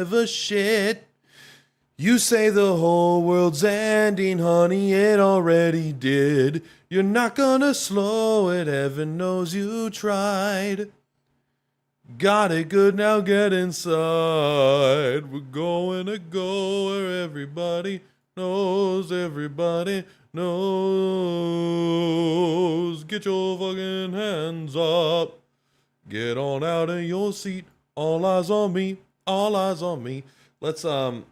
give a shit. You say the whole world's ending, honey, it already did. You're not gonna slow it, heaven knows you tried. Got it good, now get inside. We're going to go where everybody knows, everybody knows. Get your fucking hands up. Get on out of your seat. All eyes on me, all eyes on me. Let's, all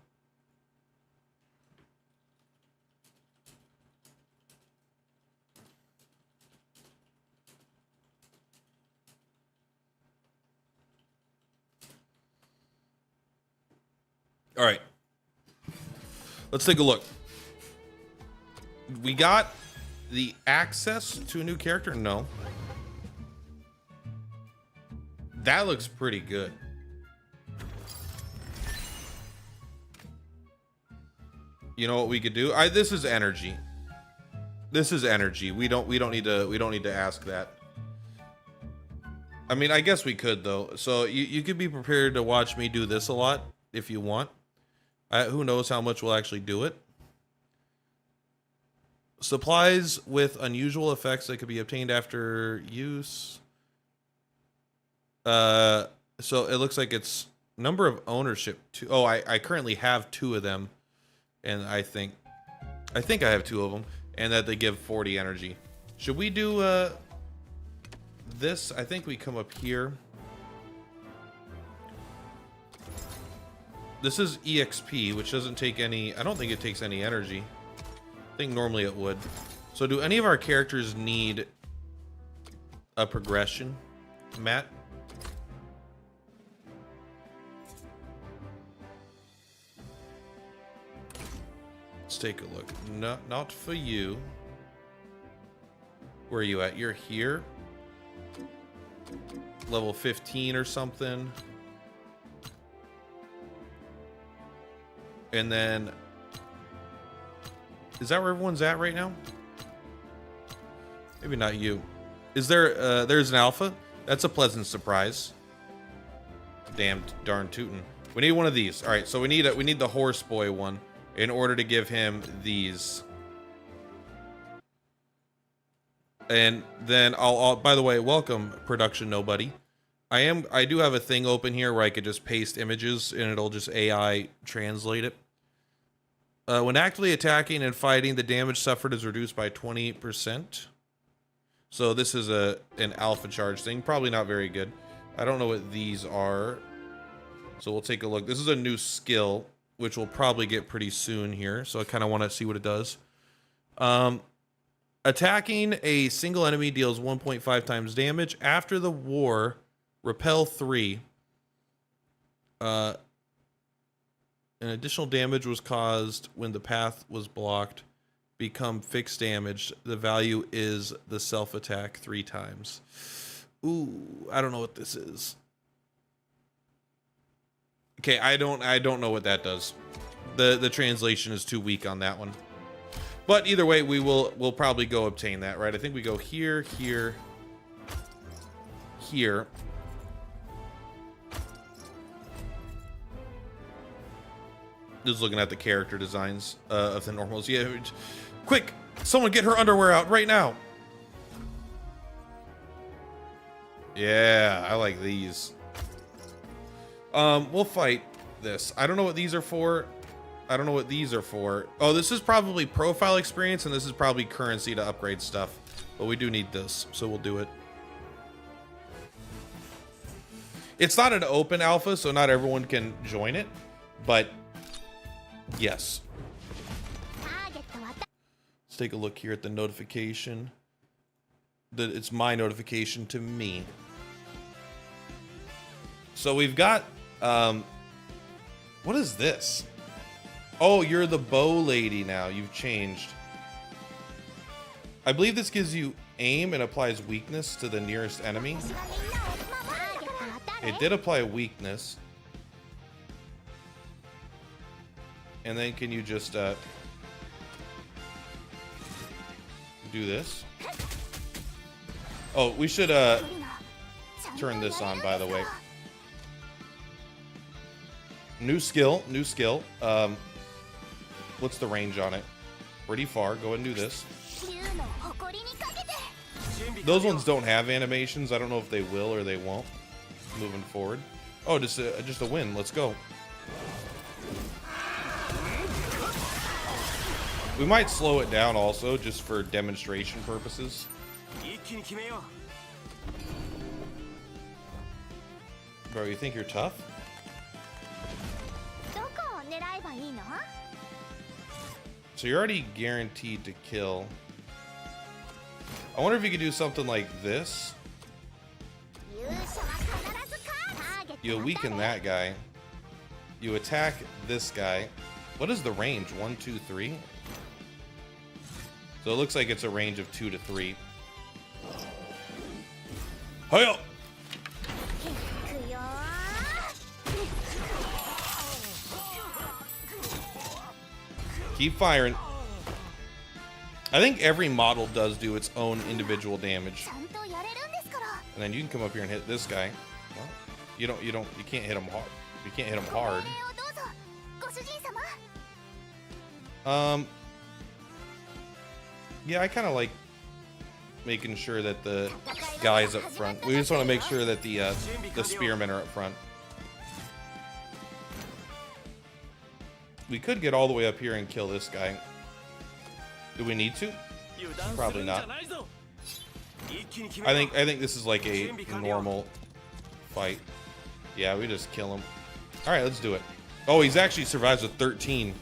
right, let's take a look. We got the access to a new character? No. That looks pretty good. You know what we could do? This is energy. This is energy. We don't need to ask that. I mean, I guess we could though. So you could be prepared to watch me do this a lot if you want. Who knows how much we'll actually do it. Supplies with unusual effects that could be obtained after use. So it looks like it's number of ownership. Oh, I currently have 2 of them, and I think I have 2 of them, and that they give 40 energy. Should we do this? I think we come up here. This is EXP, which doesn't take any. I don't think it takes any energy. I think normally it would. So do any of our characters need a progression, Matt? Let's take a look. No, not for you. Where are you at? You're here. Level 15 or something. And then, is that where everyone's at right now? Maybe not you. Is there, there's an alpha? That's a pleasant surprise. Darn tootin'. We need one of these. All right, so we need the horse boy one in order to give him these. And then I'll by the way, welcome production nobody. I do have a thing open here where I could just paste images and it'll just AI translate it. When actively attacking and fighting, the damage suffered is reduced by 20%. So this is an alpha charge thing. Probably not very good. I don't know what these are. So we'll take a look. This is a new skill, which we'll probably get pretty soon here. So I kind of want to see what it does. Attacking a single enemy deals 1.5 times damage. After the war, repel 3. An additional damage was caused when the path was blocked. Become fixed damage. The value is the self attack 3 times. Ooh, I don't know what this is. Okay, I don't know what that does. The translation is too weak on that one. But either way, we'll probably go obtain that, right? I think we go here, here, here. Just looking at the character designs of the normals. Yeah, quick! Someone get her underwear out right now! Yeah, I like these. We'll fight this. I don't know what these are for. I don't know what these are for. Oh, this is probably profile experience, and this is probably currency to upgrade stuff. But we do need this, so we'll do it. It's not an open alpha, so not everyone can join it, but yes. Let's take a look here at the notification. It's my notification to me. So we've got, what is this? Oh, you're the bow lady now. You've changed. I believe this gives you aim and applies weakness to the nearest enemy. It did apply weakness. And then can you just do this? Oh, we should turn this on, by the way. New skill, new skill. What's the range on it? Pretty far. Go ahead and do this. Those ones don't have animations. I don't know if they will or they won't moving forward. Oh, just a win. Let's go. We might slow it down also just for demonstration purposes. Bro, you think you're tough? So you're already guaranteed to kill. I wonder if you could do something like this. You weaken that guy. You attack this guy. What is the range? 1, 2, 3? So it looks like it's a range of 2 to 3. Hiya! Keep firing. I think every model does do its own individual damage. And then you can come up here and hit this guy. Well, you can't hit him hard. You can't hit him hard. Yeah, I kind of like making sure that the guys up front. We just want to make sure that the spearmen are up front. We could get all the way up here and kill this guy. Do we need to? Probably not. I think this is like a normal fight. Yeah, we just kill him. All right, let's do it. Oh, he's actually survives with 13.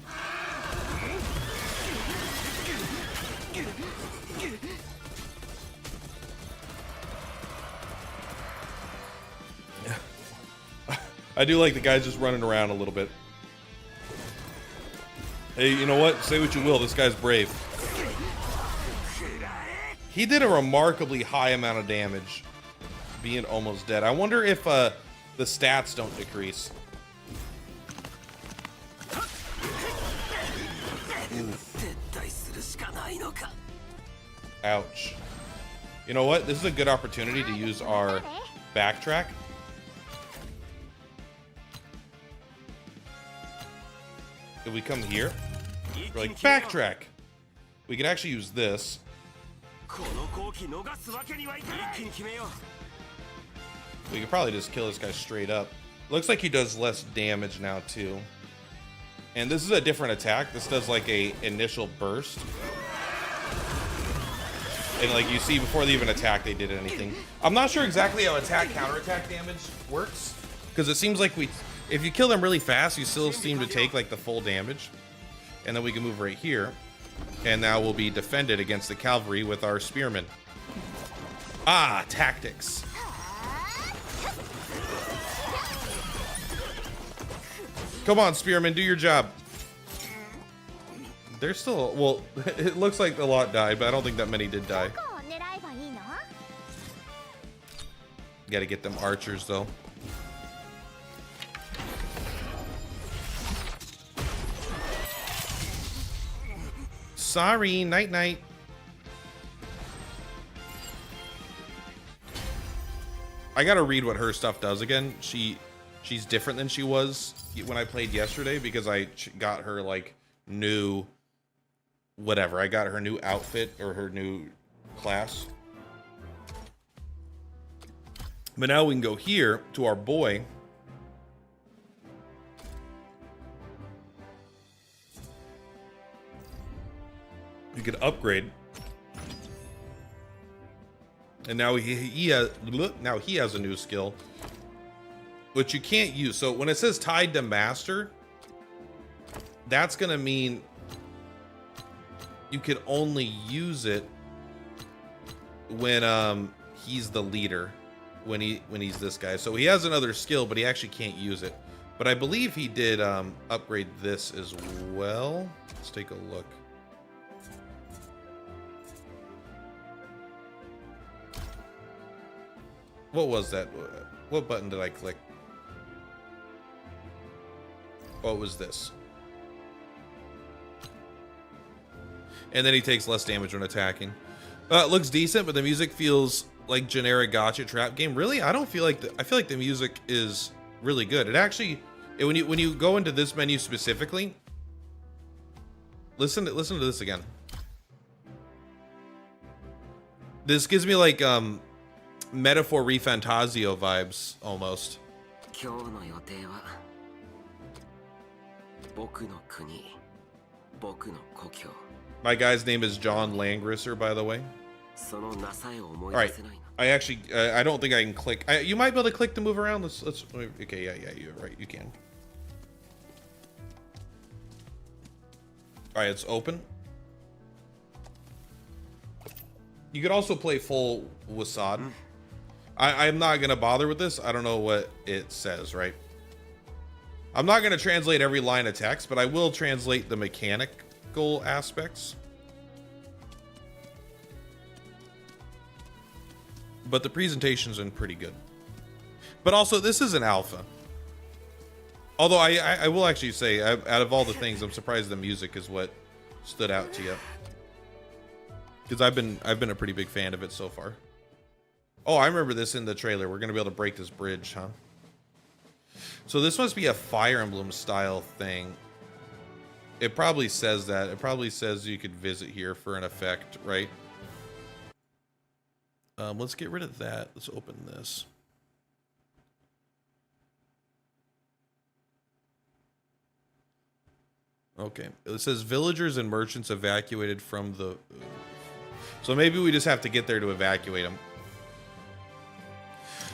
I do like the guys just running around a little bit. Hey, you know what? Say what you will. This guy's brave. He did a remarkably high amount of damage, being almost dead. I wonder if the stats don't decrease. Ouch. You know what? This is a good opportunity to use our backtrack. If we come here, we're like, backtrack. We can actually use this. We could probably just kill this guy straight up. Looks like he does less damage now too. And this is a different attack. This does like a initial burst. And like you see, before they even attack, they did anything. I'm not sure exactly how counterattack damage works, because it seems like if you kill them really fast, you still seem to take like the full damage. And then we can move right here. And now we'll be defended against the cavalry with our spearmen. Ah, tactics. Come on, spearmen, do your job. They're still, well, it looks like a lot died, but I don't think that many did die. Gotta get them archers, though. Sorry, night night. I gotta read what her stuff does again. She's different than she was when I played yesterday, because I got her like new whatever. I got her new outfit or her new class. But now we can go here to our boy. You can upgrade. And now he has a new skill, which you can't use. So when it says tied to master, that's gonna mean you can only use it when he's the leader, when he's this guy. So he has another skill, but he actually can't use it. But I believe he did upgrade this as well. Let's take a look. What was that? What button did I click? Oh, it was this. And then he takes less damage when attacking. It looks decent, but the music feels like generic gacha trap game. Really? I don't feel like I feel like the music is really good. When you go into this menu specifically, listen to this again. This gives me like Metaphor Refantasio vibes almost. My guy's name is John Langrisser, by the way. All right. I actually, I don't think I can click. You might be able to click to move around. Let's. Okay, yeah, you're right. You can. All right, it's open. You could also play full Wasad. I'm not gonna bother with this. I don't know what it says, right? I'm not gonna translate every line of text, but I will translate the mechanical aspects. But the presentation's been pretty good. But also, this is an alpha. Although I will actually say, out of all the things, I'm surprised the music is what stood out to you. Because I've been a pretty big fan of it so far. Oh, I remember this in the trailer. We're gonna be able to break this bridge, huh? So this must be a Fire Emblem style thing. It probably says that. It probably says you could visit here for an effect, right? Let's get rid of that. Let's open this. Okay. It says villagers and merchants evacuated from the... So maybe we just have to get there to evacuate them.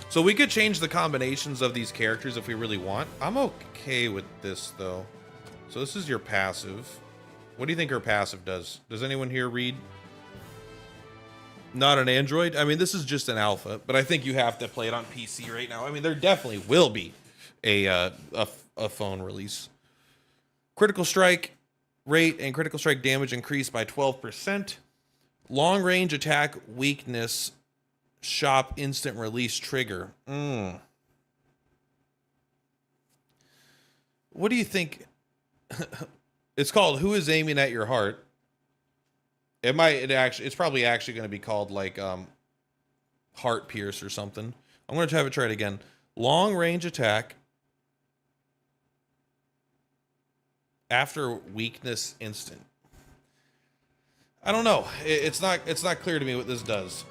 So we could change the combinations of these characters if we really want. I'm okay with this, though. So this is your passive. What do you think her passive does? Does anyone here read? Not an Android? I mean, this is just an alpha, but I think you have to play it on PC right now. I mean, there definitely will be a phone release. Critical strike rate and critical strike damage increased by 12%. Long range attack weakness shop instant release trigger. What do you think? It's called Who is Aiming at Your Heart? It's probably actually going to be called like Heart Pierce or something. I'm going to have it try it again. Long range attack after weakness instant. I don't know. It's not clear to me what this does.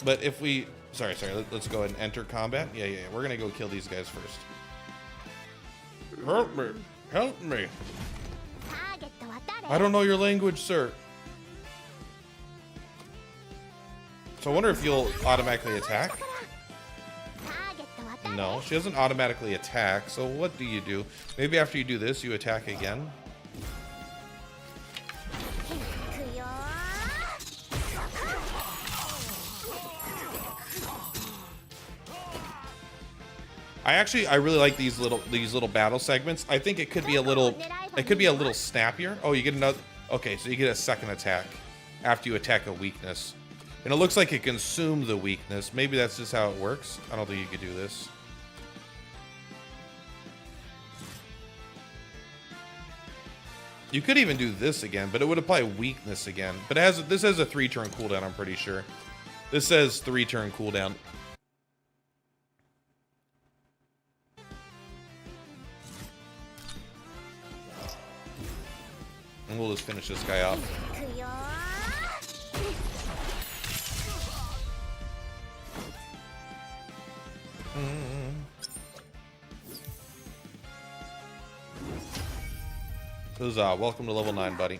But if we sorry, let's go ahead and enter combat. Yeah. We're going to go kill these guys first. Help me. Help me. I don't know your language, sir. So I wonder if you'll automatically attack. No, she doesn't automatically attack. So what do you do? Maybe after you do this, you attack again. I really like these little battle segments. I think it could be a little snappier. Oh, you get another. Okay, so you get a second attack after you attack a weakness. And it looks like it consumed the weakness. Maybe that's just how it works. I don't think you could do this. You could even do this again, but it would apply weakness again. But this has a 3-turn cooldown, I'm pretty sure. This says 3-turn cooldown. And we'll just finish this guy off. Huzzah, welcome to level 9, buddy.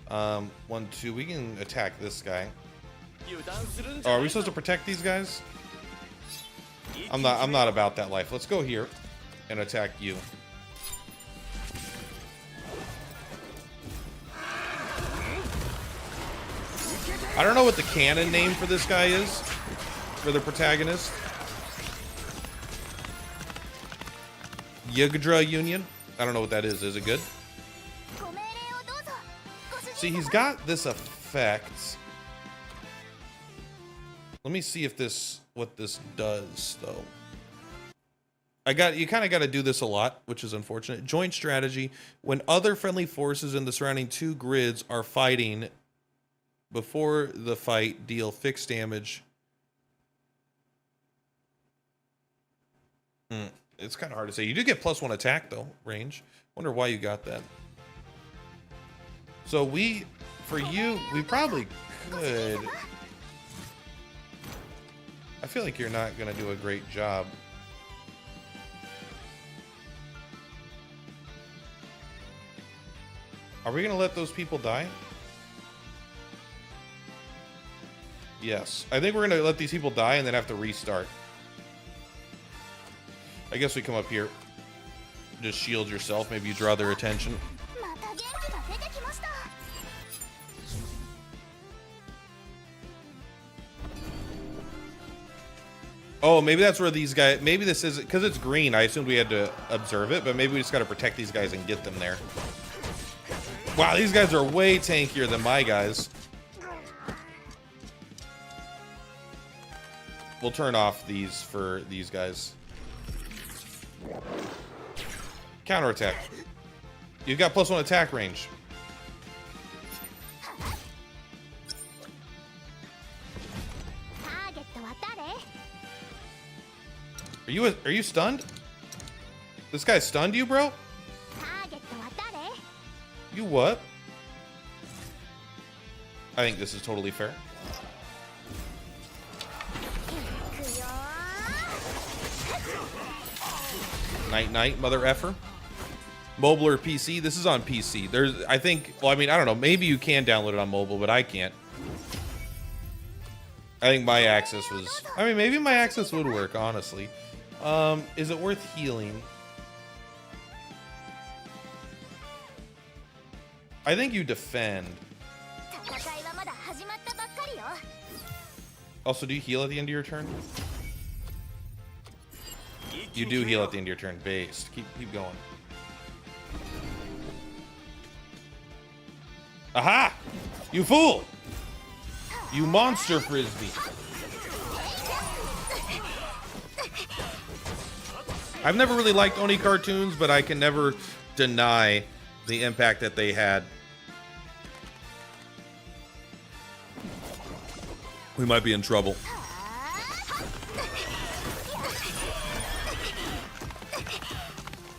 1, 2, we can attack this guy. Oh, are we supposed to protect these guys? I'm not about that life. Let's go here and attack you. I don't know what the canon name for this guy is, for the protagonist. Yggdra Union? I don't know what that is. Is it good? See, he's got this effect. Let me see if what this does, though. You kind of got to do this a lot, which is unfortunate. Joint strategy. When other friendly forces in the surrounding 2 grids are fighting, before the fight, deal fixed damage. It's kind of hard to say. You do get +1 attack though, range. Wonder why you got that. So for you, we probably could. I feel like you're not gonna do a great job. Are we gonna let those people die? Yes. I think we're gonna let these people die and then have to restart. I guess we come up here. Just shield yourself. Maybe you draw their attention. Oh, maybe that's where these guys... Maybe this is... Because it's green, I assumed we had to observe it, but maybe we just got to protect these guys and get them there. Wow, these guys are way tankier than my guys. We'll turn off these for these guys. Counterattack. You've got +1 attack range. Are you stunned? This guy stunned you, bro? You what? I think this is totally fair. Night night, mother effer. Mobile or PC? This is on PC. I think, well, I mean, I don't know. Maybe you can download it on mobile, but I can't. I think my access was, I mean, maybe my access would work, honestly. Is it worth healing? I think you defend. Also, do you heal at the end of your turn? You do heal at the end of your turn, based. Keep going. Aha! You fool! You monster frisbee. I've never really liked Oni cartoons, but I can never deny the impact that they had. We might be in trouble.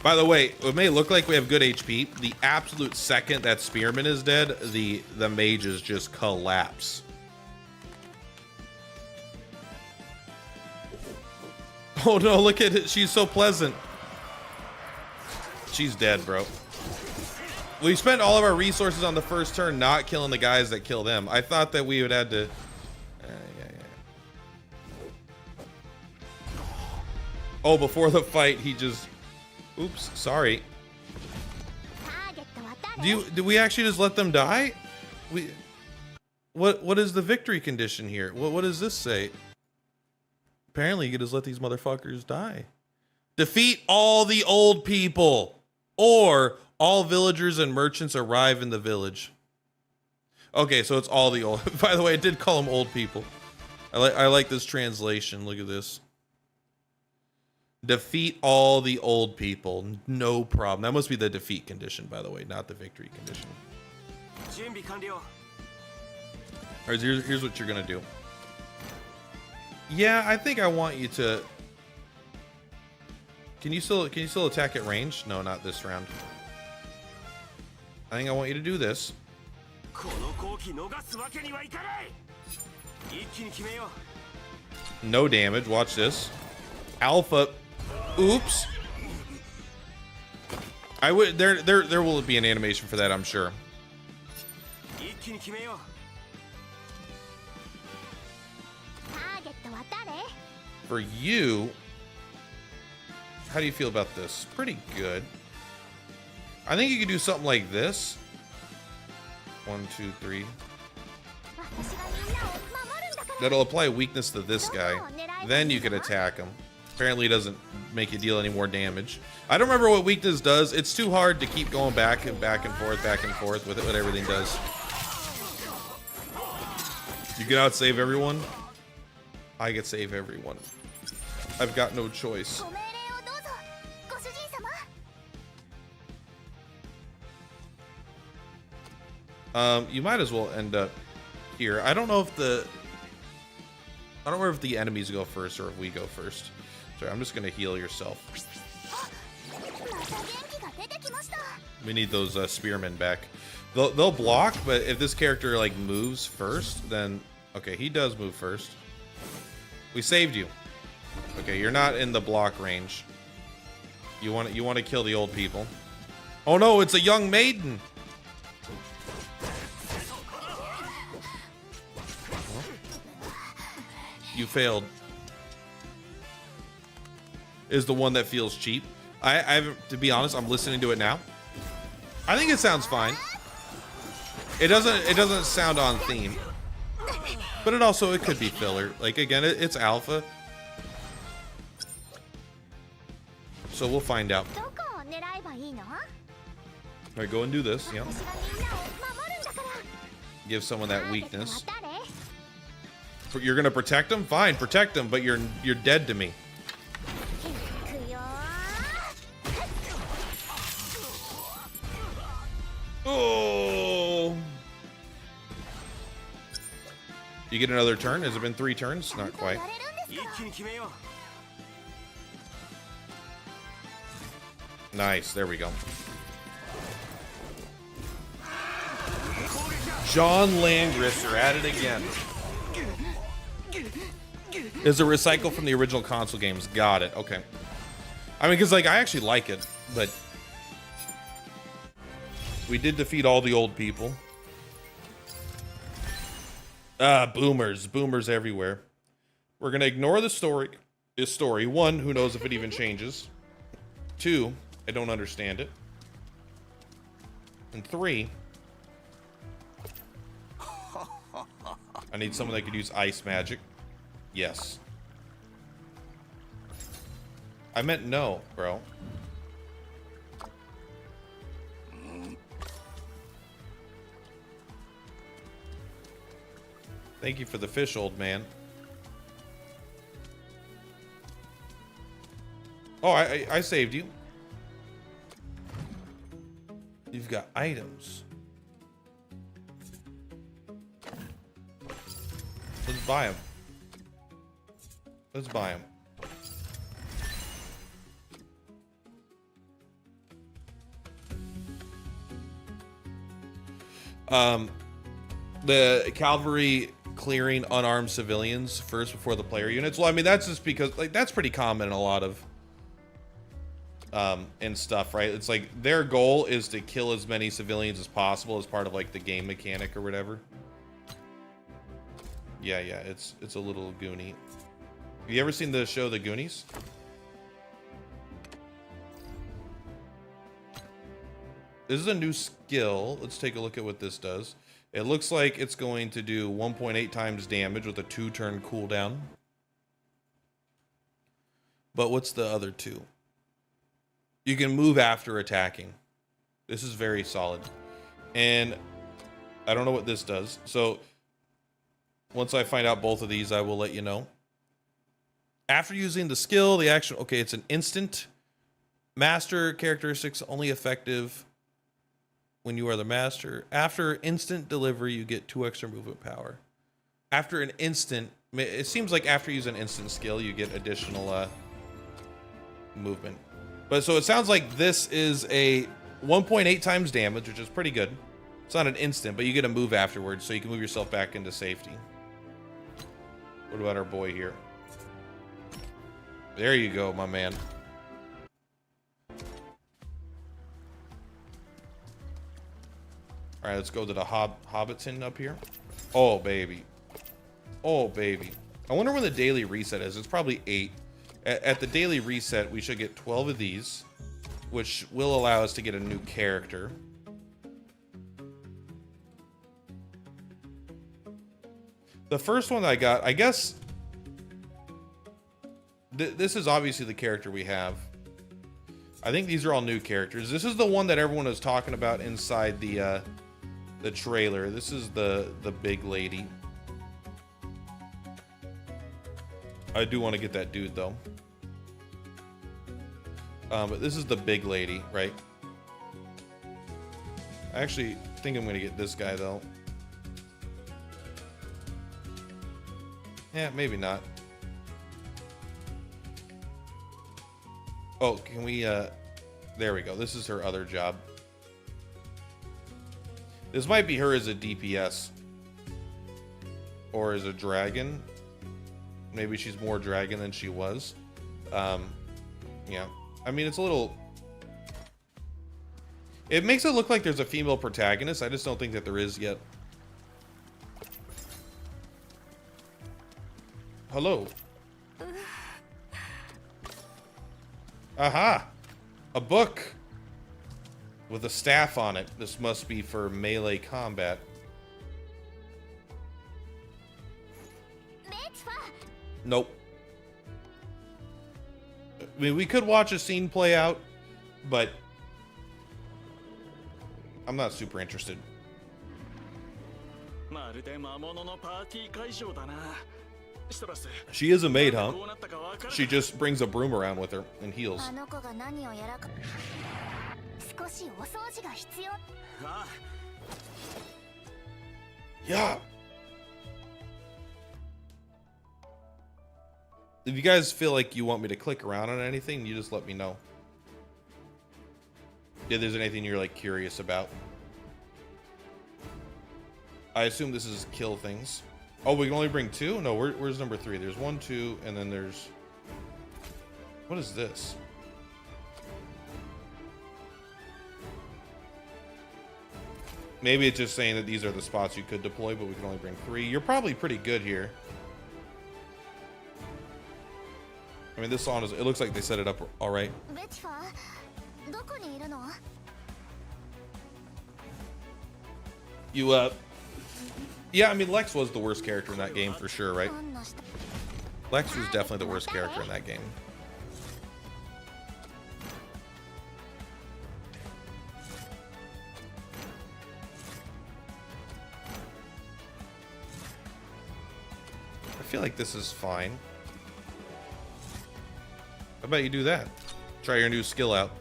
By the way, it may look like we have good HP. The absolute second that Spearman is dead, the mages just collapse. Oh no, look at it. She's so pleasant. She's dead, bro. We spent all of our resources on the first turn not killing the guys that kill them. I thought that we would have to... Oh, before the fight, he just... Oops, sorry. Do we actually just let them die? What is the victory condition here? What does this say? Apparently, you can just let these motherfuckers die. Defeat all the old people, or all villagers and merchants arrive in the village. Okay, so it's all the old. By the way, it did call them old people. I like this translation. Look at this. Defeat all the old people. No problem. That must be the defeat condition, by the way, not the victory condition. All right, here's what you're gonna do. Yeah, I think I want you to... Can you still attack at range? No, not this round. I think I want you to do this. No damage. Watch this. Alpha. Oops. I would there will be an animation for that, I'm sure. For you, how do you feel about this? Pretty good. I think you could do something like this. 1, 2, 3. That'll apply weakness to this guy. Then you can attack him. Apparently it doesn't make you deal any more damage. I don't remember what weakness does. It's too hard to keep going back and forth with it, what everything does. You can outsave everyone. I get save everyone. I've got no choice. You might as well end up here. I don't know if the enemies go first or if we go first. Sorry, I'm just gonna heal yourself. We need those spearmen back. They'll block, but if this character like moves first, then okay, he does move first. We saved you. Okay, you're not in the block range. You want to kill the old people. Oh no, it's a young maiden. You failed. Is the one that feels cheap. I to be honest, I'm listening to it now. I think it sounds fine. It doesn't sound on theme. But it could be filler. Like again, it's alpha. So we'll find out. Alright, go and do this, yeah. Give someone that weakness. You're gonna protect him? Fine, protect him, but you're dead to me. Oh! You get another turn? Has it been 3 turns? Not quite. Nice, there we go. John Langrisser at it again. Is a recycle from the original console games. Got it. Okay. I mean, because like I actually like it, but we did defeat all the old people. Boomers everywhere. We're gonna ignore the story. This story. 1, who knows if it even changes. 2, I don't understand it. And 3, I need someone that could use ice magic. Yes. I meant no, bro. Thank you for the fish, old man. Oh, I saved you. You've got items. Let's buy them. Let's buy them. The cavalry clearing unarmed civilians first before the player units. Well, I mean, that's just because like that's pretty common in a lot of and stuff, right? It's like their goal is to kill as many civilians as possible as part of like the game mechanic or whatever. Yeah, it's a little Goonie. Have you ever seen the show The Goonies? This is a new skill. Let's take a look at what this does. It looks like it's going to do 1.8 times damage with a 2-turn cooldown. But what's the other 2? You can move after attacking. This is very solid. And I don't know what this does. So once I find out both of these, I will let you know. After using the skill, the action... Okay, it's an instant. Master characteristics only effective when you are the master. After instant delivery, you get 2 extra movement power. After an instant... It seems like after you use an instant skill, you get additional movement. But so it sounds like this is a 1.8 times damage, which is pretty good. It's not an instant, but you get a move afterwards, so you can move yourself back into safety. What about our boy here? There you go, my man. All right, let's go to the Hobbiton up here. Oh, baby. Oh, baby. I wonder when the daily reset is. It's probably 8. At the daily reset, we should get 12 of these, which will allow us to get a new character. The first one I got, I guess... This is obviously the character we have. I think these are all new characters. This is the one that everyone was talking about inside the trailer. This is the big lady. I do want to get that dude though. But this is the big lady, right? I actually think I'm gonna get this guy though. Yeah, maybe not. Oh, can we, there we go. This is her other job. This might be her as a DPS. Or as a dragon. Maybe she's more dragon than she was. Yeah. I mean, it's a little... It makes it look like there's a female protagonist. I just don't think that there is yet. Hello. Aha! A book! With a staff on it. This must be for melee combat. Nope. I mean, we could watch a scene play out, but I'm not super interested. She is a maid, huh? She just brings a broom around with her and heals. Yeah. If you guys feel like you want me to click around on anything, you just let me know. If there's anything you're like curious about. I assume this is kill things. Oh, we can only bring 2? No, where's number 3? There's 1, 2, and then there's... What is this? Maybe it's just saying that these are the spots you could deploy, but we can only bring 3. You're probably pretty good here. I mean, this song is... It looks like they set it up all right. You, Yeah, I mean, Lex was the worst character in that game for sure, right? Lex was definitely the worst character in that game. I feel like this is fine. How about you do that? Try your new skill out.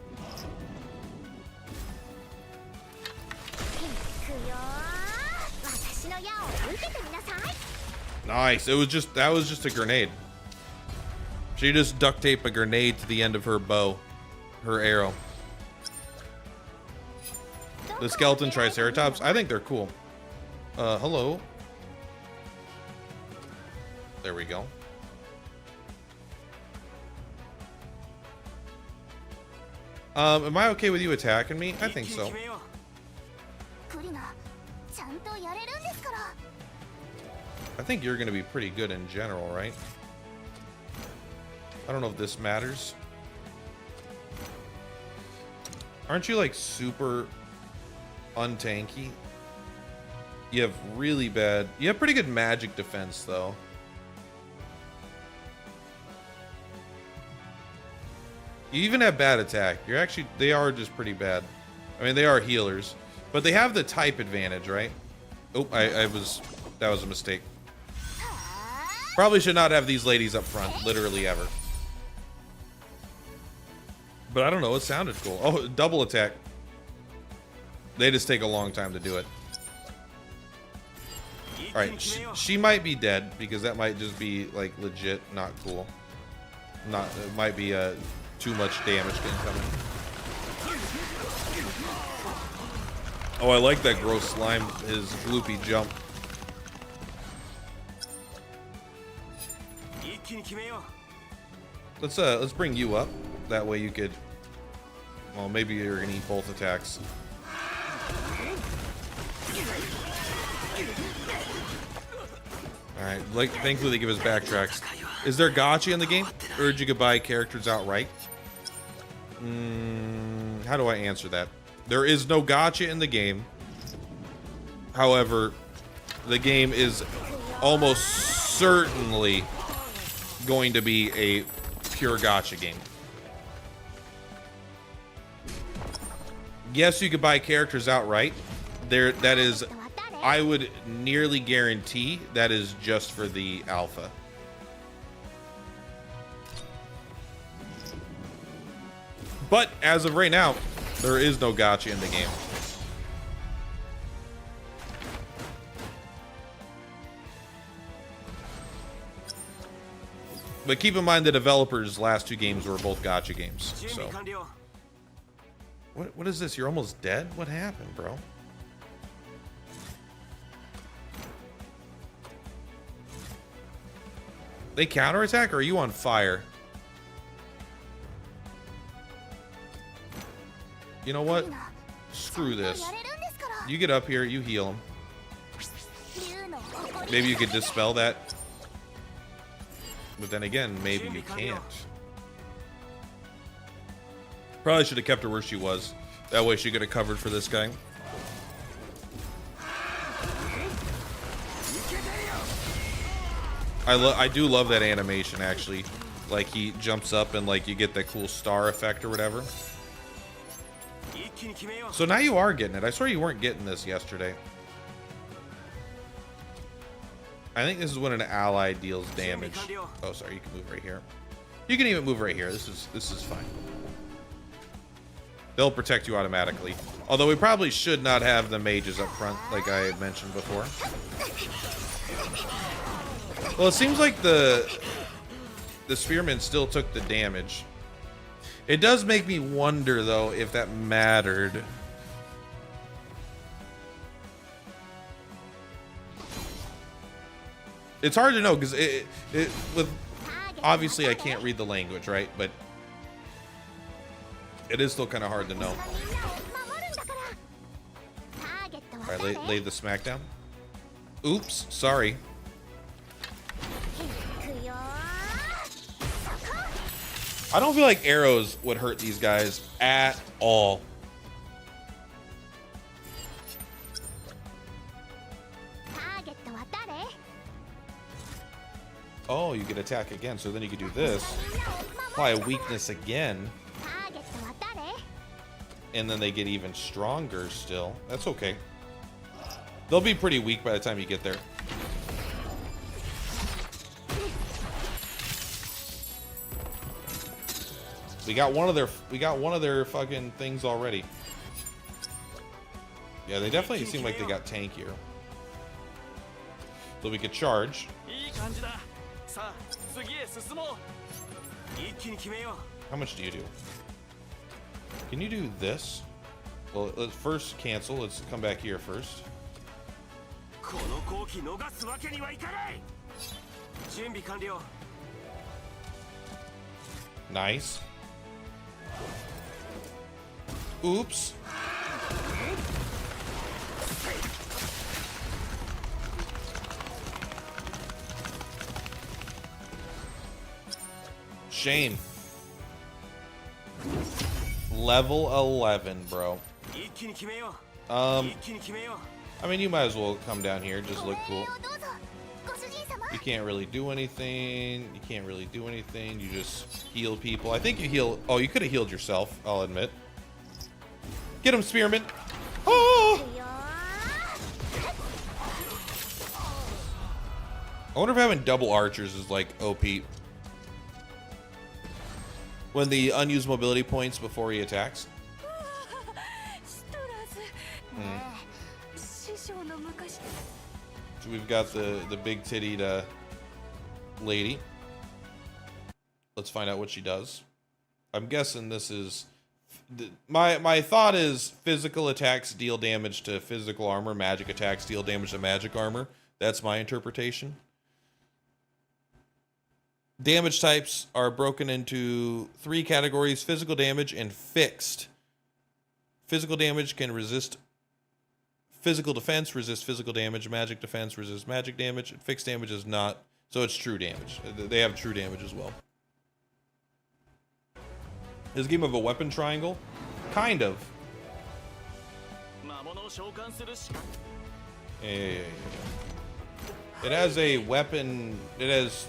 Nice. That was just a grenade. She just duct taped a grenade to the end of her bow. Her arrow. The skeleton triceratops, I think they're cool. Hello. There we go. Am I okay with you attacking me? I think so. I think you're gonna be pretty good in general, right? I don't know if this matters. Aren't you like super untanky? You have really bad... You have pretty good magic defense though. You even have bad attack. You're actually... They are just pretty bad. I mean, they are healers. But they have the type advantage, right? Oh, that was a mistake. Probably should not have these ladies up front, literally ever. But I don't know, it sounded cool. Oh, double attack. They just take a long time to do it. Alright, she might be dead, because that might just be, like, legit not cool. It might be too much damage incoming. Oh, I like that gross slime, his gloopy jump. Let's bring you up. That way you could... Well, maybe you're gonna eat both attacks. Alright, like, thankfully they give us backtracks. Is there gacha in the game? Or did you could buy characters outright? How do I answer that? There is no gacha in the game. However, the game is almost certainly going to be a pure gacha game. Yes, you could buy characters outright. That is, I would nearly guarantee that is just for the alpha. But as of right now, there is no gacha in the game. But keep in mind the developers' last 2 games were both gacha games. So, what is this? You're almost dead? What happened, bro? They counterattack, or are you on fire? You know what? Screw this. You get up here, you heal him. Maybe you could dispel that. But then again, maybe you can't. Probably should have kept her where she was. That way she could have covered for this guy. I do love that animation, actually. Like, he jumps up and, like, you get that cool star effect or whatever. So now you are getting it. I swear you weren't getting this yesterday. I think this is when an ally deals damage. Oh, sorry, you can move right here. You can even move right here. This is fine. They'll protect you automatically. Although we probably should not have the mages up front, like I had mentioned before. Well, it seems like the spearmen still took the damage. It does make me wonder, though, if that mattered. It's hard to know, because with obviously I can't read the language, right? But it is still kind of hard to know. All right, lay the smackdown. Oops, sorry. I don't feel like arrows would hurt these guys at all. Oh, you can attack again, so then you can do this. Apply a weakness again. And then they get even stronger still. That's okay. They'll be pretty weak by the time you get there. We got one of their fucking things already. Yeah, they definitely seem like they got tankier. So we could charge. How much do you do? Can you do this? Well, let's first cancel. Let's come back here first. Nice. Oops. Shame. Level 11, bro. I mean, you might as well come down here. Just look cool. You can't really do anything. You can't really do anything. You just heal people. I think you heal. Oh, you could have healed yourself, I'll admit. Get him, Spearman. Oh! I wonder if having double archers is like OP. When the unused mobility points before he attacks. So we've got the big tittied lady. Let's find out what she does. I'm guessing this is my thought is physical attacks deal damage to physical armor, magic attacks deal damage to magic armor. That's my interpretation. Damage types are broken into 3 categories: physical damage and fixed. Physical damage can resist physical defense, resist physical damage. Magic defense resists magic damage. Fixed damage is not, so it's true damage. They have true damage as well. This game of a weapon triangle? Kind of. Yeah. It has a weapon, it has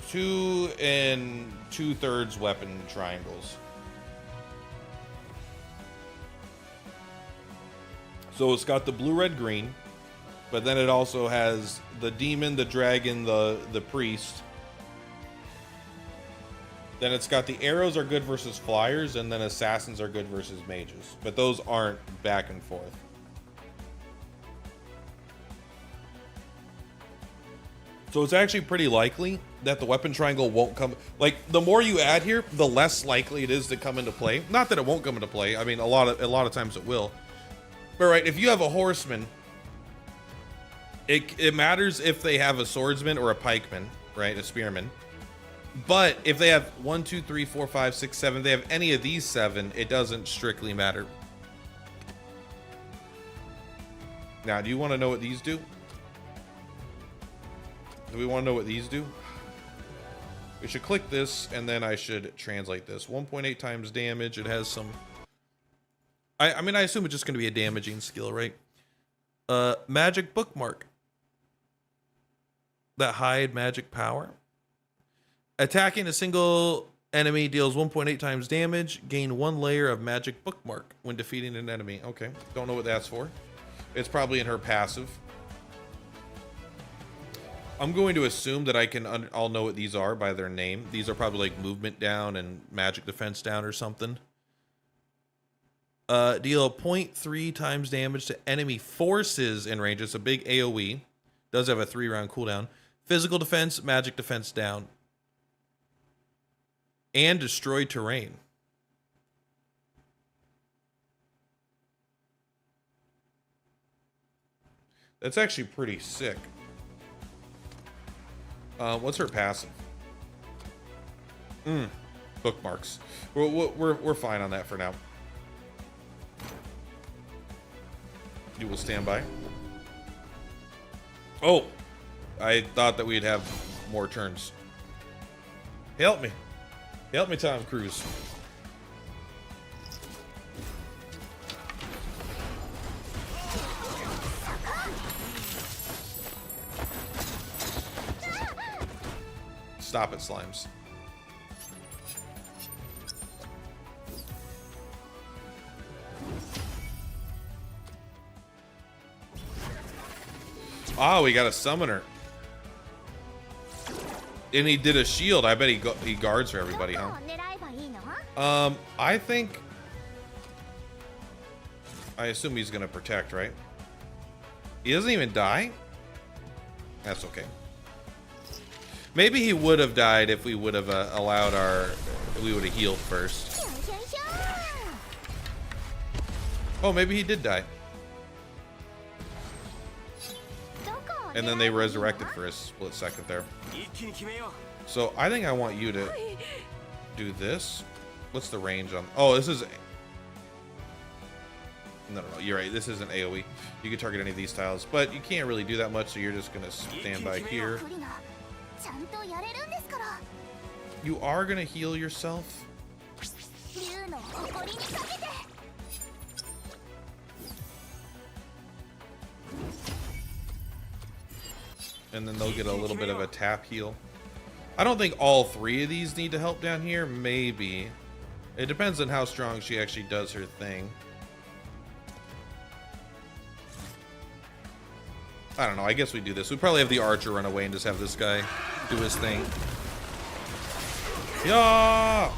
2 2/3 weapon triangles. So it's got the blue, red, green, but then it also has the demon, the dragon, the priest. Then it's got the arrows are good versus flyers, and then assassins are good versus mages. But those aren't back and forth. So it's actually pretty likely that the weapon triangle won't come. Like, the more you add here, the less likely it is to come into play. Not that it won't come into play. I mean, a lot of times it will. But right, if you have a horseman, it matters if they have a swordsman or a pikeman. right? A spearman. But if they have 1, 2, 3, 4, 5, 6, 7, they have any of these 7, it doesn't strictly matter. Now, do you want to know what these do? Do we want to know what these do? We should click this, and then I should translate this. 1.8 times damage. It has some... I mean, I assume it's just going to be a damaging skill, right? Magic bookmark. That hide magic power. Attacking a single enemy deals 1.8 times damage. Gain 1 layer of magic bookmark when defeating an enemy. Okay, don't know what that's for. It's probably in her passive. I'm going to assume that I'll know what these are by their name. These are probably like movement down and magic defense down or something. Deal 0.3 times damage to enemy forces in range. It's a big AoE. Does have a 3-round cooldown. Physical defense, magic defense down. And destroy terrain. That's actually pretty sick. What's her passive? Bookmarks. We're fine on that for now. You will stand by. Oh, I thought that we'd have more turns. Help me. Help me, Tom Cruise. Stop it, slimes. Oh, we got a summoner. And he did a shield. I bet he guards for everybody, huh? I think... I assume he's gonna protect, right? He doesn't even die? That's okay. Maybe he would have died if we would have allowed our... We would have healed first. Oh, maybe he did die. And then they resurrected for a split second there. So I think I want you to do this. What's the range on... Oh, this is... No, you're right. This isn't AoE. You can target any of these tiles, but you can't really do that much, so you're just going to stand by here. You are going to heal yourself? And then they'll get a little bit of a tap heal. I don't think all 3 of these need to help down here. Maybe. It depends on how strong she actually does her thing. I don't know. I guess we do this. We probably have the archer run away and just have this guy do his thing. Yeah!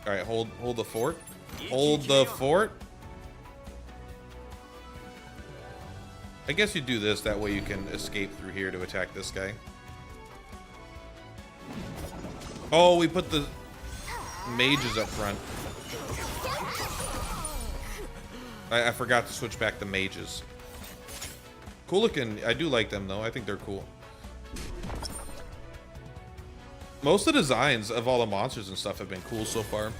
Alright, hold the fort. Hold the fort. I guess you do this, that way you can escape through here to attack this guy. Oh, we put the mages up front. I forgot to switch back the mages. Cool looking. I do like them, though. I think they're cool. Most of the designs of all the monsters and stuff have been cool so far.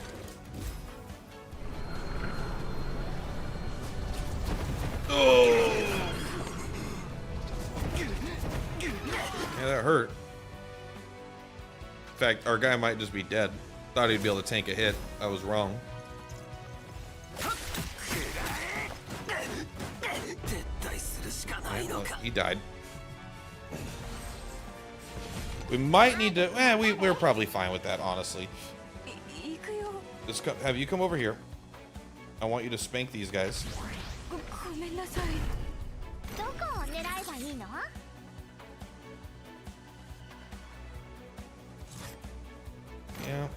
Oh! Yeah, that hurt. In fact, our guy might just be dead. Thought he'd be able to tank a hit. I was wrong. Well, he died. We might need to... we're probably fine with that, honestly. Just have you come over here. I want you to spank these guys. Yeah.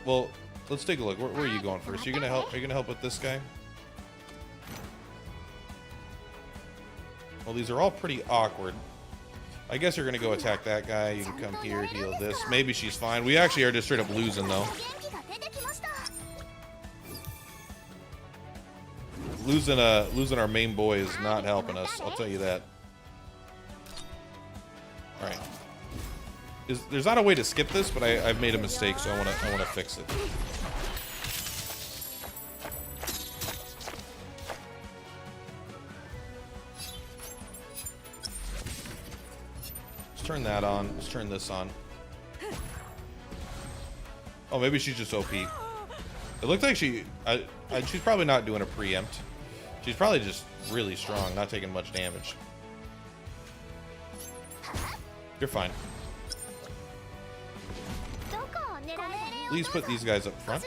Well, let's take a look. Where are you going first? Are you gonna help? Are you gonna help with this guy? Well, these are all pretty awkward. I guess you're gonna go attack that guy. You can come here, heal this. Maybe she's fine. We actually are just straight up losing though. losing our main boy is not helping us. I'll tell you that. All right. There's not a way to skip this, but I've made a mistake, so I wanna fix it. Let's turn that on. Let's turn this on. Oh, maybe she's just OP. It looked like she's probably not doing a preempt. She's probably just really strong, not taking much damage. You're fine. Please put these guys up front.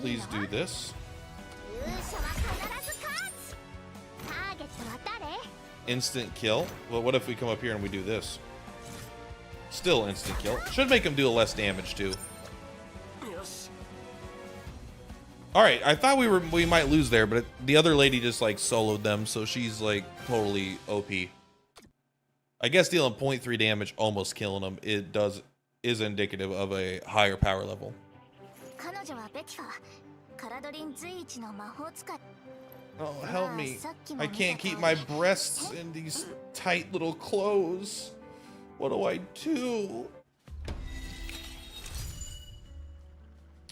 Please do this. Instant kill. Well, what if we come up here and we do this? Still instant kill. Should make him do less damage too. All right, I thought we might lose there, but the other lady just like soloed them, so she's like totally OP. I guess dealing 0.3 damage, almost killing them, is indicative of a higher power level. Oh, help me. I can't keep my breasts in these tight little clothes. What do I do?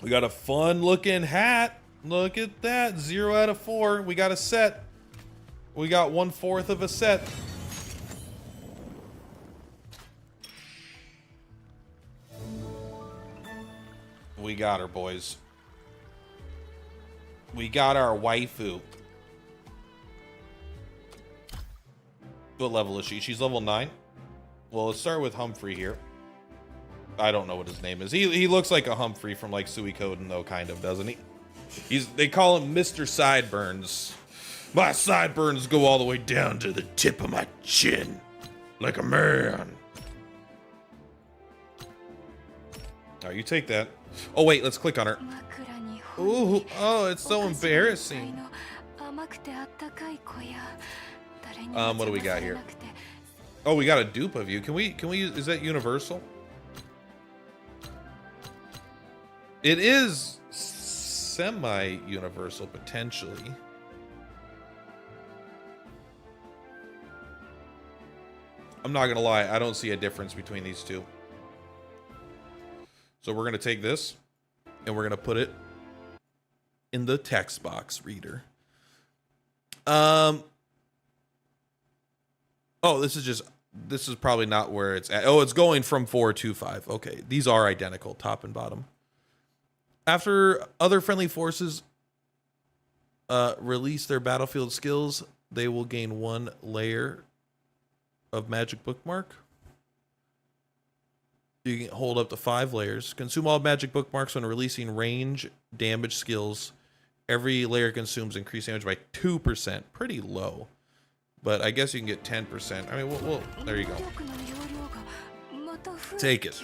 We got a fun looking hat. Look at that. 0 out of 4. We got a set. We got 1/4 of a set. We got her, boys. We got our waifu. What level is she? She's level 9. Well, let's start with Humphrey here. I don't know what his name is. He looks like a Humphrey from like Suikoden though, kind of, doesn't he? They call him Mr. Sideburns. My sideburns go all the way down to the tip of my chin, like a man. All right, you take that. Oh wait, let's click on her. Ooh, oh, it's so embarrassing. What do we got here? Oh, we got a dupe of you. Can we use, is that universal? It is semi-universal, potentially. I'm not gonna lie, I don't see a difference between these two. So we're gonna take this and we're gonna put it in the text box reader. Oh, this is probably not where it's at. Oh, it's going from 4 to 5. Okay, these are identical, top and bottom. After other friendly forces release their battlefield skills, they will gain 1 layer of magic bookmark. You can hold up to 5 layers. Consume all magic bookmarks when releasing range damage skills. Every layer consumes increased damage by 2%. Pretty low. But I guess you can get 10%. I mean, we'll there you go. Take it.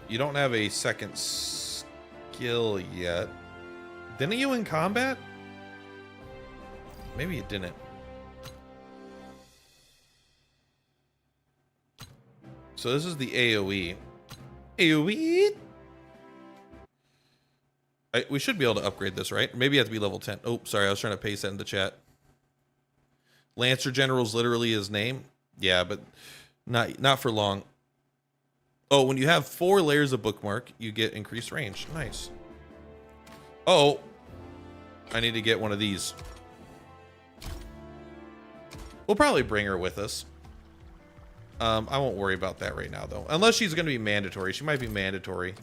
You don't have a second skill yet. Didn't you in combat? Maybe you didn't. So this is the AoE. AoE? We should be able to upgrade this, right? Maybe you have to be level 10. Oh, sorry, I was trying to paste that in the chat. Lancer General's literally his name. Yeah, but not for long. Oh, when you have 4 layers of bookmark, you get increased range. Nice. Oh, I need to get one of these. We'll probably bring her with us. I won't worry about that right now, though. Unless she's going to be mandatory. She might be mandatory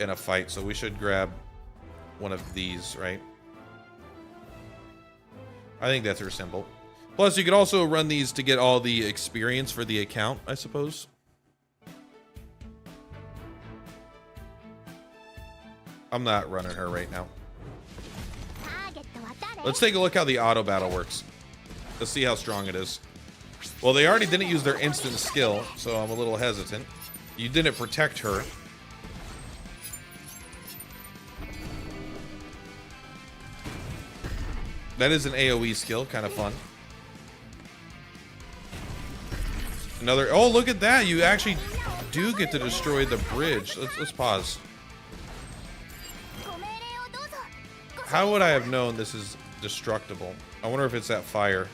in a fight, so we should grab one of these, right? I think that's her symbol. Plus, you could also run these to get all the experience for the account, I suppose. I'm not running her right now. Let's take a look how the auto battle works. Let's see how strong it is. Well, they already didn't use their instant skill, so I'm a little hesitant. You didn't protect her. That is an AoE skill, kind of fun. Another, oh, look at that. You actually do get to destroy the bridge. Let's pause. How would I have known this is destructible? I wonder if it's that fire.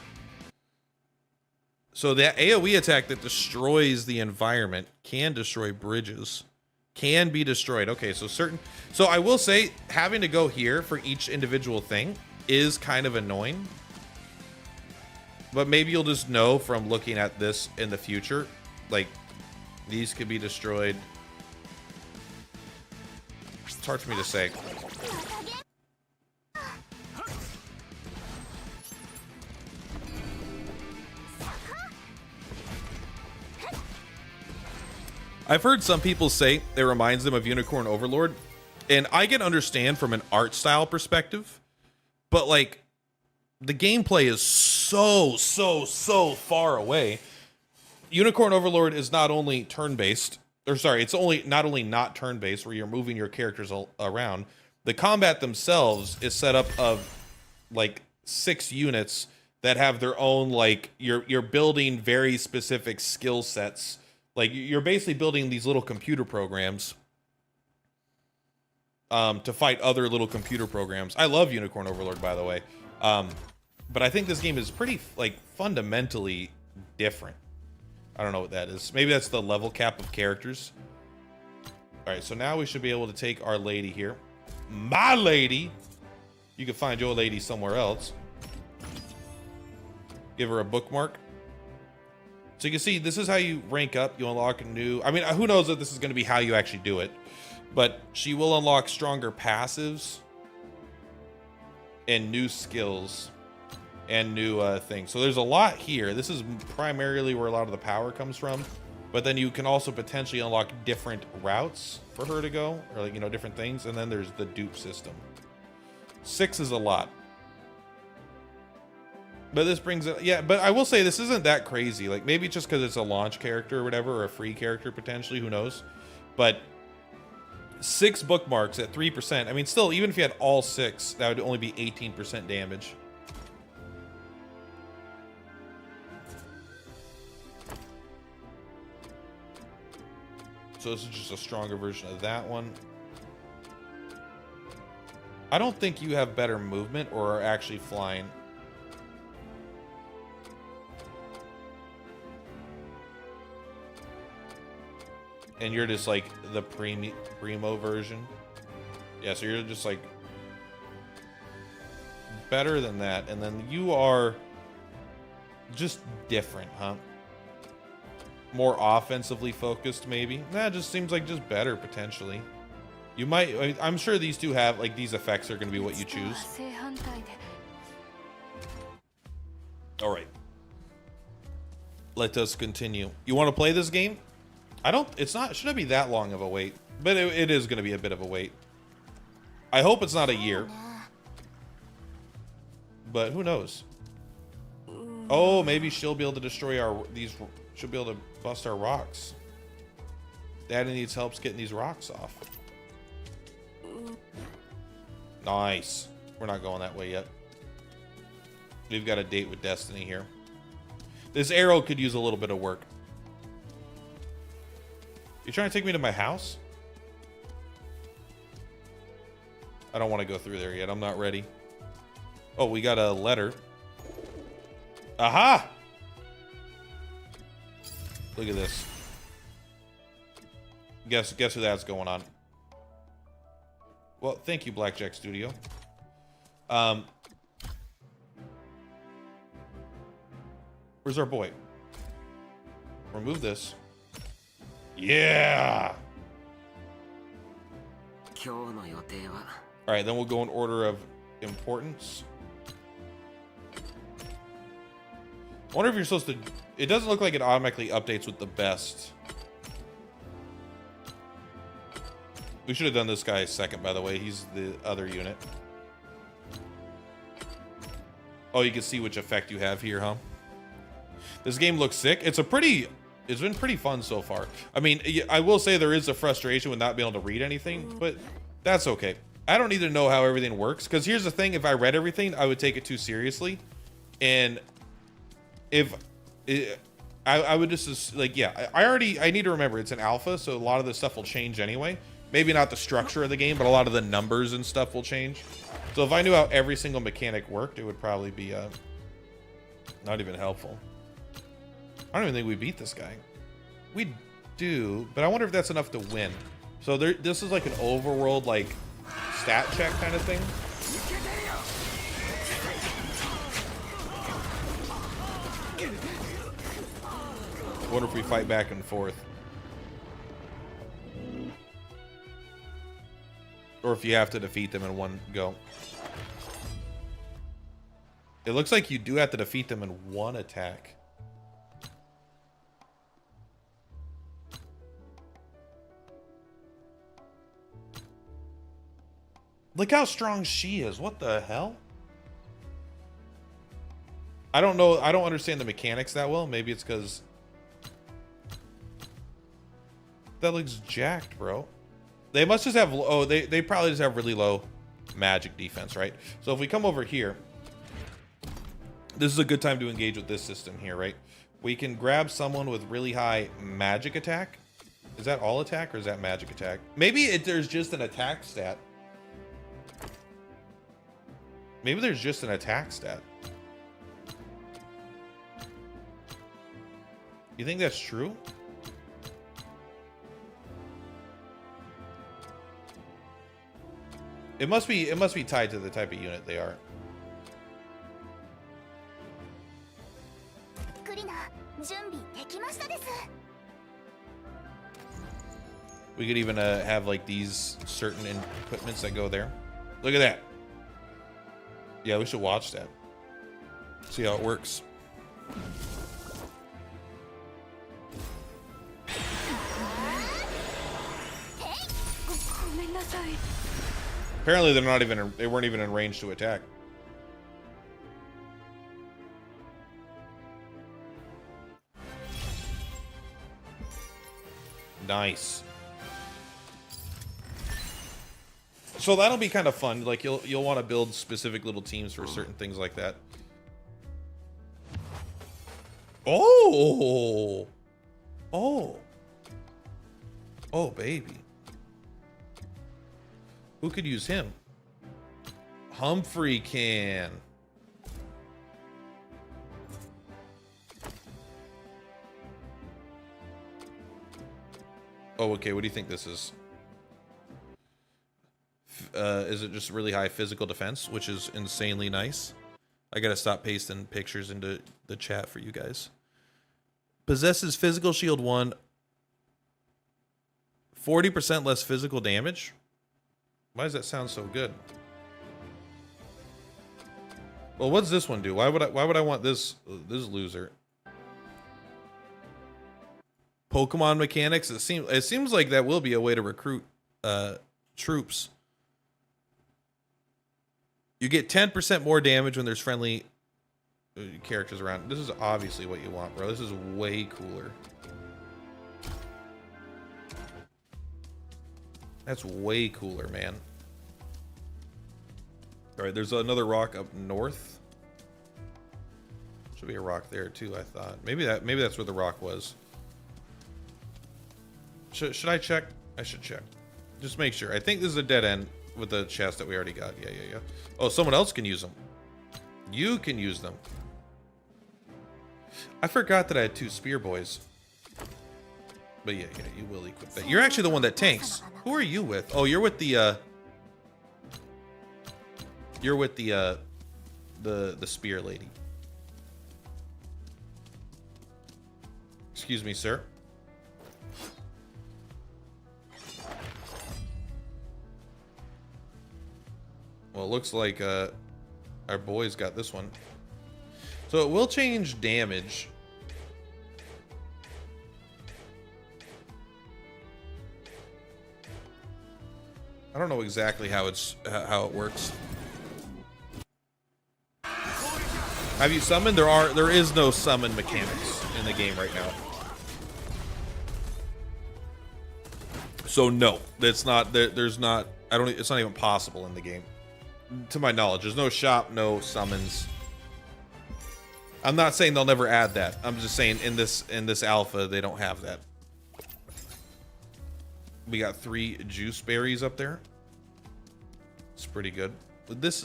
So that AoE attack that destroys the environment can destroy bridges. Can be destroyed. Okay, so so I will say having to go here for each individual thing is kind of annoying. But maybe you'll just know from looking at this in the future. Like, these could be destroyed. It's hard for me to say. I've heard some people say it reminds them of Unicorn Overlord, and I can understand from an art style perspective, but like the gameplay is so far away. Unicorn Overlord is not only turn-based, or sorry, it's not only not turn-based where you're moving your characters around. The combat themselves is set up of like 6 units that have their own, like, you're building very specific skill sets. Like, you're basically building these little computer programs to fight other little computer programs. I love Unicorn Overlord, by the way. But I think this game is pretty, like, fundamentally different. I don't know what that is. Maybe that's the level cap of characters. All right, so now we should be able to take our lady here. My lady! You can find your lady somewhere else. Give her a bookmark. So you can see, this is how you rank up. You unlock a new... I mean, who knows if this is going to be how you actually do it. But she will unlock stronger passives. And new skills. And new things. So there's a lot here. This is primarily where a lot of the power comes from. But then you can also potentially unlock different routes for her to go. Or, like, you know, different things. And then there's the dupe system. 6 is a lot. But this brings it, yeah, but I will say this isn't that crazy. Like, maybe just because it's a launch character or whatever, or a free character potentially, who knows. But 6 bookmarks at 3%. I mean, still, even if you had all 6, that would only be 18% damage. So this is just a stronger version of that one. I don't think you have better movement or are actually flying. And you're just like the primo version. Yeah, so you're just like better than that. And then you are just different, huh? More offensively focused, maybe. Nah, it just seems like just better, potentially. You might, I'm sure these two have, like, these effects are going to be what you choose. All right. Let us continue. You want to play this game? It's not, it shouldn't be that long of a wait, but it is going to be a bit of a wait. I hope it's not a year, but who knows? Oh, maybe she'll be able to destroy she'll be able to bust our rocks. Daddy needs help getting these rocks off. Nice. We're not going that way yet. We've got a date with Destiny here. This arrow could use a little bit of work. You trying to take me to my house? I don't want to go through there yet. I'm not ready. Oh, we got a letter. Aha! Look at this. Guess who that's going on. Well, thank you, Blackjack Studio. Where's our boy? Remove this. Yeah! Alright, then we'll go in order of importance. I wonder if you're supposed to... It doesn't look like it automatically updates with the best. We should have done this guy second, by the way. He's the other unit. Oh, you can see which effect you have here, huh? This game looks sick. It's been pretty fun so far. I mean, I will say there is a frustration with not being able to read anything, but that's okay. I don't need to know how everything works, because here's the thing. If I read everything, I would take it too seriously. And I I would just like, yeah, I need to remember it's an alpha, so a lot of this stuff will change anyway. Maybe not the structure of the game, but a lot of the numbers and stuff will change. So if I knew how every single mechanic worked, it would probably be not even helpful. I don't even think we beat this guy. We do, but I wonder if that's enough to win. So this is like an overworld like stat check kind of thing. I wonder if we fight back and forth. Or if you have to defeat them in one go. It looks like you do have to defeat them in one attack. Look how strong she is. What the hell? I don't know. I don't understand the mechanics that well. Maybe it's because... That looks jacked, bro. They must just have... Oh, they probably just have really low magic defense, right? So if we come over here... This is a good time to engage with this system here, right? We can grab someone with really high magic attack. Is that all attack or is that magic attack? Maybe there's just an attack stat. Maybe there's just an attack stat. You think that's true? It must be tied to the type of unit they are. We could even have like these certain equipments that go there. Look at that. Yeah, we should watch that. See how it works. Apparently they're not even they weren't even in range to attack. Nice. So that'll be kind of fun. Like you'll want to build specific little teams for certain things like that. Oh. Oh. Oh, baby. Who could use him? Humphrey can. Oh, okay. What do you think this is? Is it just really high physical defense, which is insanely nice? I gotta stop pasting pictures into the chat for you guys. Possesses physical shield 1. 40% less physical damage. Why does that sound so good? Well, what's this one do? Why would I want this loser? Pokemon mechanics. It seems like that will be a way to recruit troops. You get 10% more damage when there's friendly characters around. This is obviously what you want, bro. This is way cooler. That's way cooler, man. All right, there's another rock up north. Should be a rock there too, I thought. Maybe that's where the rock was. Should I check? I should check. Just make sure. I think this is a dead end with the chest that we already got. Yeah. Oh, someone else can use them. You can use them. I forgot that I had 2 spear boys. But yeah, you will equip that. You're actually the one that tanks. Who are you with? Oh, you're with the spear lady. Excuse me, sir. Well, it looks like our boys got this one. So it will change damage. I don't know exactly how it works. Have you summoned? There is no summon mechanics in the game right now. So no, that's not there's not it's not even possible in the game. To my knowledge, there's no shop, no summons. I'm not saying they'll never add that. I'm just saying in this alpha they don't have that. We got 3 juice berries up there. It's pretty good.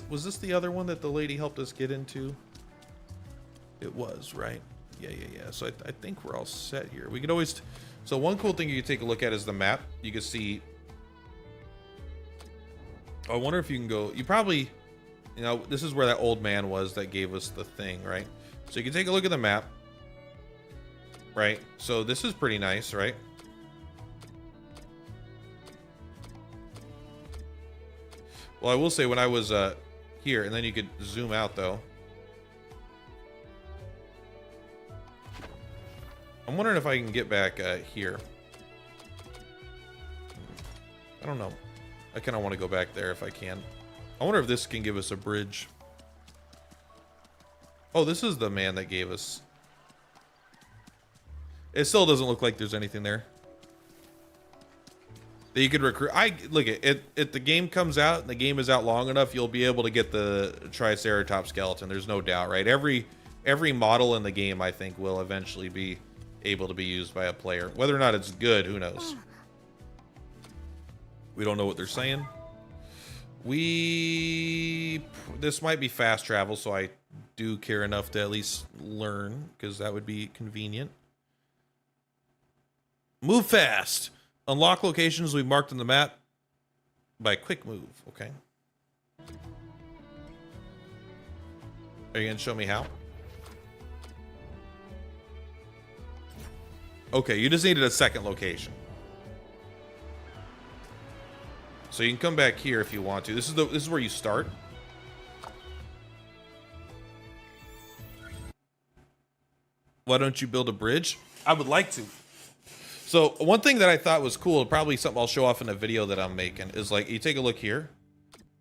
Was this the other one that the lady helped us get into? It was, right? Yeah. So I think we're all set here. We could always... So one cool thing you can take a look at is the map. You can see... I wonder if you can go... You probably... You know, this is where that old man was that gave us the thing, right? So you can take a look at the map. Right? So this is pretty nice, right? Well, I will say when I was here, and then you could zoom out, though. I'm wondering if I can get back here. I don't know. I kind of want to go back there if I can. I wonder if this can give us a bridge. Oh, this is the man that gave us... It still doesn't look like there's anything there that you could recruit. Look at it. If the game comes out and the game is out long enough, you'll be able to get the Triceratops skeleton. There's no doubt, right? Every model in the game, I think, will eventually be able to be used by a player. Whether or not it's good, who knows? We don't know what they're saying. This might be fast travel, so I do care enough to at least learn, because that would be convenient. Move fast. Unlock locations we marked on the map by quick move. Okay. Are you going to show me how? Okay, you just needed a second location. So you can come back here if you want to. This is where you start. Why don't you build a bridge? I would like to. So one thing that I thought was cool, probably something I'll show off in a video that I'm making, is like, you take a look here,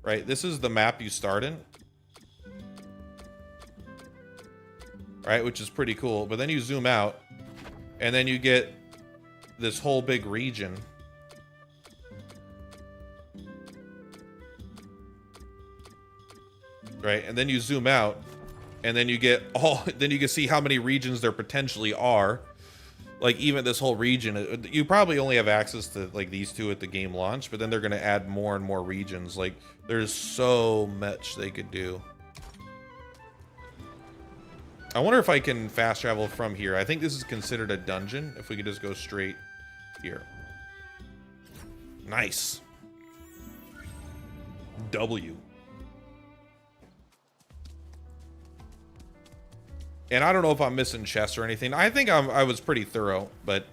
right? This is the map you start in. Right, which is pretty cool. But then you zoom out, and then you get this whole big region. Right, and then you zoom out, and then you get then you can see how many regions there potentially are. Like, even this whole region, you probably only have access to, like, these 2 at the game launch, but then they're going to add more and more regions. Like, there's so much they could do. I wonder if I can fast travel from here. I think this is considered a dungeon, if we could just go straight here. Nice. W. And I don't know if I'm missing chests or anything. I think I was pretty thorough, but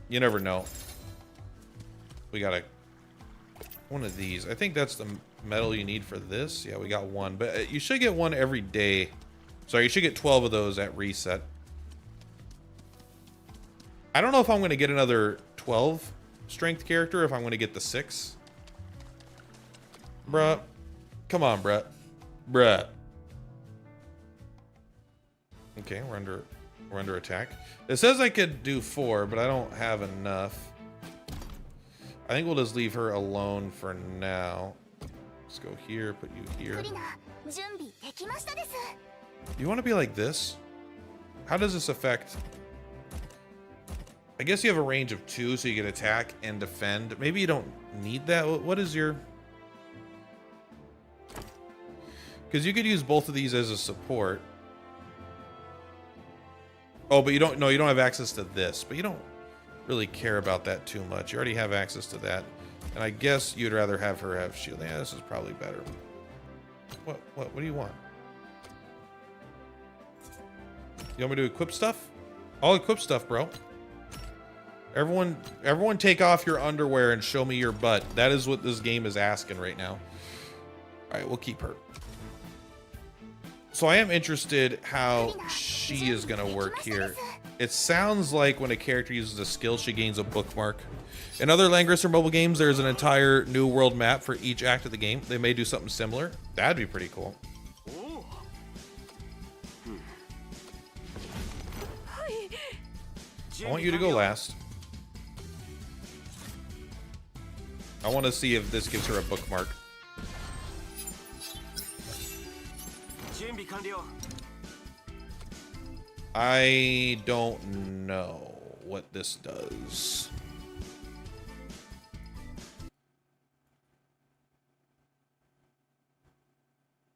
you never know. We got one of these. I think that's the metal you need for this. Yeah, we got one. But you should get one every day. Sorry, you should get 12 of those at reset. I don't know if I'm going to get another 12 strength character, if I'm going to get the 6. Bruh. Come on, bruh. Bruh. Okay, we're under attack. It says I could do 4, but I don't have enough. I think we'll just leave her alone for now. Let's go here, put you here. You want to be like this? How does this affect? I guess you have a range of 2, so you can attack and defend. Maybe you don't need that. What is your... Because you could use both of these as a support. Oh, but you don't have access to this, but you don't really care about that too much. You already have access to that. And I guess you'd rather have her have shield. Yeah, this is probably better. What do you want? You want me to equip stuff? I'll equip stuff, bro. Everyone take off your underwear and show me your butt. That is what this game is asking right now. All right, we'll keep her. So I am interested how she is going to work here. It sounds like when a character uses a skill, she gains a bookmark. In other Langrisser mobile games, there's an entire new world map for each act of the game. They may do something similar. That'd be pretty cool. I want you to go last. I want to see if this gives her a bookmark. I don't know what this does.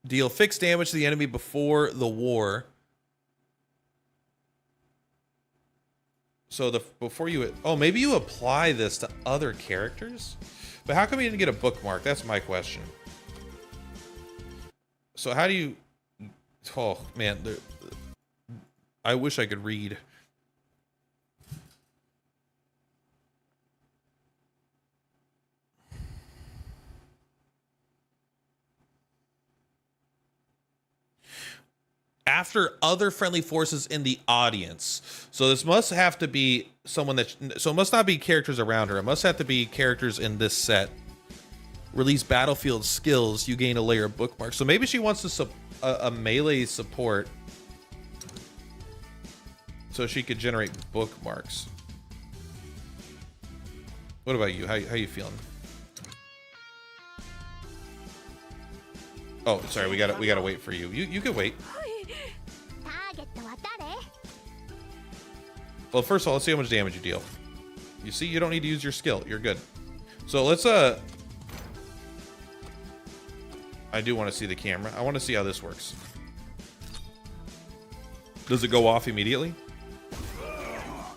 Deal fixed damage to the enemy before the war. So before you, oh, maybe you apply this to other characters? But how come you didn't get a bookmark? That's my question. So how do you, oh man, I wish I could read. After other friendly forces in the audience. So this must have to be someone that, so it must not be characters around her. It must have to be characters in this set. Release battlefield skills. You gain a layer of bookmarks. So maybe she wants to a melee support so she could generate bookmarks. What about you? How you feeling? Oh, sorry. We gotta wait for you. You can wait. Well, first of all, let's see how much damage you deal. You see, you don't need to use your skill. You're good. So let's I do want to see the camera. I want to see how this works. Does it go off immediately?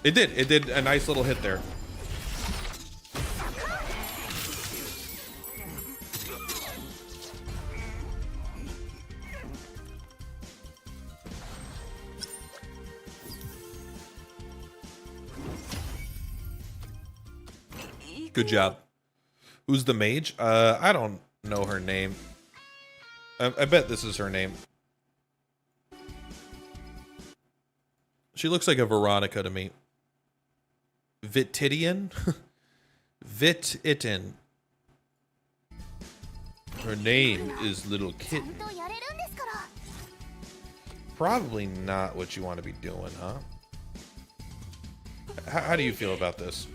It did. It did a nice little hit there. Good job. Who's the mage? I don't know her name. I bet this is her name. She looks like a Veronica to me. Vitidian? Vititin. Her name is Little Kitten. Probably not what you want to be doing, huh? How do you feel about this?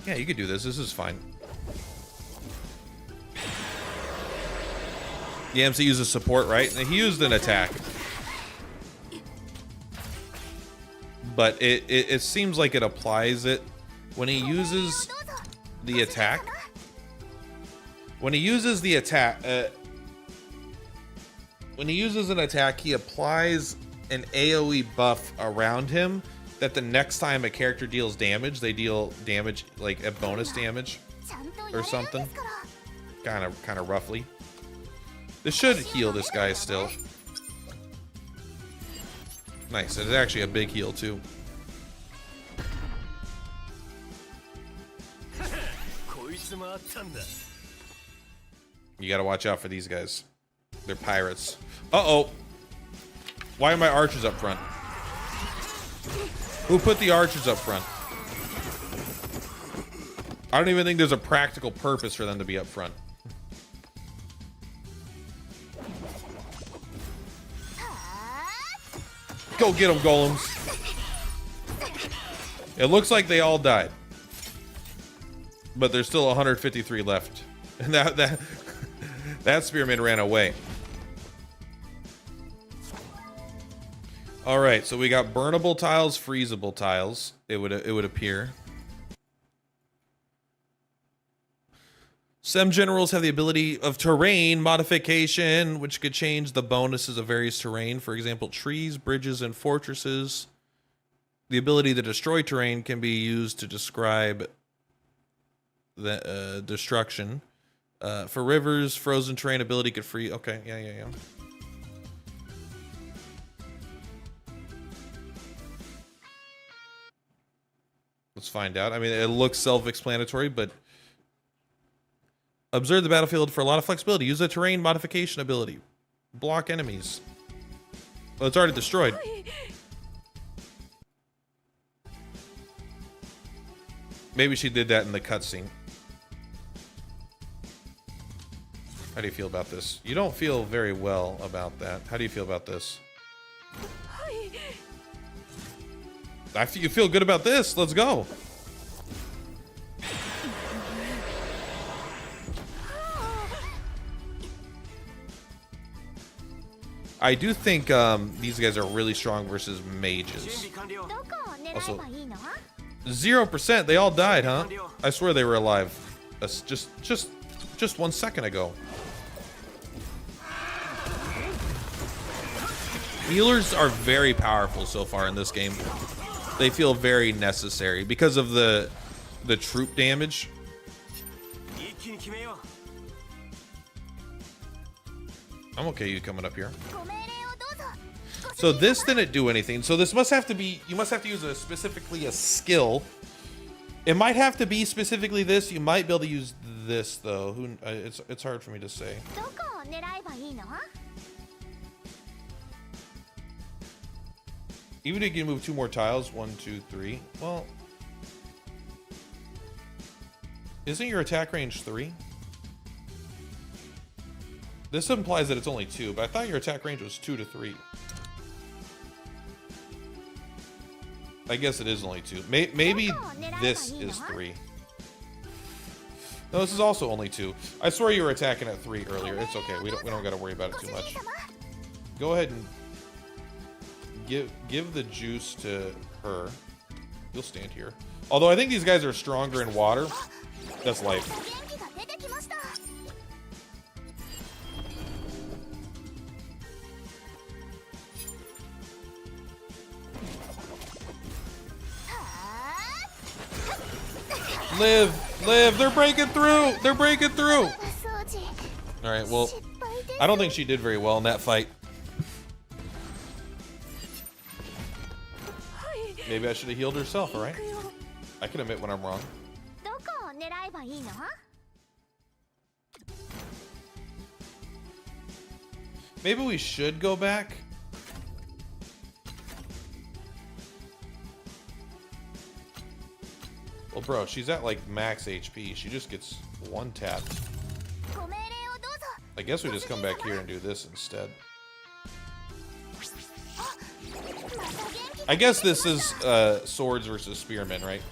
Yeah, you could do this. This is fine. Yamsa uses support, right? He used an attack. But it seems like it applies it when he uses the attack. When he uses the attack, when he uses an attack, he applies an AoE buff around him that the next time a character deals damage, they deal damage, like a bonus damage or something. Kind of roughly. This should heal this guy still. Nice. It's actually a big heal too. You gotta watch out for these guys. They're pirates. Uh-oh. Why are my archers up front? Who put the archers up front? I don't even think there's a practical purpose for them to be up front. Go get them, golems. It looks like they all died. But there's still 153 left. And that spearman ran away. All right, so we got burnable tiles, freezable tiles. It would appear. Some generals have the ability of terrain modification, which could change the bonuses of various terrain. For example, trees, bridges, and fortresses. The ability to destroy terrain can be used to describe the destruction. For rivers, frozen terrain ability could free. Okay, yeah. Let's find out. I mean, it looks self-explanatory, but observe the battlefield for a lot of flexibility. Use a terrain modification ability. Block enemies. Well, it's already destroyed. Maybe she did that in the cutscene. How do you feel about this? You don't feel very well about that. How do you feel about this? You feel good about this. Let's go. I do think these guys are really strong versus mages. Also, 0%. They all died, huh? I swear they were alive. That's just 1 second ago. Healers are very powerful so far in this game. They feel very necessary because of the troop damage. I'm okay you coming up here. So this didn't do anything. So this must have to be, you must have to use specifically a skill. It might have to be specifically this. You might be able to use this though. It's hard for me to say. Even if you can move 2 more tiles, 1, 2, 3. Well, isn't your attack range 3? This implies that it's only 2, but I thought your attack range was 2 to 3. I guess it is only 2. Maybe this is 3. No, this is also only 2. I swear you were attacking at 3 earlier. It's okay. We don't got to worry about it too much. Go ahead and give the juice to her. You'll stand here. Although I think these guys are stronger in water. That's life. Live, they're breaking through. They're breaking through. All right, well, I don't think she did very well in that fight. Maybe I should have healed herself, all right? I can admit when I'm wrong. Maybe we should go back. Well, bro, she's at like max HP. She just gets 1 tapped. I guess we just come back here and do this instead. I guess this is swords versus spearmen, right?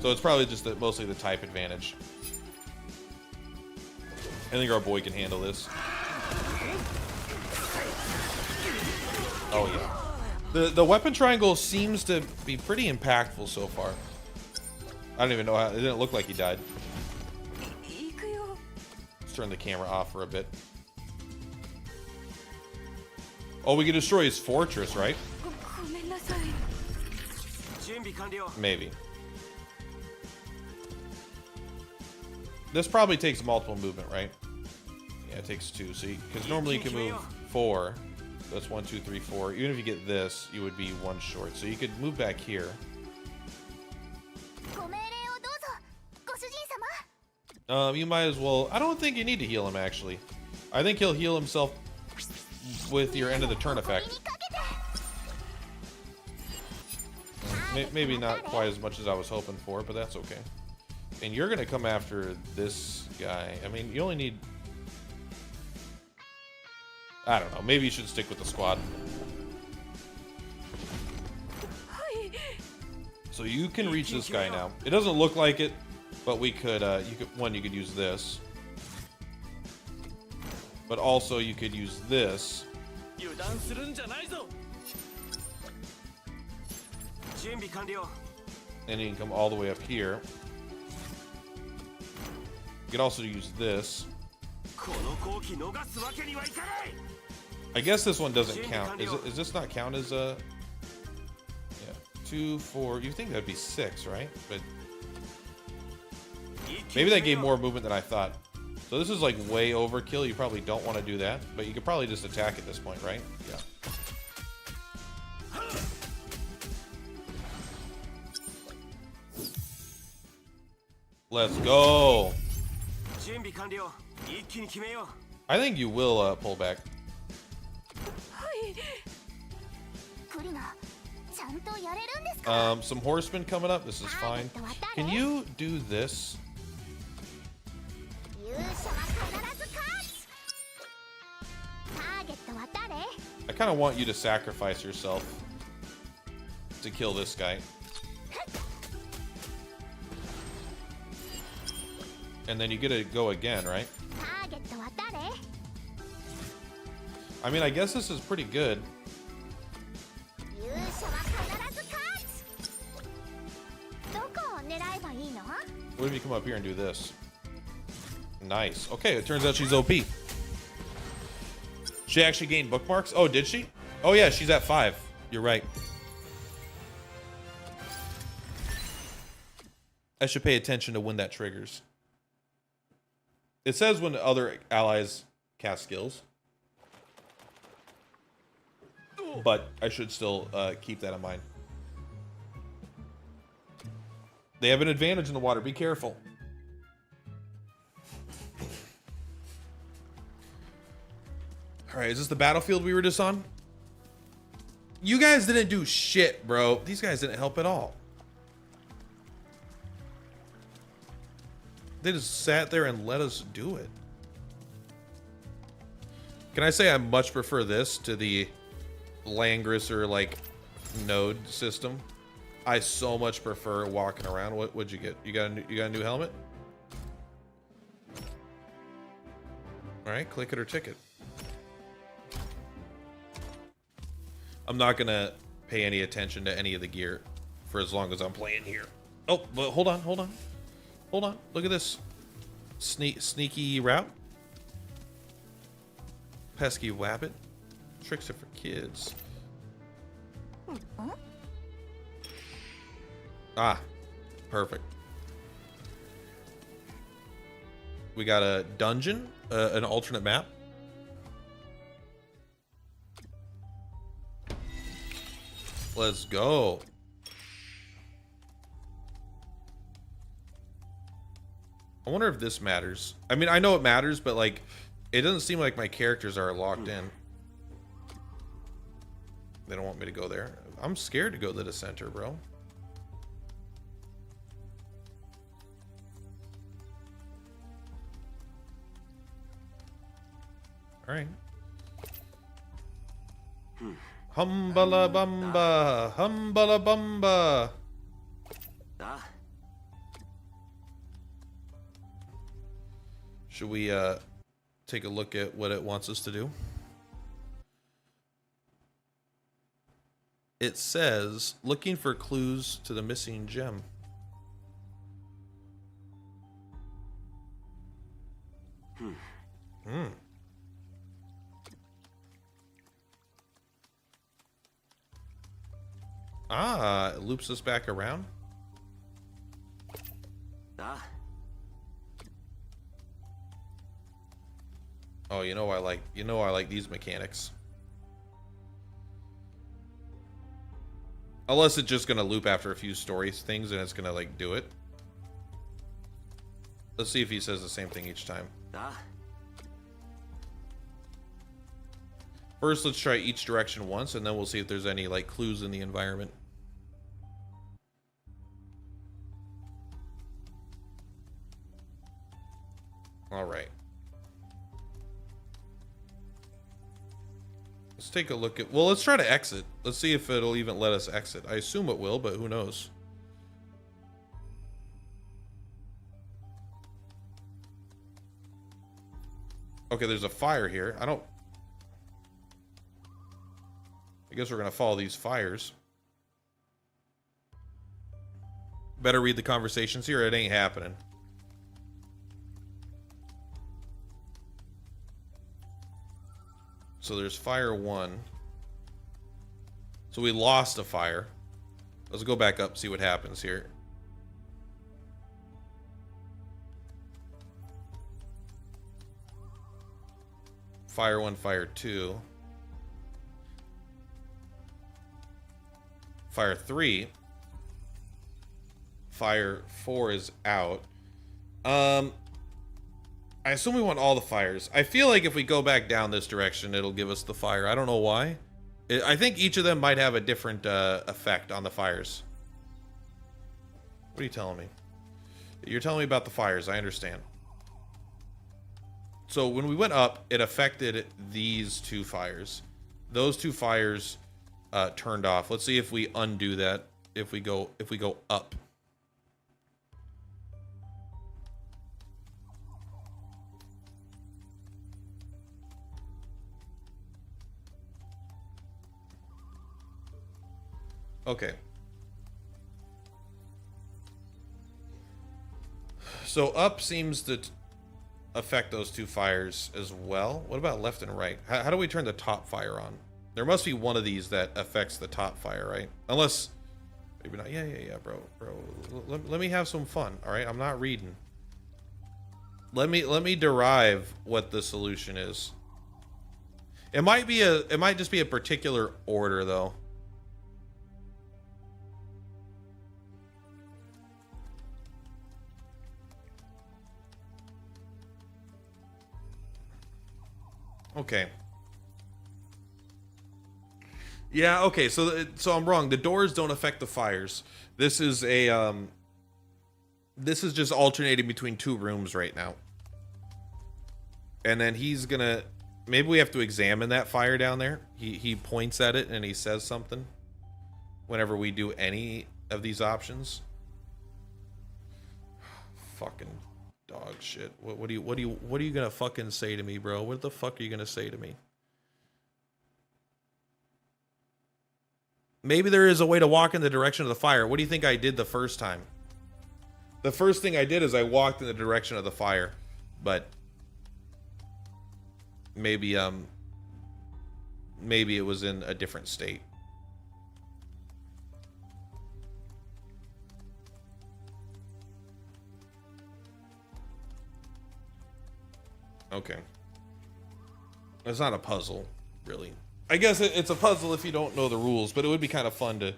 So it's probably just mostly the type advantage. I think our boy can handle this. Oh yeah. The weapon triangle seems to be pretty impactful so far. I don't even know how, it didn't look like he died. Let's turn the camera off for a bit. Oh, we can destroy his fortress, right? Maybe. This probably takes multiple movement, right? Yeah, it takes 2. So, because normally you can move 4. So that's 1, 2, 3, 4. Even if you get this, you would be 1 short. So you could move back here. You might as well. I don't think you need to heal him, actually. I think he'll heal himself with your end of the turn effect. Maybe not quite as much as I was hoping for, but that's okay. And you're going to come after this guy. I mean, you only need... I don't know. Maybe you should stick with the squad. So you can reach this guy now. It doesn't look like it, but we could, you could use this. But also you could use this. And you can come all the way up here. You could also use this. I guess this one doesn't count. Is this not count as a... Yeah, 2, 4... You think that'd be 6, right? But maybe that gave more movement than I thought. So this is like way overkill. You probably don't want to do that. But you could probably just attack at this point, right? Yeah. Let's go. I think you will pull back. Some horsemen coming up. This is fine. Can you do this? I kind of want you to sacrifice yourself to kill this guy. And then you get to go again, right? I mean, I guess this is pretty good. What if you come up here and do this? Nice. Okay, it turns out she's OP. She actually gained bookmarks? Oh, did she? Oh yeah, she's at 5. You're right. I should pay attention to when that triggers. It says when other allies cast skills. But I should still keep that in mind. They have an advantage in the water. Be careful. Alright, is this the battlefield we were just on? You guys didn't do shit, bro. These guys didn't help at all. They just sat there and let us do it. Can I say I much prefer this to the Langrisser, like, node system? I so much prefer walking around. What'd you get? You got a new helmet? All right, click it or ticket. I'm not gonna pay any attention to any of the gear for as long as I'm playing here. Oh, but hold on. Look at this sneaky route. Pesky wabbit. Tricks are for kids. Ah, perfect. We got a dungeon, an alternate map. Let's go. I wonder if this matters. I mean, I know it matters, but like, it doesn't seem like my characters are locked in. They don't want me to go there. I'm scared to go to the center, bro. All right. Humbala bumba, humbala bumba. Should we take a look at what it wants us to do? It says looking for clues to the missing gem. Ah, it loops us back around. Oh, you know I like these mechanics. Unless it's just gonna loop after a few story things and it's gonna like do it. Let's see if he says the same thing each time. First, let's try each direction once, and then we'll see if there's any like clues in the environment. All right. Let's take a look at... Well, let's try to exit. Let's see if it'll even let us exit. I assume it will, but who knows? Okay, there's a fire here. I guess we're gonna follow these fires. Better read the conversations here. It ain't happening. So there's fire 1. So we lost a fire. Let's go back up, see what happens here. Fire 1, fire 2. Fire 3. Fire 4 is out. I assume we want all the fires. I feel like if we go back down this direction, it'll give us the fire. I don't know why. I think each of them might have a different effect on the fires. What are you telling me? You're telling me about the fires. I understand. So when we went up, it affected these 2 fires. Those 2 fires turned off. Let's see if we undo that. If we go up. Okay. So up seems to affect those two fires as well. What about left and right? How do we turn the top fire on? There must be one of these that affects the top fire, right? Unless, maybe not. Yeah, bro. Let me have some fun, all right? I'm not reading. Let me derive what the solution is. It might just be a particular order though. Okay. Yeah, okay. So I'm wrong. The doors don't affect the fires. This is this is just alternating between two rooms right now. And then he's gonna, maybe we have to examine that fire down there. He points at it and he says something whenever we do any of these options. Fucking dog shit. What are you gonna fucking say to me, bro? What the fuck are you gonna say to me? Maybe there is a way to walk in the direction of the fire. What do you think I did the first time? The first thing I did is I walked in the direction of the fire, but maybe it was in a different state. Okay. It's not a puzzle, really. I guess it's a puzzle if you don't know the rules, but it would be kind of fun to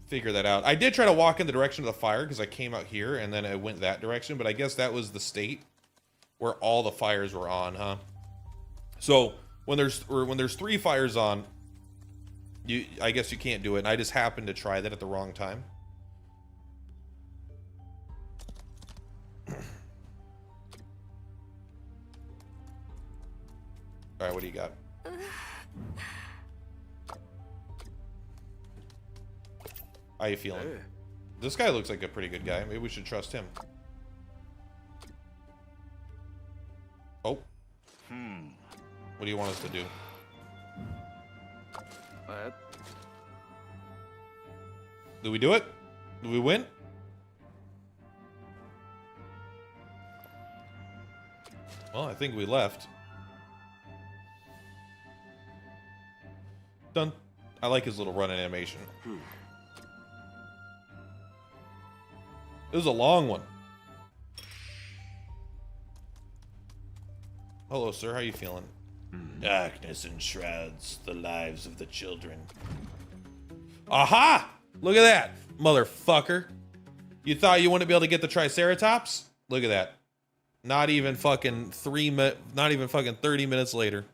figure that out. I did try to walk in the direction of the fire because I came out here and then I went that direction, but I guess that was the state where all the fires were on, huh? So when there's three fires on, I guess you can't do it, and I just happened to try that at the wrong time. All right, what do you got? How you feeling? This guy looks like a pretty good guy. Maybe we should trust him. Oh. What do you want us to do? Do we do it? Do we win? Well, I think we left. Done. I like his little run animation. It was a long one. Hello, sir. How you feeling? Darkness enshrouds the lives of the children. Aha! Look at that, motherfucker. You thought you wouldn't be able to get the Triceratops? Look at that. Not even fucking 30 minutes later.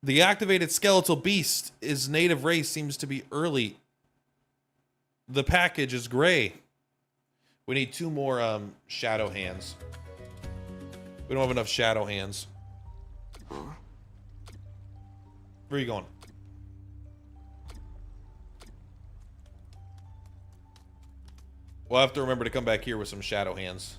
The activated skeletal beast, his native race seems to be early. The package is gray. We need 2 more shadow hands. We don't have enough shadow hands. Where are you going? We'll have to remember to come back here with some shadow hands.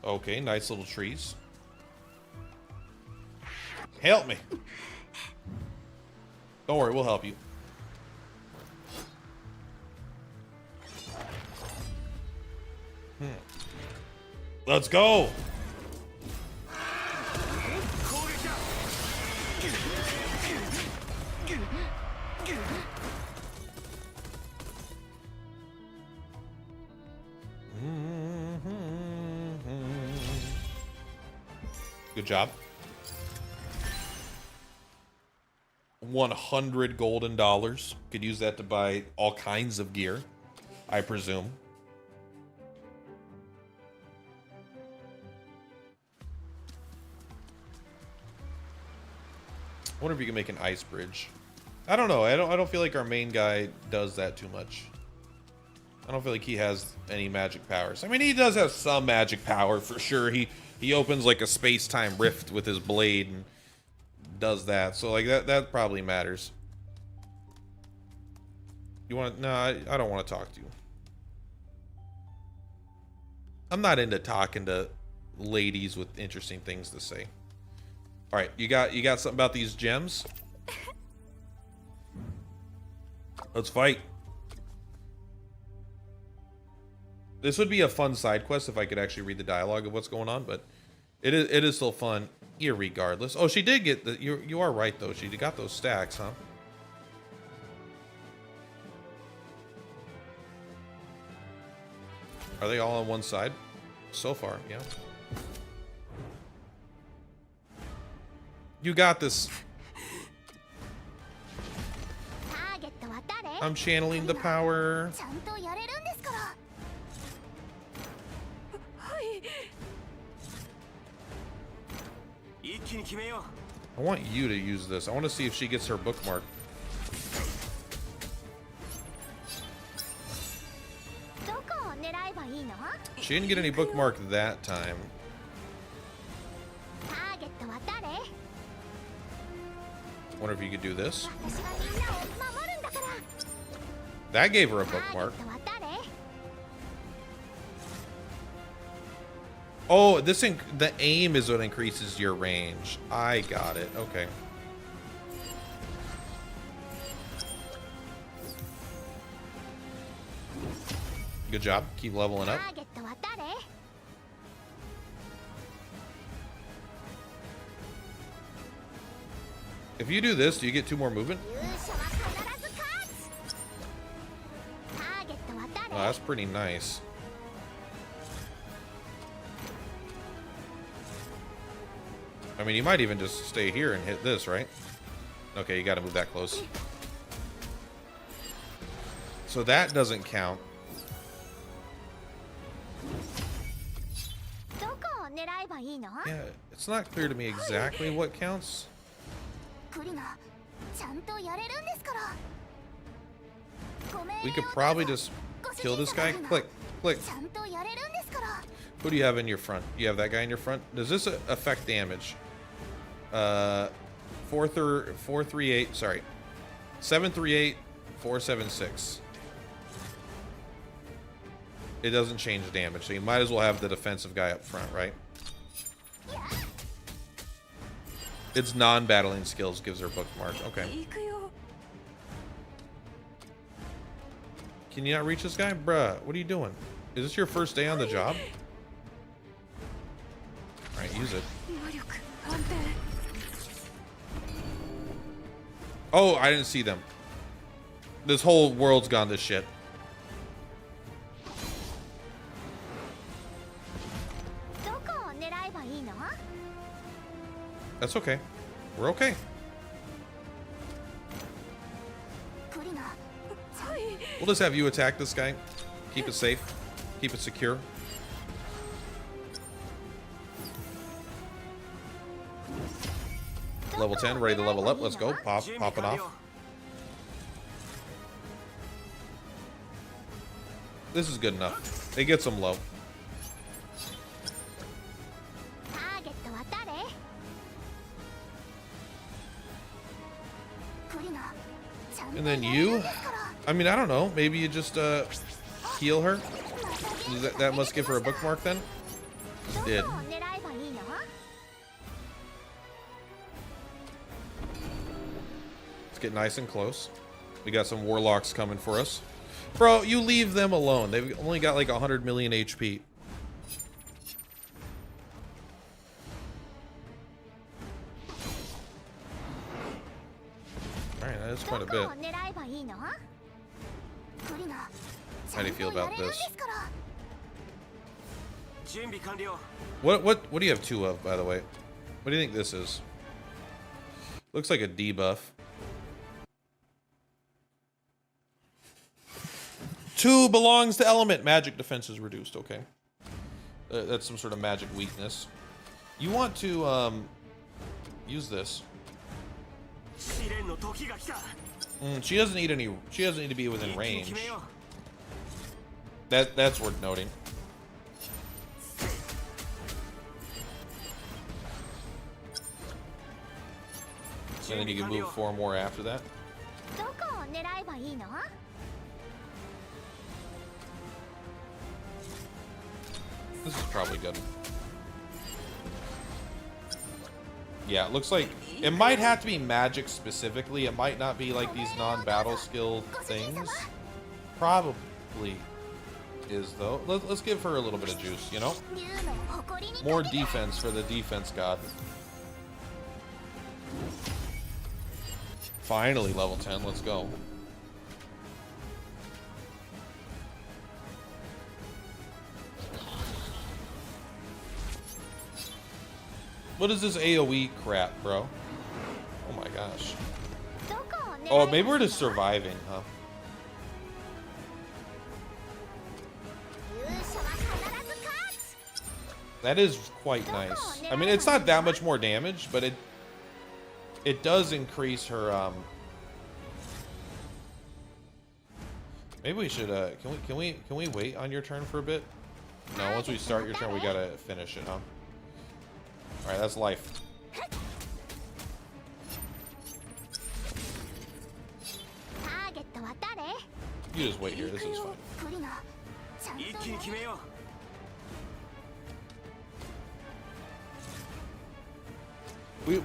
Okay, nice little trees. Help me. Don't worry, we'll help you. Let's go. Good job. 100 golden dollars. Could use that to buy all kinds of gear, I presume. I wonder if you can make an ice bridge. I don't know. I don't feel like our main guy does that too much. I don't feel like he has any magic powers. I mean, he does have some magic power for sure. He opens like a space-time rift with his blade and does that. So like that probably matters. You want to? No, I don't want to talk to you. I'm not into talking to ladies with interesting things to say. All right, you got something about these gems? Let's fight. This would be a fun side quest if I could actually read the dialogue of what's going on, but it is still fun, irregardless. Oh, she did get the. You are right though. She got those stacks, huh? Are they all on one side? So far, yeah. You got this. I'm channeling the power. I want you to use this. I want to see if she gets her bookmark. She didn't get any bookmark that time. Wonder if you could do this. That gave her a bookmark. Oh, the aim is what increases your range. I got it. Okay. Good job. Keep leveling up. If you do this, do you get 2 more movement? Oh, that's pretty nice. I mean, you might even just stay here and hit this, right? Okay, you gotta move that close. So that doesn't count. Yeah, it's not clear to me exactly what counts. We could probably just kill this guy. Click, click. Who do you have in your front? You have that guy in your front? Does this affect damage? 438, sorry. 738, 476. It doesn't change damage, so you might as well have the defensive guy up front, right? It's non-battling skills gives her bookmark. Okay. Can you not reach this guy? Bruh, what are you doing? Is this your first day on the job? Alright, use it. Oh, I didn't see them. This whole world's gone to shit. That's okay. We're okay. We'll just have you attack this guy. Keep it safe. Keep it secure. Level 10, ready to level up. Let's go. Pop it off. This is good enough. It gets them low. And then you, I mean, I don't know. Maybe you just heal her. That must give her a bookmark then. Did. Let's get nice and close. We got some warlocks coming for us. Bro, you leave them alone. They've only got like 100 million HP. Alright, that is quite a bit. How do you feel about this? What do you have 2 of, by the way? What do you think this is? Looks like a debuff. 2 belongs to element. Magic defense is reduced. Okay. That's some sort of magic weakness. You want to use this. She doesn't need any. She doesn't need to be within range. That's worth noting. And then you can move 4 more after that. どこを狙えばいいの？ This is probably good. Yeah, it looks like it might have to be magic specifically. It might not be like these non-battle skill things. Probably is though. Let's give her a little bit of juice, you know? More defense for the defense god. Finally level 10, let's go. What is this AoE crap, bro? Oh my gosh. Oh, maybe we're just surviving, huh? That is quite nice. I mean, it's not that much more damage, but it does increase her maybe we should can we wait on your turn for a bit? No, once we start your turn we gotta finish it, huh? Alright, that's life. You just wait here, this is fine.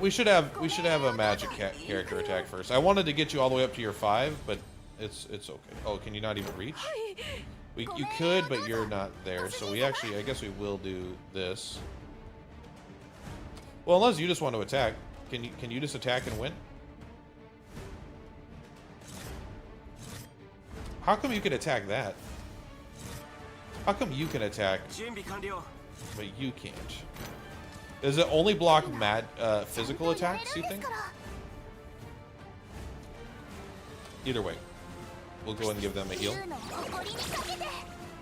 We should have a magic character attack first. I wanted to get you all the way up to your 5, but it's okay. Oh, can you not even reach? You could, but you're not there. So we actually, I guess we will do this. Well, unless you just want to attack, can you just attack and win? How come you can attack that? How come you can attack, but you can't? Does it only block physical attacks, you think? Either way, we'll go ahead and give them a heal.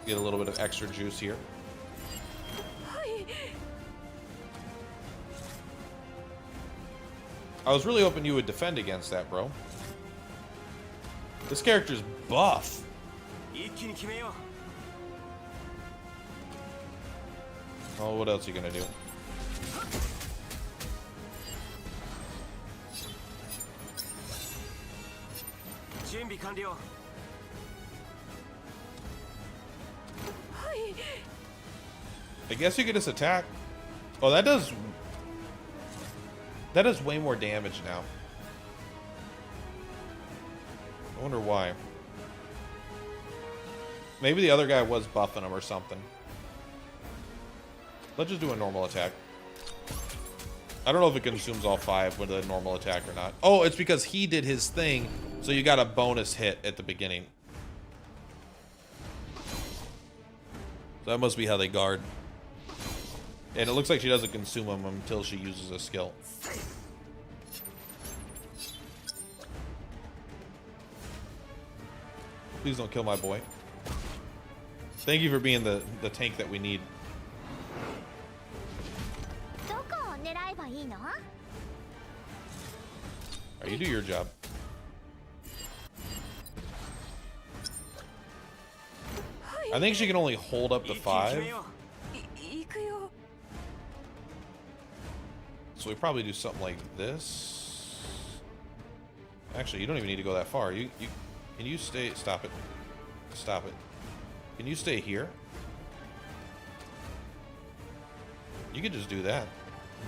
Get a little bit of extra juice here. I was really hoping you would defend against that, bro. This character's buff. Oh, what else are you gonna do? I guess you could just attack. Oh, that does way more damage now. I wonder why. Maybe the other guy was buffing him or something. Let's just do a normal attack. I don't know if it consumes all 5 with a normal attack or not. Oh, it's because he did his thing, so you got a bonus hit at the beginning. So that must be how they guard. And it looks like she doesn't consume them until she uses a skill. Please don't kill my boy. Thank you for being the tank that we need. Alright, you do your job. I think she can only hold up to 5. So we probably do something like this. Actually, you don't even need to go that far. Can you stay? Stop it. Stop it. Can you stay here? You could just do that.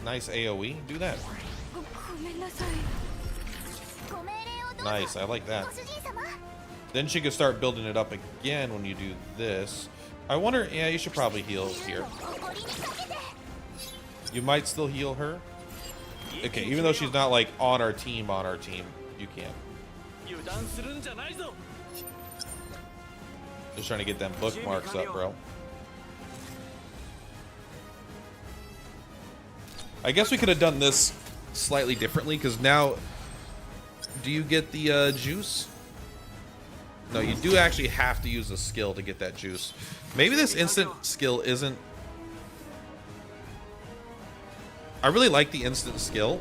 Nice AoE. Do that. Nice. I like that. Then she could start building it up again when you do this. I wonder. Yeah, you should probably heal here. You might still heal her. Okay, even though she's not like on our team, you can. Just trying to get them bookmarks up, bro. I guess we could have done this slightly differently, because now, do you get the juice? No, you do actually have to use a skill to get that juice. Maybe this instant skill isn't... I really like the instant skill,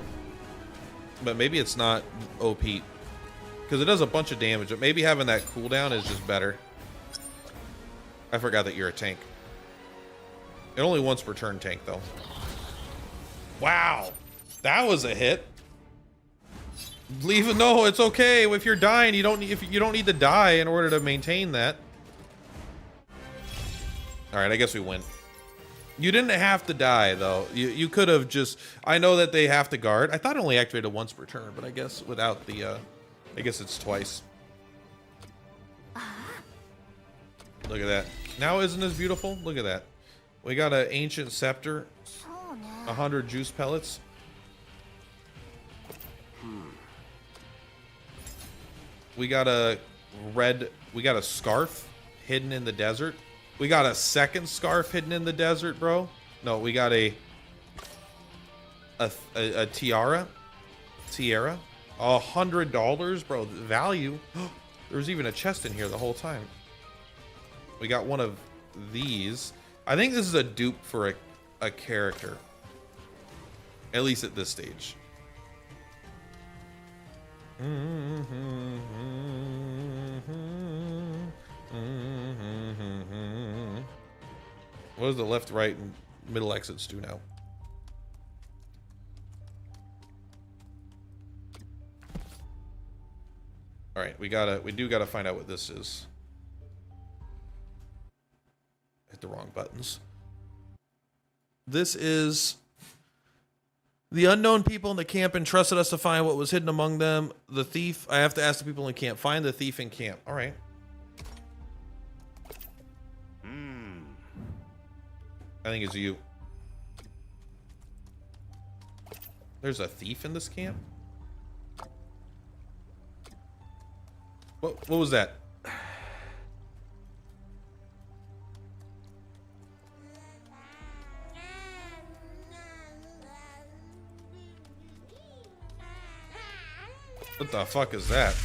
but maybe it's not OP, because it does a bunch of damage, but maybe having that cooldown is just better. I forgot that you're a tank. It only once per turn tank, though. Wow, that was a hit. Leave it. No, it's okay. If you're dying, you don't need, if you don't need to die in order to maintain that. All right, I guess we win. You didn't have to die though. You could have just. I know that they have to guard. I thought it only activated once per turn, but I guess without the. I guess it's twice. Look at that. Now isn't this beautiful? Look at that. We got an ancient scepter. 100 juice pellets. We got a red. We got a scarf hidden in the desert. We got a second scarf hidden in the desert, bro. No, we got a tiara. Tiara. $100, bro. Value. There was even a chest in here the whole time. We got one of these. I think this is a dupe for a character. At least at this stage. What does the left, right, and middle exits do now? All right, we do gotta find out what this is. Hit the wrong buttons. This is the unknown people in the camp entrusted us to find what was hidden among them. The thief. I have to ask the people in camp. Find the thief in camp. All right. I think it's you. There's a thief in this camp? What was that? What the fuck is that?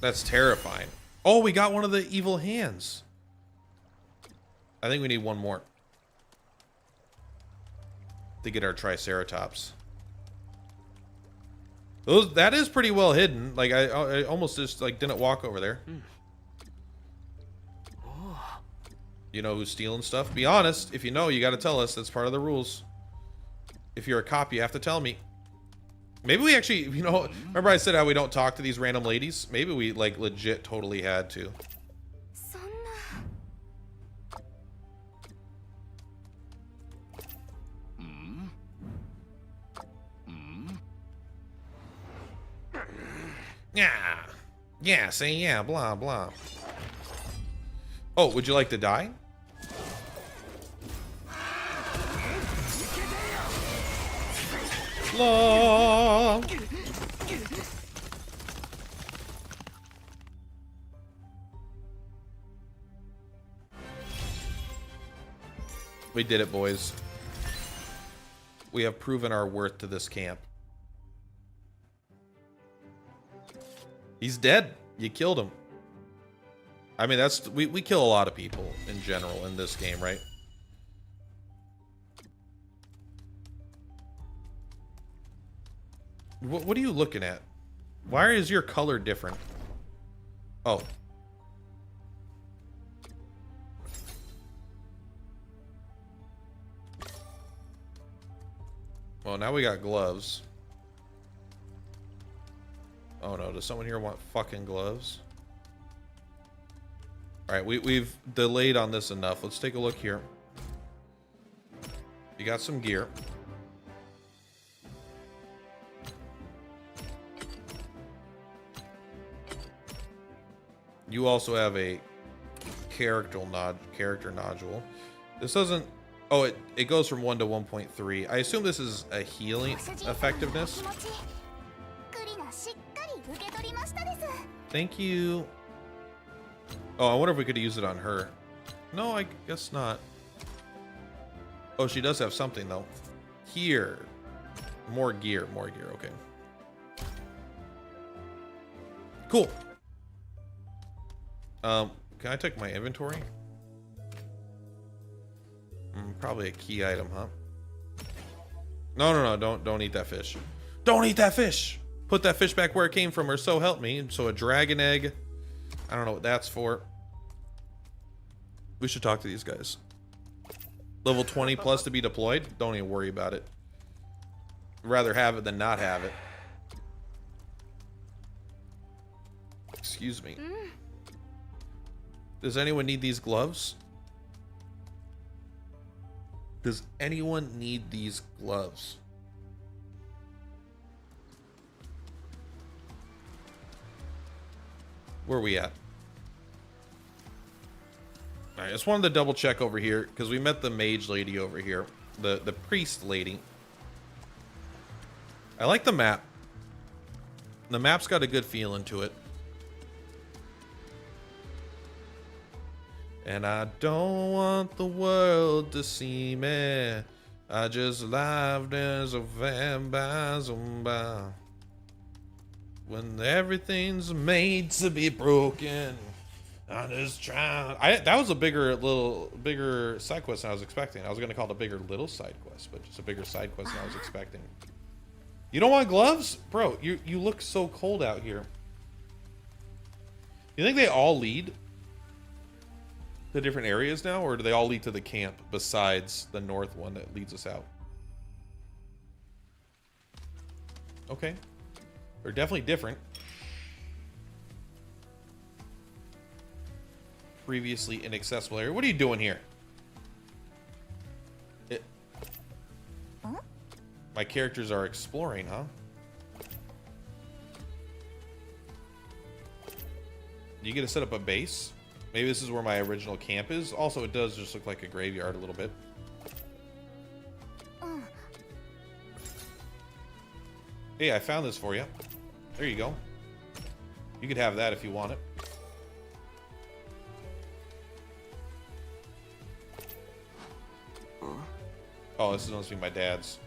That's terrifying. Oh, we got one of the evil hands. I think we need one more to get our Triceratops. That is pretty well hidden. Like I almost just like didn't walk over there. You know who's stealing stuff? Be honest. If you know, you got to tell us. That's part of the rules. If you're a cop, you have to tell me. Maybe we actually, you know, remember I said how we don't talk to these random ladies? Maybe we like legit totally had to. Yeah, say yeah, blah, blah. Oh, would you like to die? Law. We did it, boys. We have proven our worth to this camp. He's dead. You killed him. I mean, that's we kill a lot of people in general in this game, right? What are you looking at? Why is your color different? Oh. Well, now we got gloves. Oh no, does someone here want fucking gloves? Alright, we've delayed on this enough. Let's take a look here. You got some gear. You also have a character nodule. This doesn't... Oh, it goes from 1 to 1.3. I assume this is a healing effectiveness. Thank you. Oh, I wonder if we could use it on her. No, I guess not. Oh, she does have something, though. Here. More gear, okay. Cool. Can I take my inventory? Probably a key item, huh? No, don't eat that fish. Don't eat that fish! Put that fish back where it came from, or so help me. So a dragon egg. I don't know what that's for. We should talk to these guys. Level 20 plus to be deployed? Don't even worry about it. rather have it than not have it. Excuse me. Does anyone need these gloves? Does anyone need these gloves? Where are we at? All right, I just wanted to double check over here because we met the mage lady over here, the priest lady. I like the map. The map's got a good feeling to it. And I don't want the world to see me. I just lived as a vampire zombie. When everything's made to be broken, I just try. That was a bigger side quest than I was expecting. I was gonna call it a bigger little side quest, but just a bigger side quest than I was expecting. You don't want gloves, bro? You look so cold out here. You think they all lead to different areas now, or do they all lead to the camp besides the north one that leads us out? Okay. They're definitely different. Previously inaccessible area. What are you doing here? My characters are exploring, huh? You get to set up a base. Maybe this is where my original camp is. Also, it does just look like a graveyard a little bit. Hey, I found this for you. There you go. You could have that if you want it. Oh, this must be my dad's.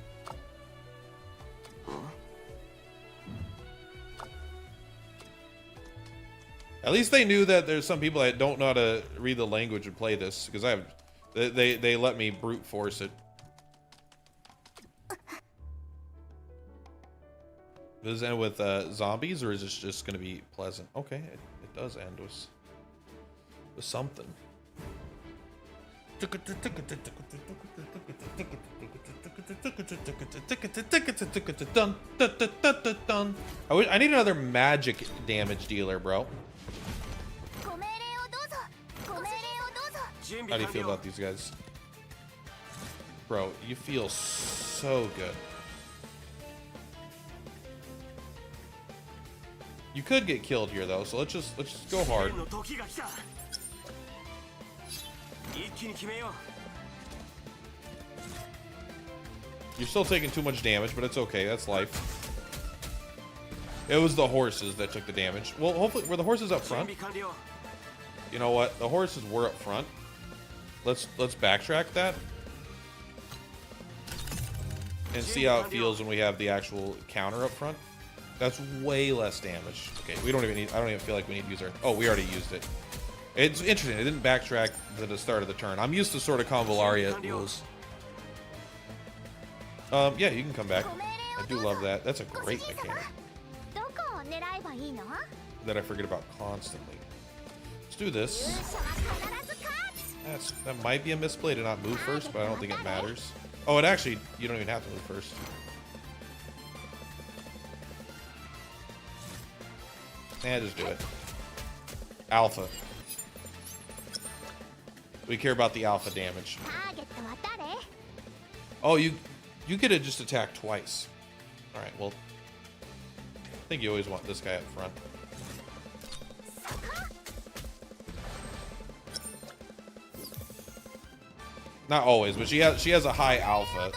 At least they knew that there's some people that don't know how to read the language and play this, because they let me brute force it. Does it end with zombies, or is this just going to be pleasant? Okay, it does end with something. I need another magic damage dealer, bro. How do you feel about these guys? Bro, you feel so good. You could get killed here though, so let's just go hard. You're still taking too much damage, but it's okay. That's life. It was the horses that took the damage. Well, hopefully, were the horses up front? You know what? The horses were up front. Let's backtrack that and see how it feels when we have the actual counter up front. That's way less damage. Okay, we don't even need. I don't even feel like we need to use our. Oh, we already used it. It's interesting. It didn't backtrack to the start of the turn. I'm used to sort of Convolaria rules. Yeah, you can come back. I do love that. That's a great mechanic that I forget about constantly. Let's do this. That might be a misplay to not move first, but I don't think it matters. Oh, it actually, you don't even have to move first. Just do it. Alpha. We care about the alpha damage. Oh, you could have just attacked twice. Alright, well, I think you always want this guy up front. Not always, but she has a high alpha.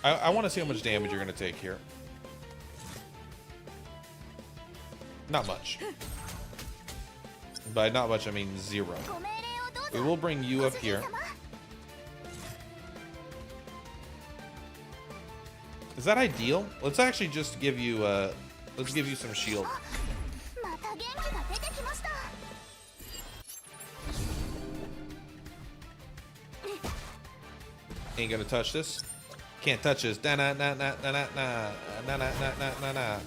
I want to see how much damage you're going to take here. Not much. By not much, I mean 0. We will bring you up here. Is that ideal? Let's actually just give you let's give you some shield. Ain't gonna touch this. Can't touch this.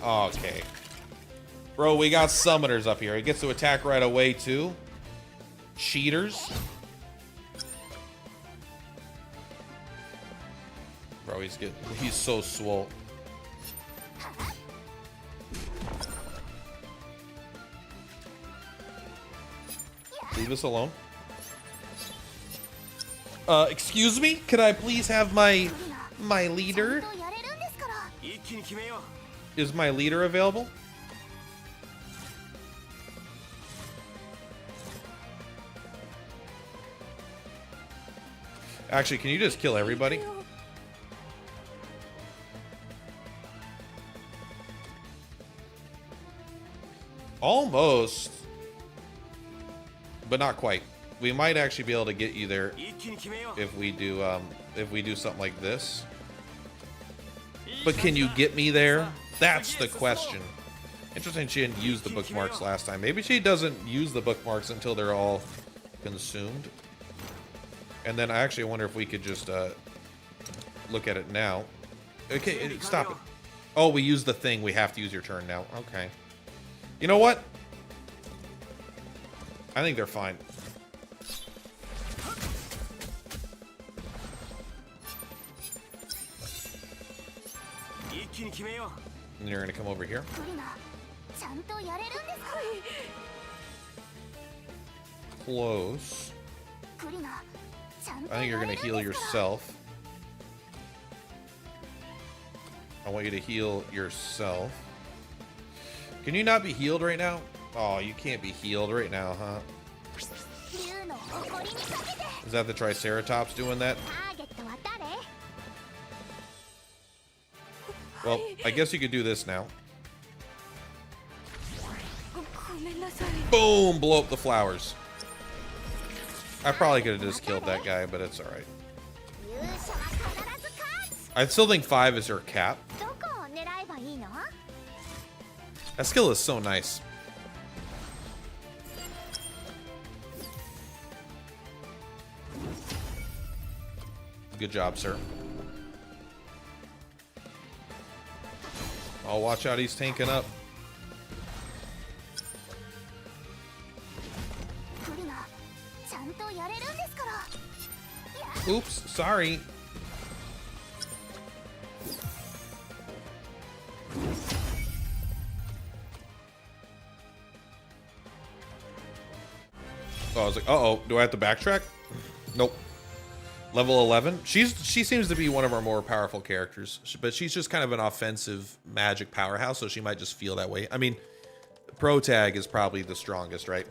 Okay. Bro, we got summoners up here. He gets to attack right away too. Cheaters. Bro, he's so swole. Leave us alone. Excuse me? Could I please have my leader? 一気に決めよう Is my leader available? Actually, can you just kill everybody? Almost. But not quite. We might actually be able to get you there 一気に決めよう if we do something like this. But can you get me there? That's the question. Interesting she didn't use the bookmarks last time. Maybe she doesn't use the bookmarks until they're all consumed. And then I actually wonder if we could just look at it now. Okay, stop it. Oh, we use the thing. We have to use your turn now. Okay. You know what? I think they're fine. And you're gonna come over here. Close. I think you're gonna heal yourself. I want you to heal yourself. Can you not be healed right now? Oh, you can't be healed right now, huh? Is that the Triceratops doing that? Well, I guess you could do this now. Boom! Blow up the flowers. I probably could have just killed that guy, but it's alright. I still think 5 is her cap. That skill is so nice. Good job, sir. Oh, watch out, he's tanking up. Oops, sorry. Oh, I was like, uh-oh, do I have to backtrack? Nope. Level 11. She seems to be one of our more powerful characters, but she's just kind of an offensive magic powerhouse, so she might just feel that way. I mean, Pro Tag is probably the strongest, right?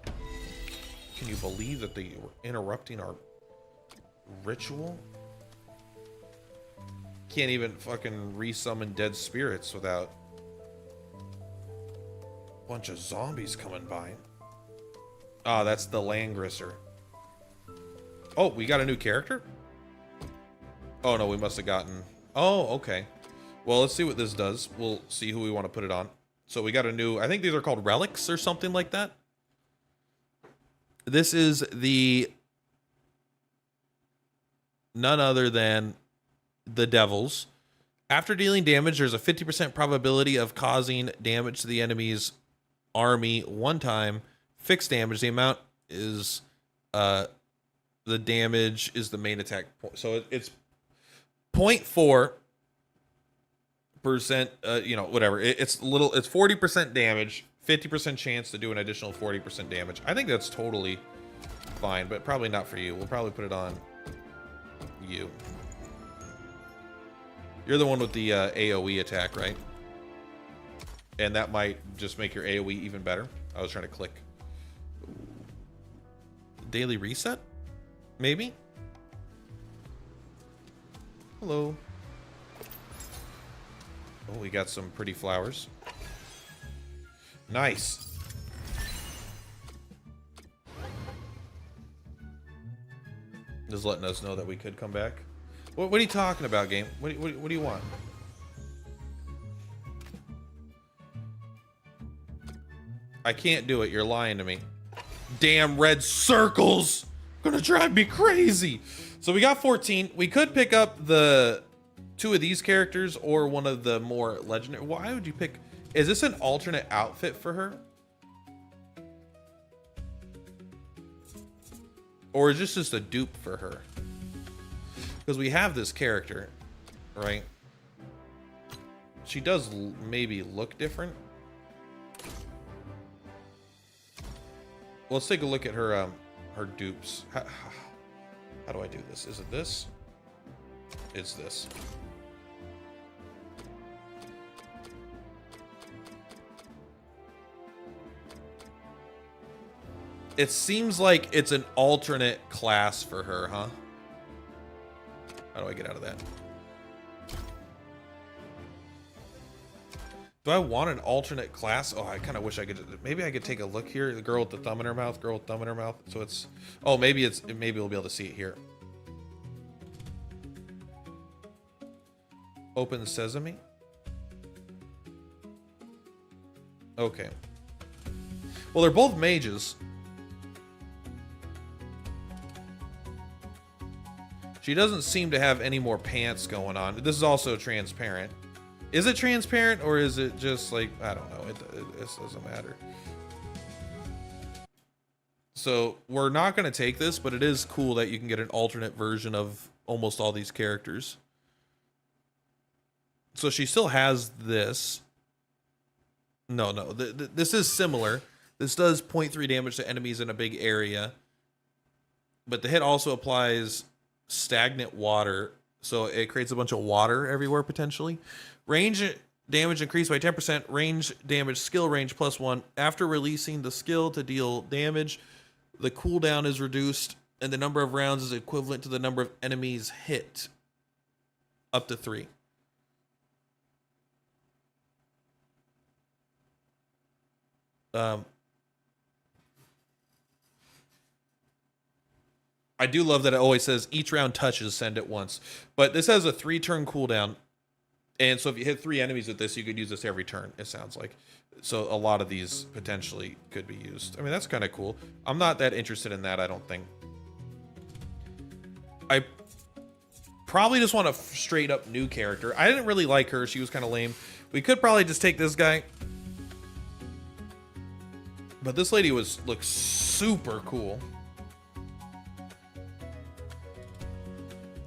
Can you believe that they were interrupting our ritual? Can't even fucking resummon dead spirits without a bunch of zombies coming by. Ah, that's the Langrisser. Oh, we got a new character? Oh, no, we must have gotten... Oh, okay. Well, let's see what this does. We'll see who we want to put it on. So we got a new... I think these are called relics or something like that. This is the... None other than the Devils. After dealing damage, there's a 50% probability of causing damage to the enemy's army one time. Fixed damage. The amount is... the damage is the main attack point. So it's 0.4%, you know, whatever. It's 40% damage, 50% chance to do an additional 40% damage. I think that's totally fine, but probably not for you. We'll probably put it on you. You're the one with the AoE attack, right? And that might just make your AoE even better. I was trying to click. Daily reset? Maybe? Hello. Oh, we got some pretty flowers. Nice. Just letting us know that we could come back. What are you talking about, game? What do you want? I can't do it. You're lying to me. Damn red circles! Gonna drive me crazy. So we got 14. We could pick up the 2 of these characters or one of the more legendary. Why would you pick? Is this an alternate outfit for her? Or is this just a dupe for her? Because we have this character, right? She does maybe look different. Well, let's take a look at her her dupes. How do I do this? Is it this? It's this. It seems like it's an alternate class for her, huh? How do I get out of that? Do I want an alternate class? Oh, I kind of wish I could. Maybe I could take a look here. The girl with the thumb in her mouth. Girl with thumb in her mouth. So it's. Oh, maybe we'll be able to see it here. Open Sesame. Okay. Well, they're both mages. She doesn't seem to have any more pants going on. This is also transparent. Is it transparent or is it just like, I don't know. It doesn't matter. So we're not going to take this, but it is cool that you can get an alternate version of almost all these characters. So she still has this. No. This is similar. This does 0.3 damage to enemies in a big area. But the hit also applies stagnant water. So it creates a bunch of water everywhere potentially. Range damage increased by 10%. Range damage skill range +1. After releasing the skill to deal damage, the cooldown is reduced and the number of rounds is equivalent to the number of enemies hit. Up to 3. I do love that it always says each round touches send it once. But this has a 3-turn cooldown. And so if you hit 3 enemies with this, you could use this every turn, it sounds like. So a lot of these potentially could be used. I mean, that's kind of cool. I'm not that interested in that, I don't think. I probably just want a straight up new character. I didn't really like her. She was kind of lame. We could probably just take this guy. But this lady looks super cool.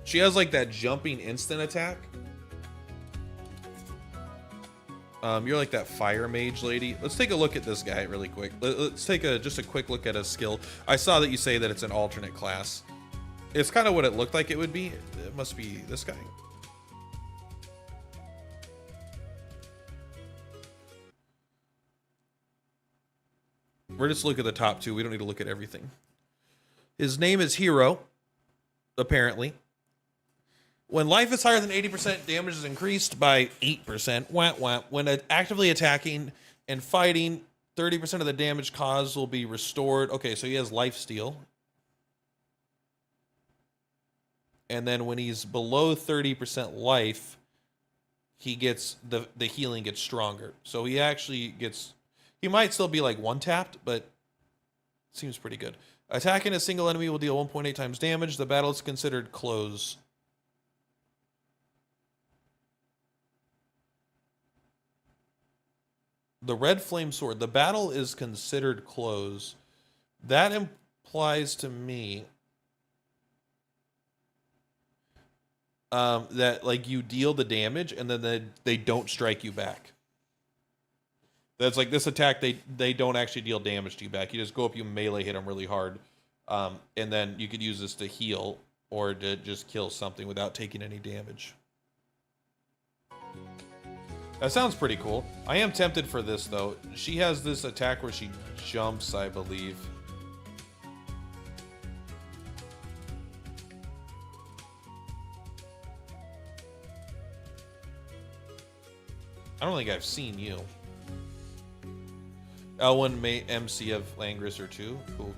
She has like that jumping instant attack. You're like that fire mage lady. Let's take a look at this guy really quick. Let's take just a quick look at his skill. I saw that you say that it's an alternate class. It's kind of what it looked like it would be. It must be this guy. We're just looking at the top 2. We don't need to look at everything. His name is Hero, apparently. When life is higher than 80%, damage is increased by 8%. Wah, wah. When actively attacking and fighting, 30% of the damage caused will be restored. Okay, so he has life steal. And then when he's below 30% life, he gets the healing gets stronger. So he actually gets, he might still be like one-tapped, but seems pretty good. Attacking a single enemy will deal 1.8 times damage. The battle is considered close. The red flame sword. The battle is considered close. That implies to me that like you deal the damage and then they don't strike you back. That's like this attack. They don't actually deal damage to you back. You just go up, you melee hit them really hard, and then you could use this to heal or to just kill something without taking any damage. That sounds pretty cool. I am tempted for this, though. She has this attack where she jumps, I believe. I don't think I've seen you. L1 MC of Langrisser 2. Cool.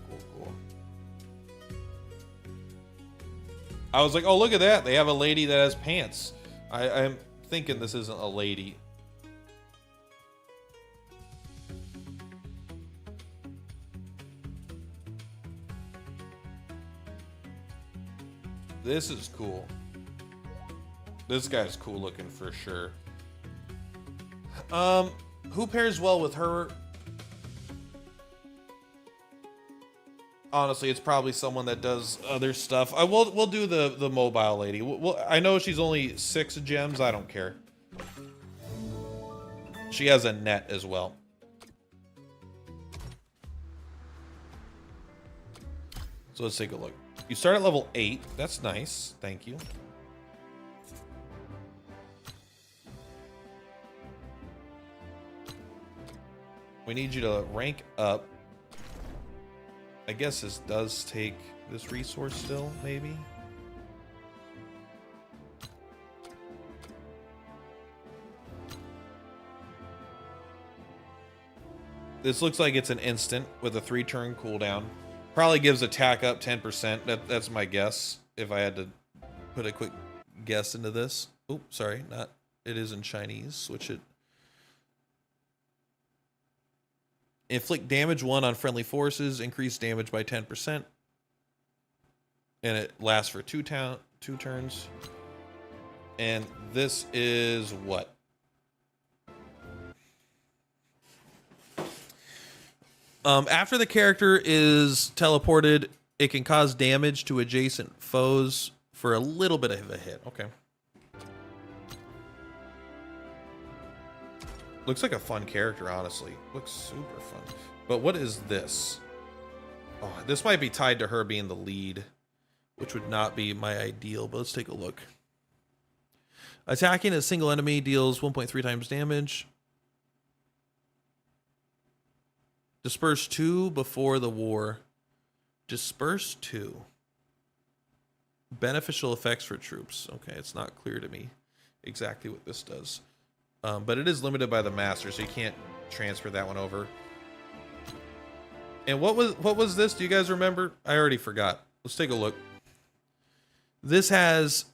I was like, oh, look at that. They have a lady that has pants. I'm thinking this isn't a lady. This is cool. This guy's cool looking for sure. Who pairs well with her? honestly, it's probably someone that does other stuff. We'll do the mobile lady. I know she's only 6 gems. I don't care. She has a net as well. So let's take a look. You start at level 8. That's nice. Thank you. We need you to rank up. I guess this does take this resource still, maybe? This looks like it's an instant with a 3-turn cooldown. Probably gives attack up 10%. That's my guess, if I had to put a quick guess into this. Oh, sorry, not. It is in Chinese. Switch it. Inflict damage 1 on friendly forces. Increase damage by 10%. And it lasts for 2 turns. And this is what? After the character is teleported, it can cause damage to adjacent foes for a little bit of a hit. Okay. Looks like a fun character, honestly. Looks super fun. But what is this? Oh, this might be tied to her being the lead, which would not be my ideal, but let's take a look. Attacking a single enemy deals 1.3 times damage. Disperse 2 before the war. Disperse 2. Beneficial effects for troops. Okay, it's not clear to me exactly what this does. But it is limited by the master, so you can't transfer that one over. And what was this? Do you guys remember? I already forgot. Let's take a look. This has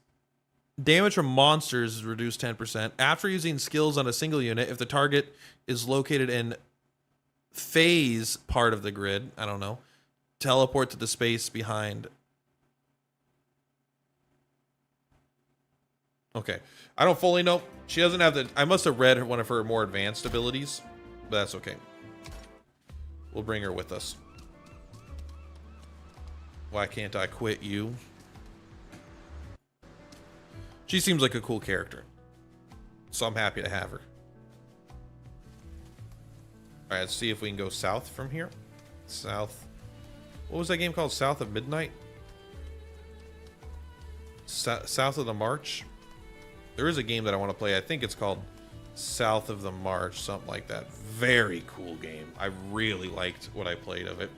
damage from monsters is reduced 10%. After using skills on a single unit, if the target is located in phase part of the grid, I don't know, teleport to the space behind. Okay. I don't fully know. She doesn't have the... I must have read one of her more advanced abilities, but that's okay. We'll bring her with us. Why can't I quit you? She seems like a cool character, so I'm happy to have her. All right, let's see if we can go south from here. South. What was that game called? South of Midnight? South of the March? There is a game that I want to play. I think it's called South of the March, something like that. Very cool game. I really liked what I played of it.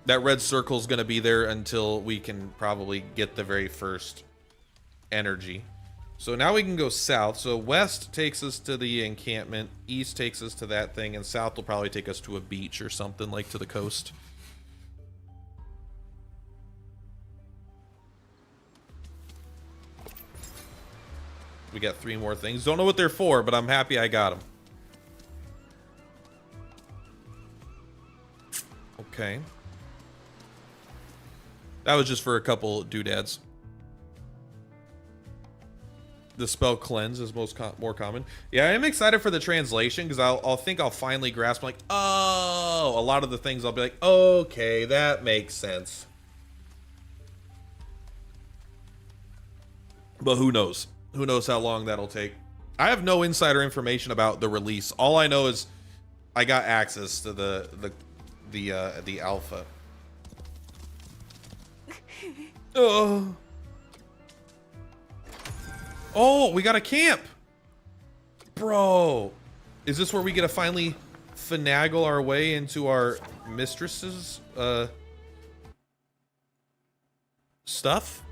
That red circle's going to be there until we can probably get the very first energy. So now we can go south. So west takes us to the encampment, east takes us to that thing, and south will probably take us to a beach or something, like to the coast. We got 3 more things. Don't know what they're for, but I'm happy I got them. Okay. That was just for a couple doodads. The spell cleanse is more common. Yeah, I am excited for the translation because I'll think I'll finally grasp, like, oh, a lot of the things I'll be like, okay, that makes sense. But who knows? Who knows how long that'll take? I have no insider information about the release. All I know is I got access to the alpha. Oh. Oh, we got a camp. Bro. Is this where we get to finally finagle our way into our mistress's stuff?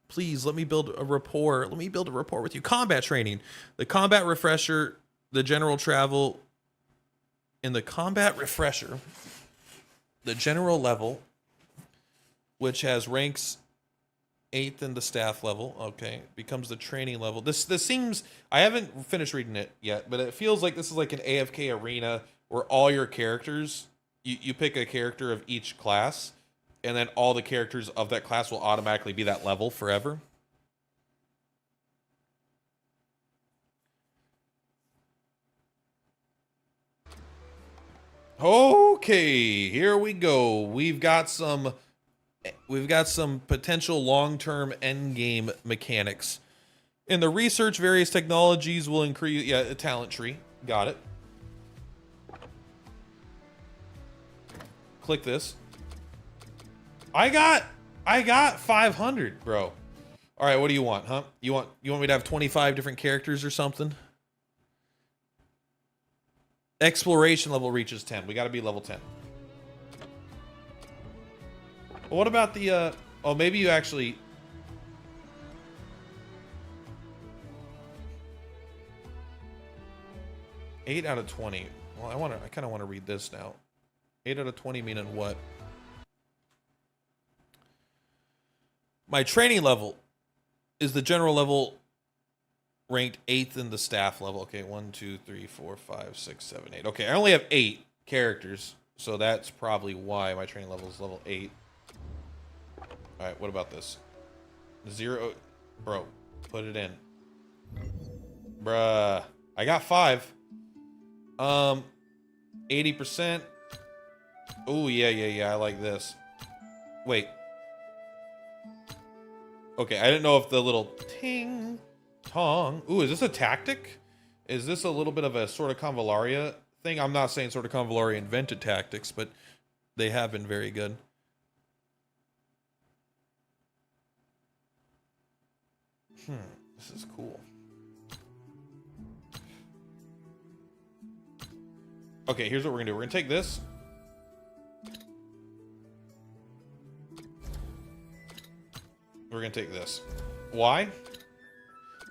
Please let me build a rapport. Let me build a rapport with you. Combat training. The combat refresher, the general travel. In the combat refresher, the general level, which has ranks 8th in the staff level, okay, becomes the training level. This seems, I haven't finished reading it yet, but it feels like this is like an AFK arena where all your characters, you pick a character of each class, and then all the characters of that class will automatically be that level forever. Okay, here we go. We've got some potential long-term end game mechanics. In the research, various technologies will increase. Yeah, a talent tree. Got it. Click this. I got 500, bro. All right, what do you want, huh? You want me to have 25 different characters or something? Exploration level reaches 10. We got to be level 10. Well, what about the oh, maybe you actually 8 out of 20. Well, I kind of want to read this now. 8 out of 20 meaning what? My training level is the general level ranked 8th in the staff level. Okay, 1, 2, 3, 4, 5, 6, 7, 8. Okay, I only have 8 characters, so that's probably why my training level is level 8. All right, what about this? 0, bro, put it in. Bruh, I got 5. 80%. Oh, yeah, I like this. Wait. Okay, I didn't know if the little ting tong. Ooh, is this a tactic? Is this a little bit of a sort of Convallaria thing? I'm not saying sort of Convallaria invented tactics, but they have been very good. This is cool. Okay, here's what we're gonna do. We're gonna take this. We're gonna take this. Why?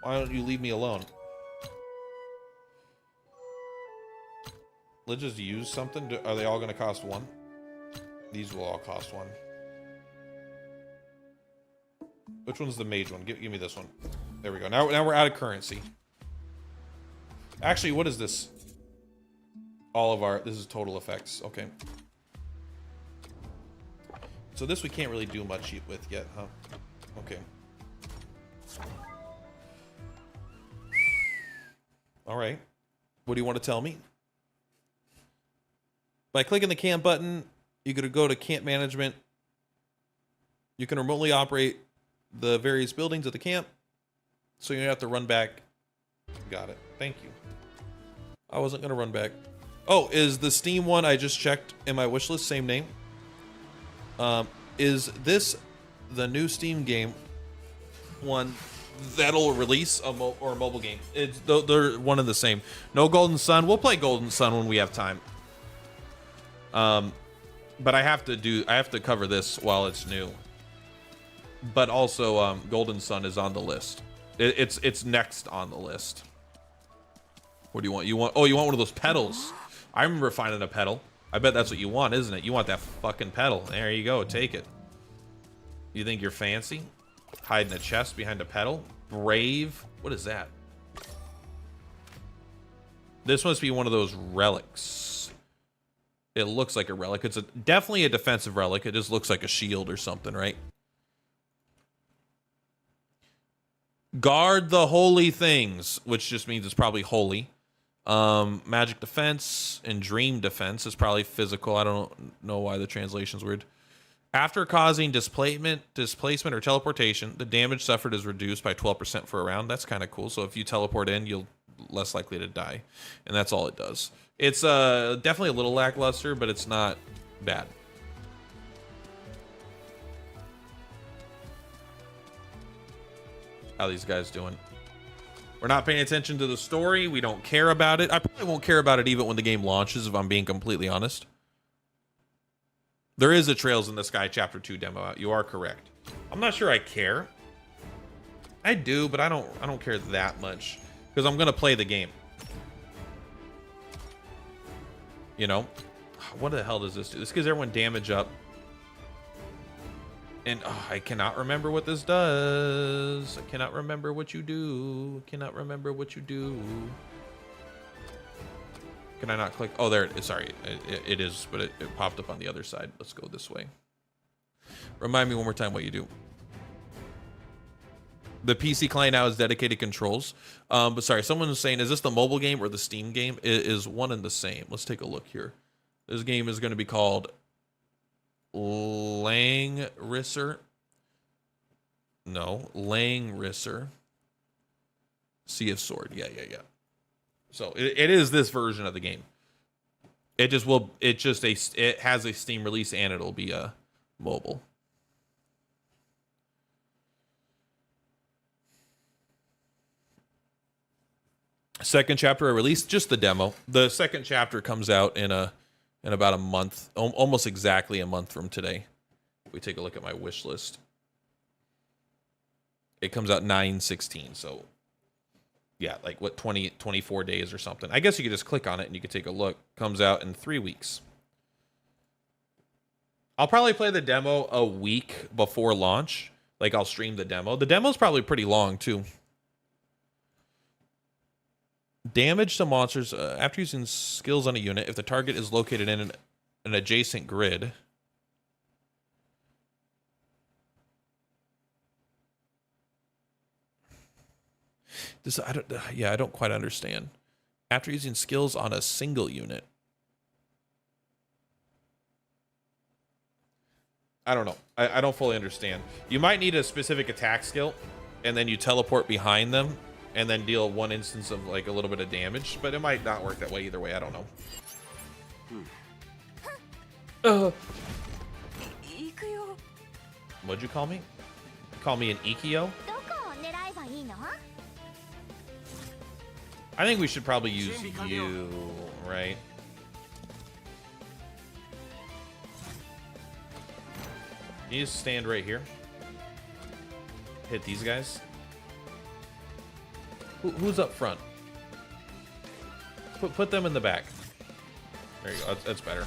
Why don't you leave me alone? Let's just use something. Are they all gonna cost 1? These will all cost 1. Which one's the mage one? Give me this one. There we go. Now we're out of currency. Actually, what is this? All of our... This is total effects. Okay. So this we can't really do much with yet, huh? Okay. All right. What do you want to tell me? By clicking the camp button, you're going to go to camp management. You can remotely operate the various buildings at the camp, so you don't have to run back. Got it. Thank you. I wasn't going to run back. Oh, is the Steam one I just checked in my wish list same name? Is this the new Steam game one that'll release a mobile game? They're one and the same. No Golden Sun. We'll play Golden Sun when we have time. But I have to cover this while it's new. But also, Golden Sun is on the list. It's next on the list. What do you want? You want one of those pedals? I remember finding a pedal. I bet that's what you want, isn't it? You want that fucking pedal. There you go. Take it. You think you're fancy? Hiding a chest behind a pedal? Brave? What is that? This must be one of those relics. It looks like a relic. It's definitely a defensive relic. It just looks like a shield or something, right? Guard the holy things, which just means it's probably holy. Magic defense and dream defense is probably physical. I don't know why the translation's weird. After causing displacement or teleportation, the damage suffered is reduced by 12% for a round. That's kind of cool. So if you teleport in, you'll less likely to die. And that's all it does. It's definitely a little lackluster, but it's not bad. How these guys doing? We're not paying attention to the story. We don't care about it. I probably won't care about it even when the game launches, if I'm being completely honest. There is a Trails in the Sky Chapter 2 demo out. You are correct. I'm not sure I care. I do, but I don't care that much. Because I'm going to play the game. You know? What the hell does this do? This gives everyone damage up. And I cannot remember what this does. I cannot remember what you do. Cannot remember what you do. Can I not click? Oh, there it is. Sorry. It is, but it popped up on the other side. Let's go this way. Remind me one more time what you do. The PC client now has dedicated controls. But sorry, someone was saying, is this the mobile game or the Steam game? It is one and the same. Let's take a look here. This game is going to be called Langrisser. No, Langrisser. Sea of Sword. Yeah. So it is this version of the game. It has a Steam release and it'll be mobile. Second chapter I released, just the demo. The second chapter comes out in about a month, almost exactly a month from today. If we take a look at my wish list, it comes out 9/16. So yeah, like what, 24 days or something. I guess you could just click on it and you could take a look. Comes out in 3 weeks. I'll probably play the demo a week before launch. Like I'll stream the demo. The demo's probably pretty long too. Damage to monsters after using skills on a unit if the target is located in an adjacent grid. I don't quite understand. After using skills on a single unit. I don't know. I don't fully understand. You might need a specific attack skill, and then you teleport behind them, and then deal one instance of like a little bit of damage, but it might not work that way either way. I don't know. What'd you call me? Call me an Ikio? I think we should probably use you, right? You just stand right here. Hit these guys. Who's up front? Put them in the back. There you go. That's better.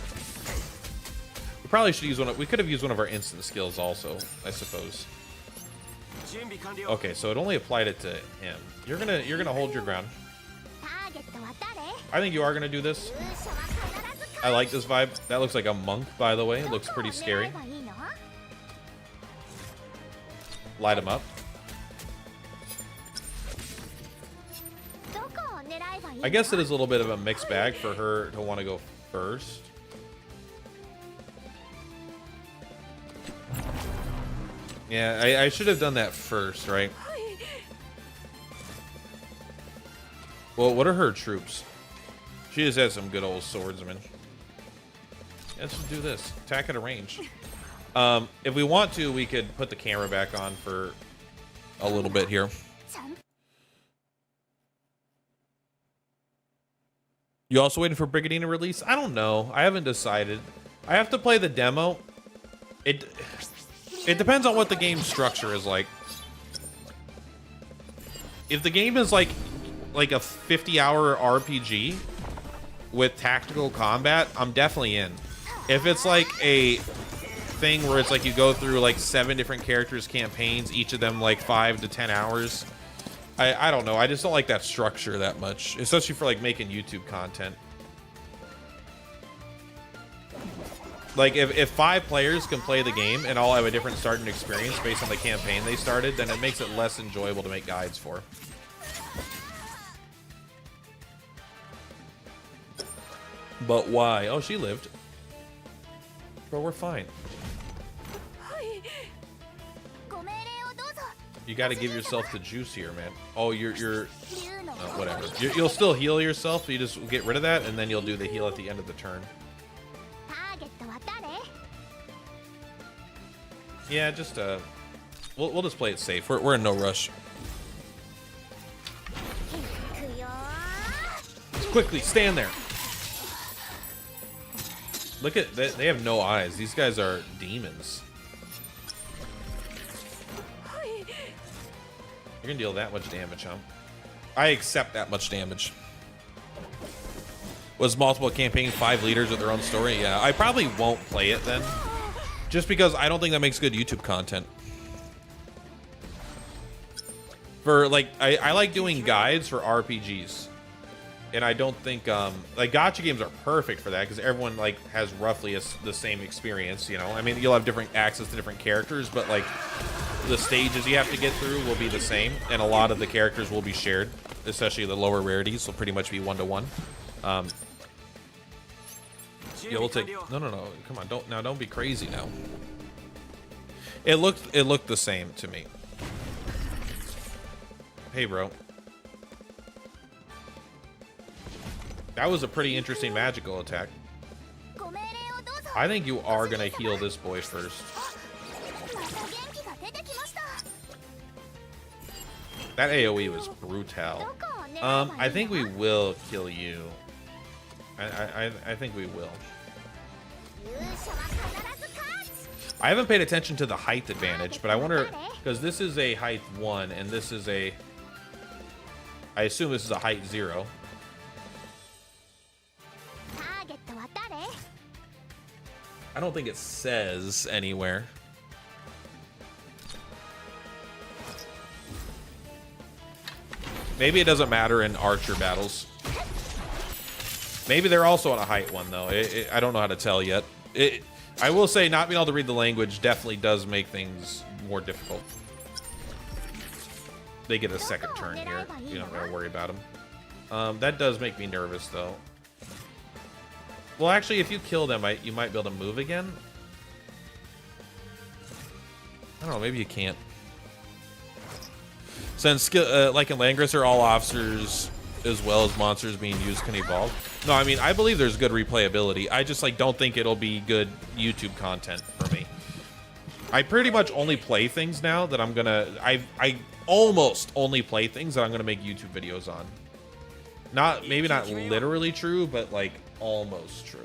We probably should use we could have used one of our instant skills also, I suppose. Okay, so it only applied it to him. You're gonna hold your ground. I think you are gonna do this. I like this vibe. That looks like a monk, by the way. It looks pretty scary. Light him up. I guess it is a little bit of a mixed bag for her to want to go first. Yeah, I should have done that first, right? Well, what are her troops? She just has some good old swordsmen. Let's just do this. Attack at a range. If we want to, we could put the camera back on for a little bit here. You also waiting for Brigadina release? I don't know. I haven't decided. I have to play the demo. It depends on what the game structure is like. If the game is like a 50-hour RPG with tactical combat, I'm definitely in. If it's like a thing where it's like you go through like 7 different characters campaigns, each of them like 5 to 10 hours, I don't know. I just don't like that structure that much, especially for like making YouTube content. Like if 5 players can play the game and all have a different starting experience based on the campaign they started, then it makes it less enjoyable to make guides for. But why? Oh, she lived. Bro, we're fine. You got to give yourself the juice here, man. Oh, you're whatever. You'll still heal yourself. You just get rid of that, and then you'll do the heal at the end of the turn. Yeah, just we'll just play it safe. We're in no rush. Just quickly stand there. Look at that. They have no eyes. These guys are demons. You're gonna deal that much damage, huh? I accept that much damage. Was multiple campaign 5 leaders with their own story? Yeah, I probably won't play it then. Just because I don't think that makes good YouTube content. For like, I like doing guides for RPGs. And I don't think, like gacha games are perfect for that because everyone like has roughly the same experience, you know? I mean, you'll have different access to different characters, but like the stages you have to get through will be the same. And a lot of the characters will be shared, especially the lower rarities will pretty much be 1-to-1. Yeah, we'll take. No, no, no. Come on, don't be crazy now. It looked the same to me. Hey, bro. That was a pretty interesting magical attack. I think you are gonna heal this boy first. That AoE was brutal. I think we will kill you. I think we will. I haven't paid attention to the height advantage, but I wonder, because this is a height 1 and this is a, I assume this is a height 0. I don't think it says anywhere. Maybe it doesn't matter in archer battles. Maybe they're also on a height 1 though. I don't know how to tell yet. I will say not being able to read the language definitely does make things more difficult. They get a second turn here. You don't gotta worry about them. That does make me nervous though. Well, actually, if you kill them, you might be able to move again. I don't know. Maybe you can't. Since, like in Langrisser, all officers as well as monsters being used can evolve. No, I mean, I believe there's good replayability. I just like don't think it'll be good YouTube content for me. I pretty much only play things now that I'm gonna. I almost only play things that I'm gonna make YouTube videos on. Maybe not literally true, but like almost true.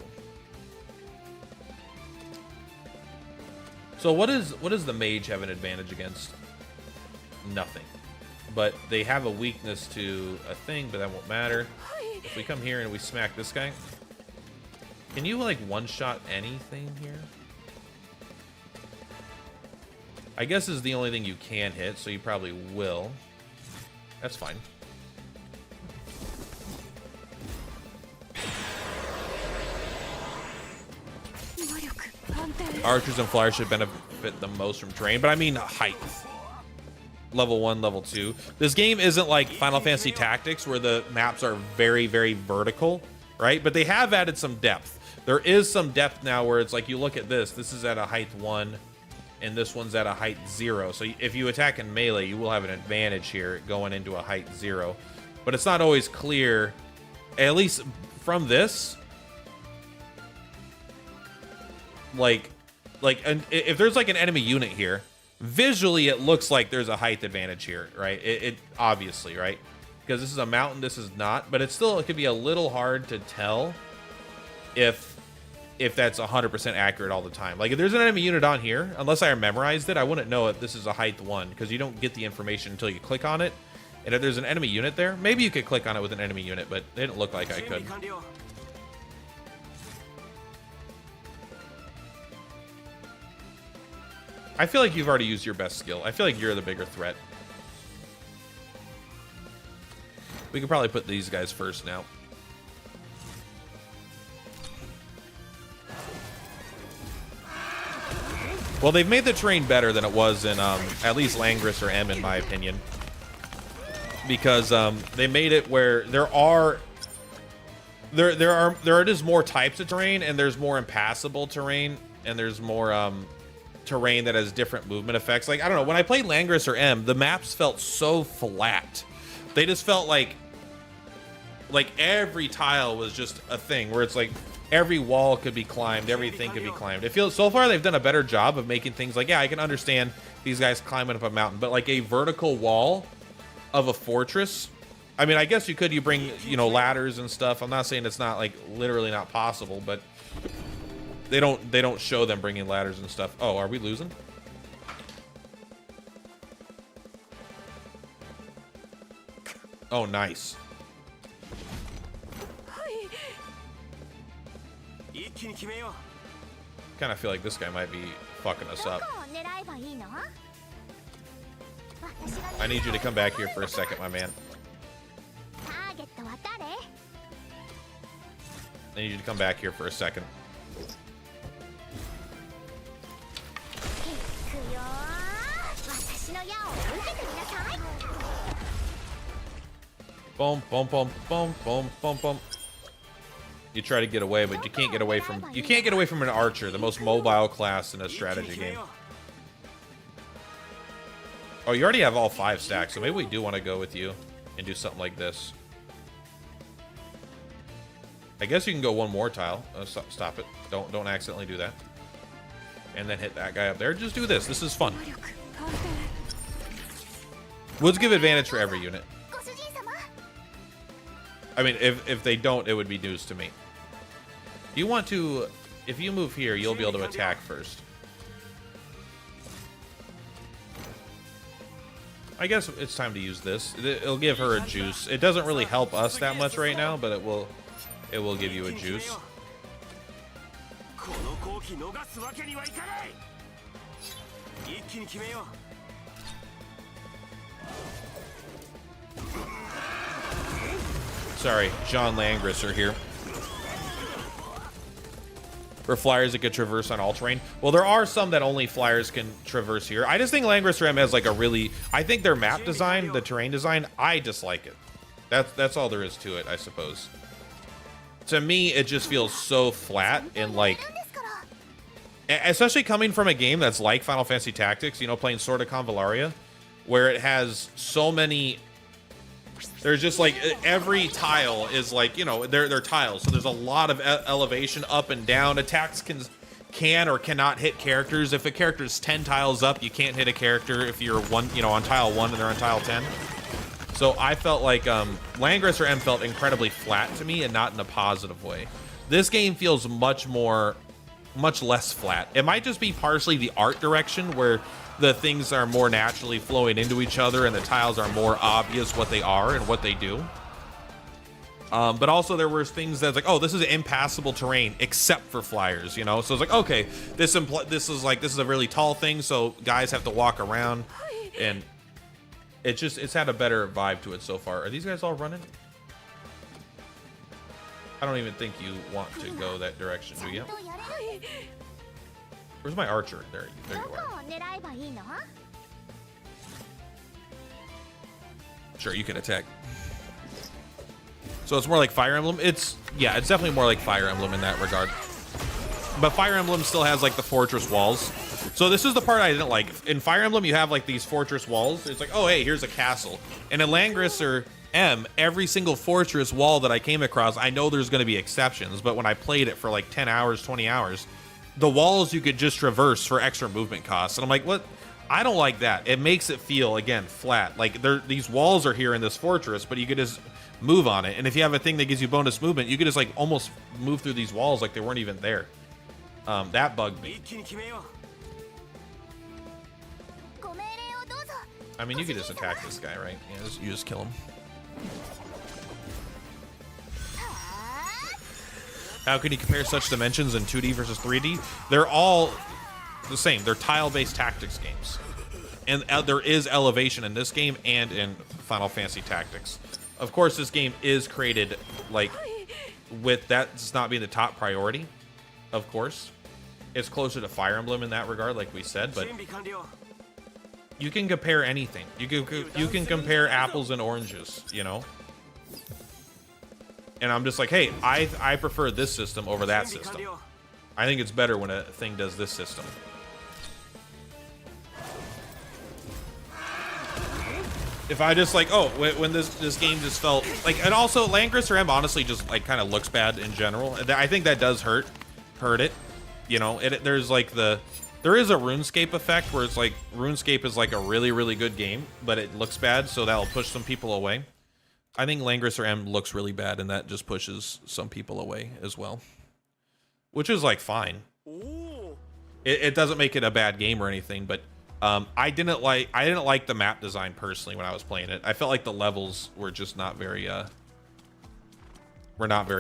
So what does the mage have an advantage against? Nothing. But they have a weakness to a thing, but that won't matter. If we come here and we smack this guy, can you like one-shot anything here? I guess this is the only thing you can hit, so you probably will. That's fine. Archers and flyers should benefit the most from terrain, but I mean height. Level 1, level 2. This game isn't like Final Fantasy Tactics where the maps are very, very vertical, right? But they have added some depth. There is some depth now where it's like you look at this is at a height 1 and this one's at a height 0. So if you attack in melee, you will have an advantage here going into a height 0. But it's not always clear, at least from this. And if there's like an enemy unit here, visually it looks like there's a height advantage here, right? It obviously, right? Because this is a mountain, this is not, but it could be a little hard to tell if that's 100% accurate all the time. Like if there's an enemy unit on here, unless I memorized it, I wouldn't know if this is a height 1 because you don't get the information until you click on it. And if there's an enemy unit there, maybe you could click on it with an enemy unit, but it didn't look like I could. I feel like you've already used your best skill. I feel like you're the bigger threat. We could probably put these guys first now. Well, they've made the terrain better than it was in at least Langrisser M, in my opinion, because they made it where there are just more types of terrain, and there's more impassable terrain, and there's more terrain that has different movement effects. Like, I don't know, when I played Langrisser M, the maps felt so flat. They just felt like every tile was just a thing where it's like every wall could be climbed, everything could be climbed. It feels so far they've done a better job of making things like, yeah, I can understand these guys climbing up a mountain, but like a vertical wall of a fortress, I mean, I guess you bring, you know, ladders and stuff. I'm not saying it's not like literally not possible, but they don't show them bringing ladders and stuff. Oh, are we losing? Oh, nice. Kind of feel like this guy might be fucking us up. I need you to come back here for a second, my man. I need you to come back here for a second. Boom, boom, boom, boom, boom, boom, boom. You try to get away, but you can't get away from an archer, the most mobile class in a strategy game. Oh, you already have all 5 stacks, so maybe we do want to go with you and do something like this. I guess you can go one more tile. Stop it. Don't accidentally do that. And then hit that guy up there. Just do this. This is fun. Woods give advantage for every unit. I mean, if they don't, it would be news to me. You want to... If you move here, you'll be able to attack first. I guess it's time to use this. It'll give her a juice. It doesn't really help us that much right now, but it will give you a juice. Sorry, John Langrisser here. For flyers that can traverse on all terrain. Well, there are some that only flyers can traverse here. I just think Langrisser M has like a really... I think their map design, the terrain design, I dislike it. That's all there is to it, I suppose. To me, it just feels so flat and like... Especially coming from a game that's like Final Fantasy Tactics, you know, playing Sword of Convallaria, where it has so many... There's just like every tile is like, you know, they're tiles. So there's a lot of elevation up and down. Attacks can or cannot hit characters. If a character's 10 tiles up, you can't hit a character if you're on tile 1 and they're on tile 10. So I felt like Langrisser M felt incredibly flat to me and not in a positive way. This game feels much less flat. It might just be partially the art direction where the things are more naturally flowing into each other and the tiles are more obvious what they are and what they do. But also there were things that's like, oh, this is impassable terrain except for flyers, you know? So it's like, okay, this is a really tall thing, so guys have to walk around, and it's had a better vibe to it so far. Are these guys all running? I don't even think you want to go that direction, do you? Where's my archer? There you are. Sure, you can attack. So it's more like Fire Emblem. It's definitely more like Fire Emblem in that regard. But Fire Emblem still has like the fortress walls. So this is the part I didn't like. In Fire Emblem, you have like these fortress walls. It's like, oh, hey, here's a castle. And in Langrisser M, every single fortress wall that I came across, I know there's going to be exceptions, but when I played it for like 10 hours, 20 hours, the walls you could just traverse for extra movement costs. And I'm like, what? I don't like that. It makes it feel, again, flat. Like these walls are here in this fortress, but you could just move on it. And if you have a thing that gives you bonus movement, you could just like almost move through these walls like they weren't even there. That bugged me. I mean, you could just attack this guy, right? Yeah, you just kill him. How can you compare such dimensions in 2D versus 3D? They're all the same. They're tile-based tactics games. And there is elevation in this game and in Final Fantasy Tactics. Of course, this game is created, like, with that just not being the top priority, of course. It's closer to Fire Emblem in that regard, like we said, but you can compare anything. You can compare apples and oranges, you know? And I'm just like, hey, I prefer this system over that system. I think it's better when a thing does this system. If I just like, oh, when this game just felt like, and also Langrisser M honestly just like kind of looks bad in general. I think that does hurt it. You know, there's like there is a RuneScape effect where it's like RuneScape is like a really, really good game, but it looks bad, so that'll push some people away. I think Langrisser M looks really bad, and that just pushes some people away as well, which is like fine. It doesn't make it a bad game or anything, but I didn't like the map design personally when I was playing it. I felt like the levels were just not very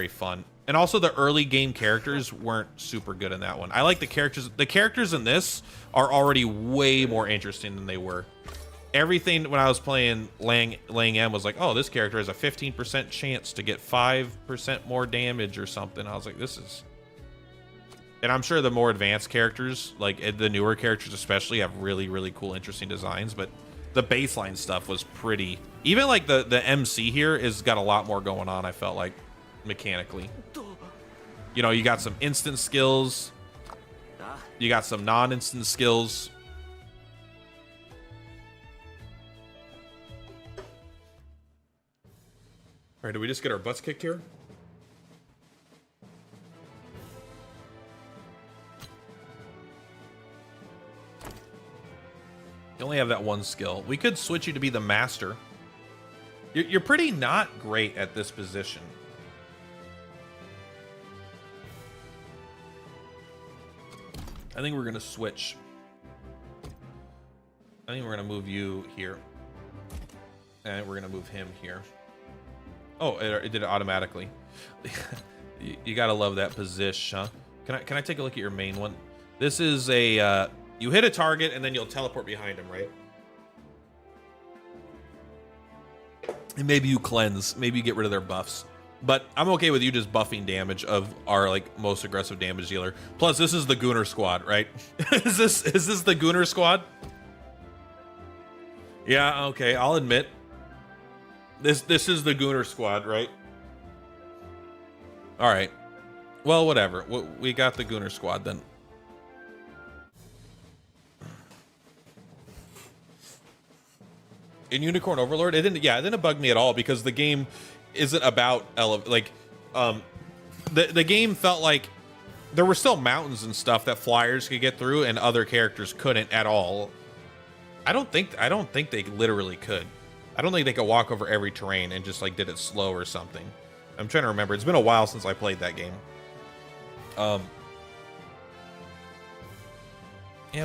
fun, and also the early game characters weren't super good in that one. I like the characters. The characters in this are already way more interesting than they were. Everything when I was playing Lang M was like, oh, this character has a 15% chance to get 5% more damage or something. I was like, this is... And I'm sure the more advanced characters, like the newer characters especially, have really, really cool, interesting designs. But the baseline stuff was pretty... Even like the MC here has got a lot more going on, I felt like, mechanically. You know, you got some instant skills. You got some non-instant skills. All right, did we just get our butts kicked here? You only have that one skill. We could switch you to be the master. You're pretty not great at this position. I think we're going to switch. I think we're going to move you here. And we're going to move him here. Oh, it did it automatically. You got to love that position, huh? Can I take a look at your main one? This is a... you hit a target, and then you'll teleport behind him, right? And maybe you cleanse. Maybe you get rid of their buffs. But I'm okay with you just buffing damage of our like most aggressive damage dealer. Plus, this is the Gunner squad, right? is this the Gunner squad? Yeah, okay, I'll admit. This is the Gunner squad, right? All right. Well, whatever. We got the Gunner squad then. In Unicorn Overlord, it didn't bug me at all because the game isn't about the game felt like there were still mountains and stuff that flyers could get through and other characters couldn't at all. I don't think they literally could. I don't think they could walk over every terrain and just like did it slow or something. I'm trying to remember. It's been a while since I played that game. Yeah,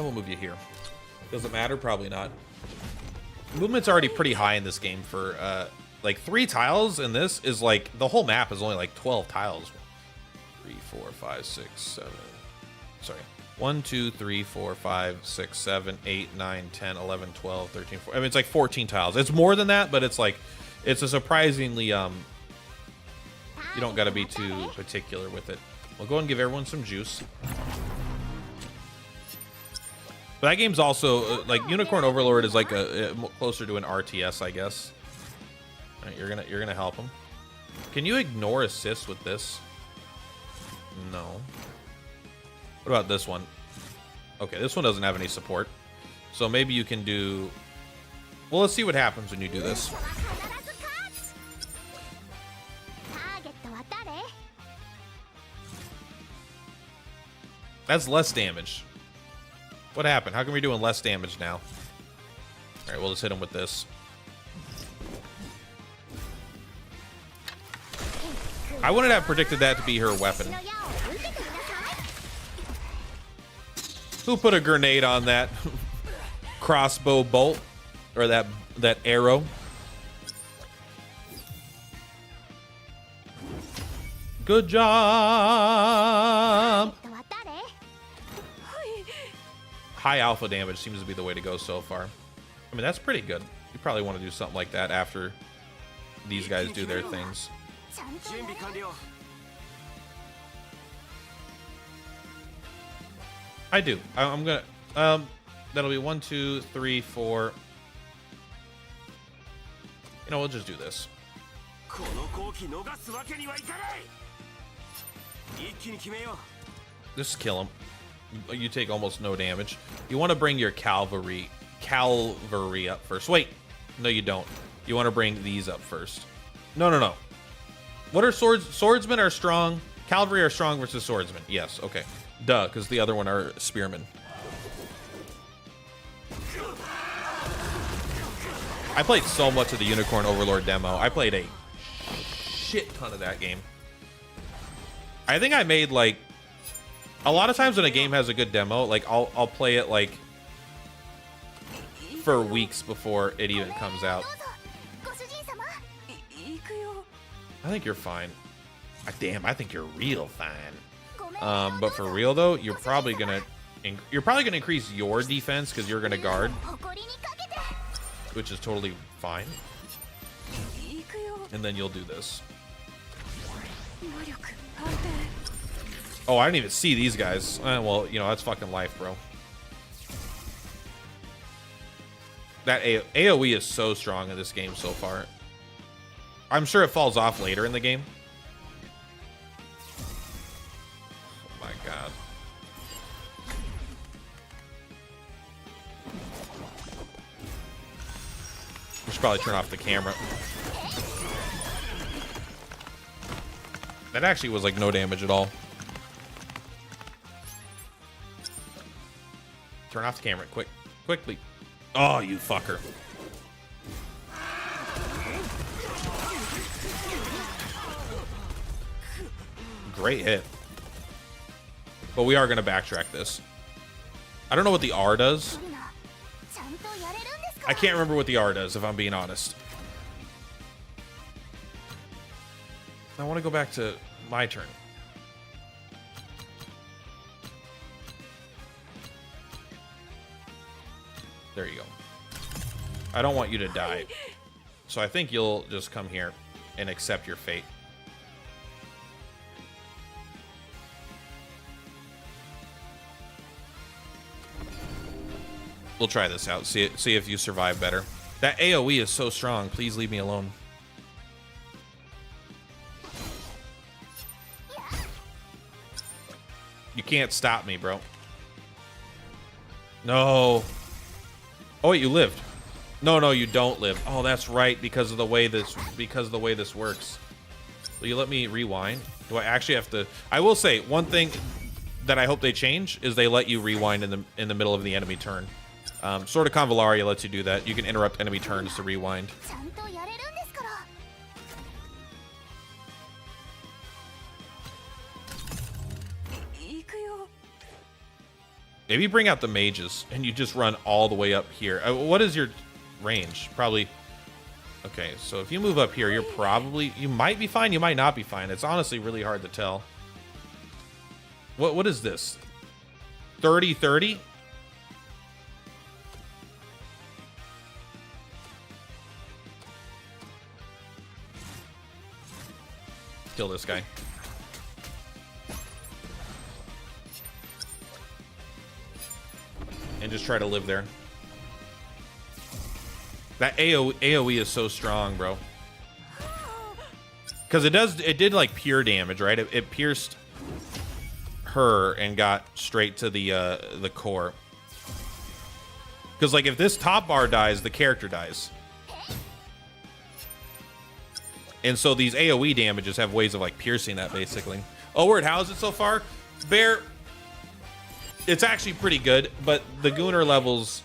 we'll move you here. Does it matter? Probably not. Movement's already pretty high in this game for like 3 tiles, and this is like the whole map is only like 12 tiles. 3, 4, 5, 6, 7. Sorry. 1, 2, 3, 4, 5, 6, 7, 8, 9, 10, 11, 12, 13, 14. I mean, it's like 14 tiles. It's more than that, but it's like, it's a surprisingly, you don't got to be too particular with it. We'll go and give everyone some juice. But that game's also, like, Unicorn Overlord is like a closer to an RTS, I guess. All right, you're gonna help him. Can you ignore assists with this? No. What about this one? Okay, this one doesn't have any support. So maybe you can do... Well, let's see what happens when you do this. That's less damage. What happened? How come we're doing less damage now? All right, we'll just hit him with this. I wouldn't have predicted that to be her weapon. Who put a grenade on that crossbow bolt or that arrow? Good job. High alpha damage seems to be the way to go so far. I mean, that's pretty good. You probably want to do something like that after these guys do their things. I do. I'm gonna that'll be 1, 2, 3, 4. You know, we'll just do this. Just kill him. You take almost no damage. You want to bring your cavalry up first. Wait, no, you don't. You want to bring these up first. No. What are swords? Swordsmen are strong. Cavalry are strong versus swordsmen. Yes, okay. Duh, because the other one are spearmen. I played so much of the Unicorn Overlord demo. I played a shit ton of that game. I think I made like... A lot of times when a game has a good demo, like I'll play it like for weeks before it even comes out. I think you're fine. Damn, I think you're real fine. But for real though, you're probably gonna increase your defense because you're gonna guard, which is totally fine. And then you'll do this. Oh, I didn't even see these guys. Well, you know, that's fucking life, bro. That AoE is so strong in this game so far. I'm sure it falls off later in the game. my god. We should probably turn off the camera. That actually was like no damage at all. Turn off the camera, quickly. Oh, you fucker. Great hit. But we are going to backtrack this. I don't know what the R does. I can't remember what the R does, if I'm being honest. I want to go back to my turn. There you go. I don't want you to die. So I think you'll just come here and accept your fate. We'll try this out. See if you survive better. That AoE is so strong. Please leave me alone. You can't stop me, bro. No. Oh wait, you lived. No, you don't live. Oh, that's right, because of the way this works. Will you let me rewind? Do I actually have to? I will say one thing that I hope they change is they let you rewind in the middle of the enemy turn. Sort of Convallaria lets you do that. You can interrupt enemy turns to rewind. Maybe bring out the mages and you just run all the way up here. What is your range? Probably. Okay, so if you move up here, you might be fine. You might not be fine. It's honestly really hard to tell. What is this? 30-30? Kill this guy. And just try to live there. That AoE is so strong, bro. Because it did like pure damage, right? It pierced her and got straight to the core. Because like if this top bar dies, the character dies. And so these AoE damages have ways of like piercing that basically. Oh, word, how's it so far? Bear, it's actually pretty good, but the Gunner levels,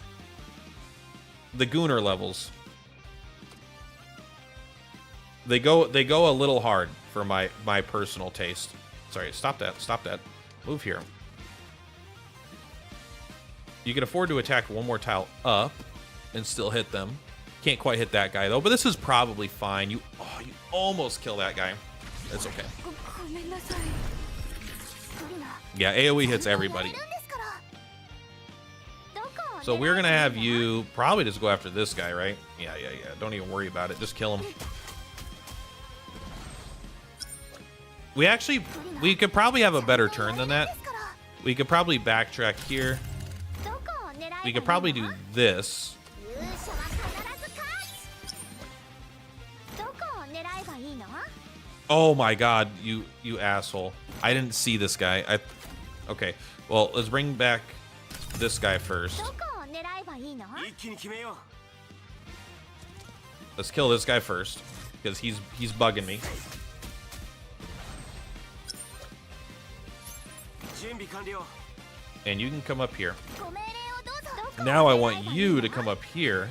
they go a little hard for my personal taste. Sorry, stop that. Move here. You can afford to attack one more tile up and still hit them. Can't quite hit that guy though, but this is probably fine. You almost kill that guy. It's okay. Yeah, AoE hits everybody. So we're gonna have you probably just go after this guy, right? Yeah. Don't even worry about it. Just kill him. We could probably have a better turn than that. We could probably backtrack here. We could probably do this. Oh my god, you asshole. I didn't see this guy. Okay, well, let's bring back this guy first. Let's kill this guy first, because he's bugging me. And you can come up here. Now I want you to come up here.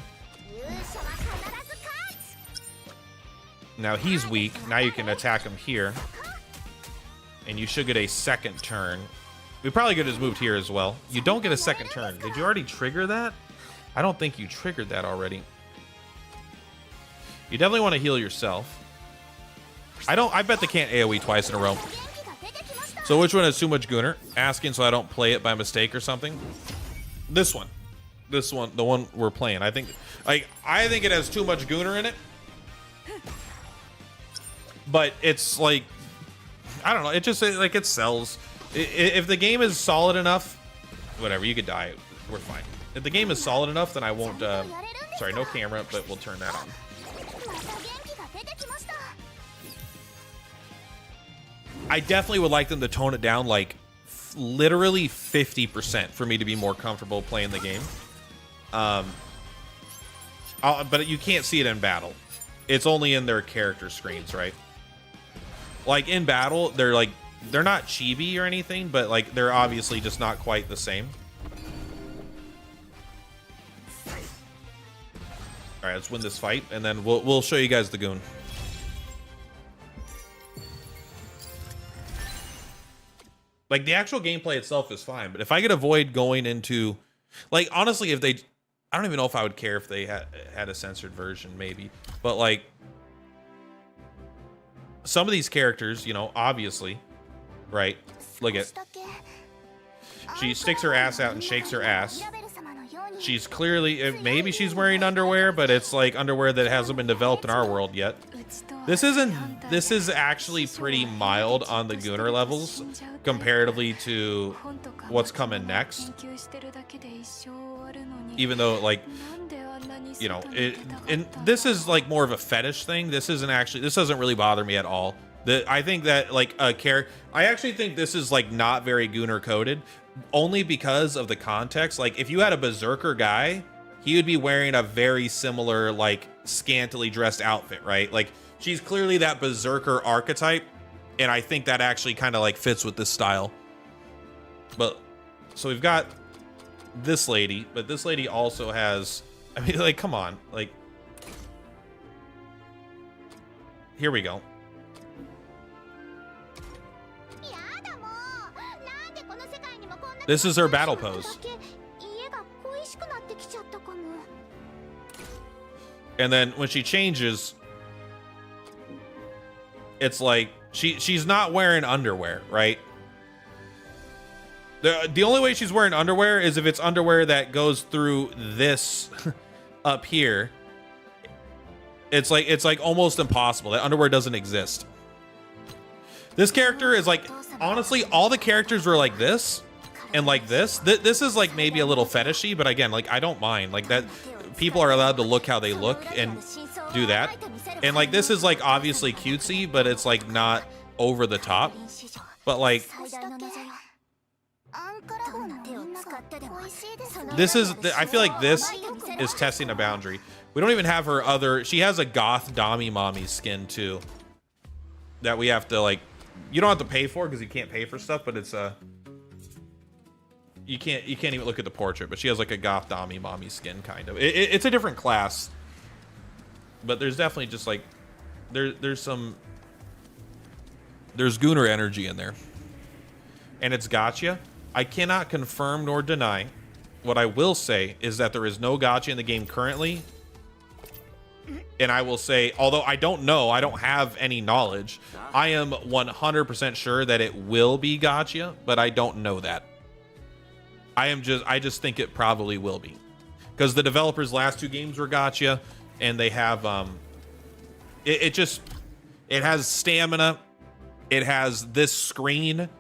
Now he's weak. Now you can attack him here. And you should get a second turn. We probably could have just moved here as well. You don't get a second turn. Did you already trigger that? I don't think you triggered that already. You definitely want to heal yourself. I bet they can't AoE twice in a row. So which one has too much Gunner? Asking so I don't play it by mistake or something. This one. This one, the one we're playing. I think it has too much Gunner in it. But it's like, I don't know. It just like it sells. If the game is solid enough, whatever, you could die. We're fine. If the game is solid enough, then I won't. Sorry, no camera, but we'll turn that on. I definitely would like them to tone it down like literally 50% for me to be more comfortable playing the game. But you can't see it in battle. It's only in their character screens, right? Like in battle, they're not chibi or anything, but like they're obviously just not quite the same. All right, let's win this fight, and then we'll show you guys the goon. Like the actual gameplay itself is fine, but if I could avoid going into, like, honestly, if they, I don't even know if I would care if they had a censored version, maybe, but like some of these characters, you know, obviously, right? Look at, she sticks her ass out and shakes her ass. She's clearly, maybe she's wearing underwear, but it's like underwear that hasn't been developed in our world yet. This is actually pretty mild on the Gooner levels comparatively to what's coming next. Even though, like, you know, and this is like more of a fetish thing. This doesn't really bother me at all. I think that like I actually think this is like not very Gooner coded, only because of the context. Like if you had a berserker guy, he would be wearing a very similar, like, scantily dressed outfit, right? Like she's clearly that berserker archetype, and I think that actually kind of like fits with this style. But so we've got this lady, but this lady also has, I mean, like, come on, like, here we go. This is her battle pose. And then when she changes, it's like she's not wearing underwear, right? The only way she's wearing underwear is if it's underwear that goes through this up here. It's like almost impossible. That underwear doesn't exist. This character is like, honestly, all the characters were like this and like this. This is like maybe a little fetishy, but again, like I don't mind. Like that, people are allowed to look how they look and do that. And like this is like obviously cutesy, but it's like not over the top. But like this is, I feel like this is testing a boundary. We don't even have her other, she has a goth Dami Mommy skin too that we have to, like, you don't have to pay for because you can't pay for stuff, but it's you can't even look at the portrait, but she has like a goth Dami Mommy skin kind of. It's a different class, but there's definitely just like there's Gooner energy in there, and it's gotcha. I cannot confirm nor deny. What I will say is that there is no gotcha in the game currently. And I will say, although I don't know, I don't have any knowledge, I am 100% sure that it will be gotcha, but I don't know that. I just think it probably will be. Because the developers' last two games were gotcha, and they have, it has stamina, it has this screen.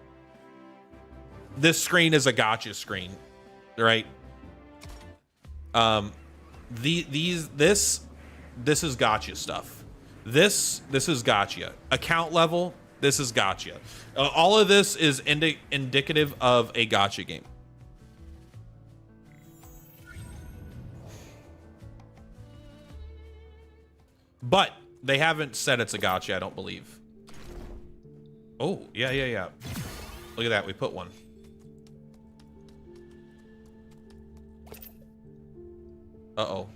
This screen is a gotcha screen, right? This is gotcha stuff. This is gotcha. Account level, this is gotcha. All of this is indicative of a gotcha game. But they haven't said it's a gotcha, I don't believe. Oh, yeah. Look at that, we put one. Uh-oh.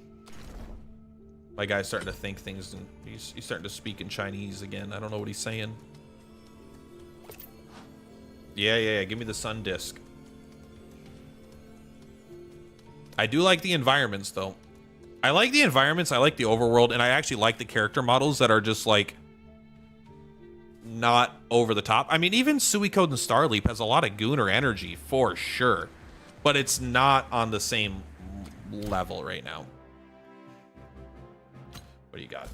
My guy's starting to think things, and he's starting to speak in Chinese again. I don't know what he's saying. Yeah. Give me the sun disk. I do like the environments, though. I like the environments. I like the overworld, and I actually like the character models that are just, like, not over the top. I mean, even Suicode and Starleap has a lot of Gooner energy, for sure. But it's not on the same level right now. What do you got?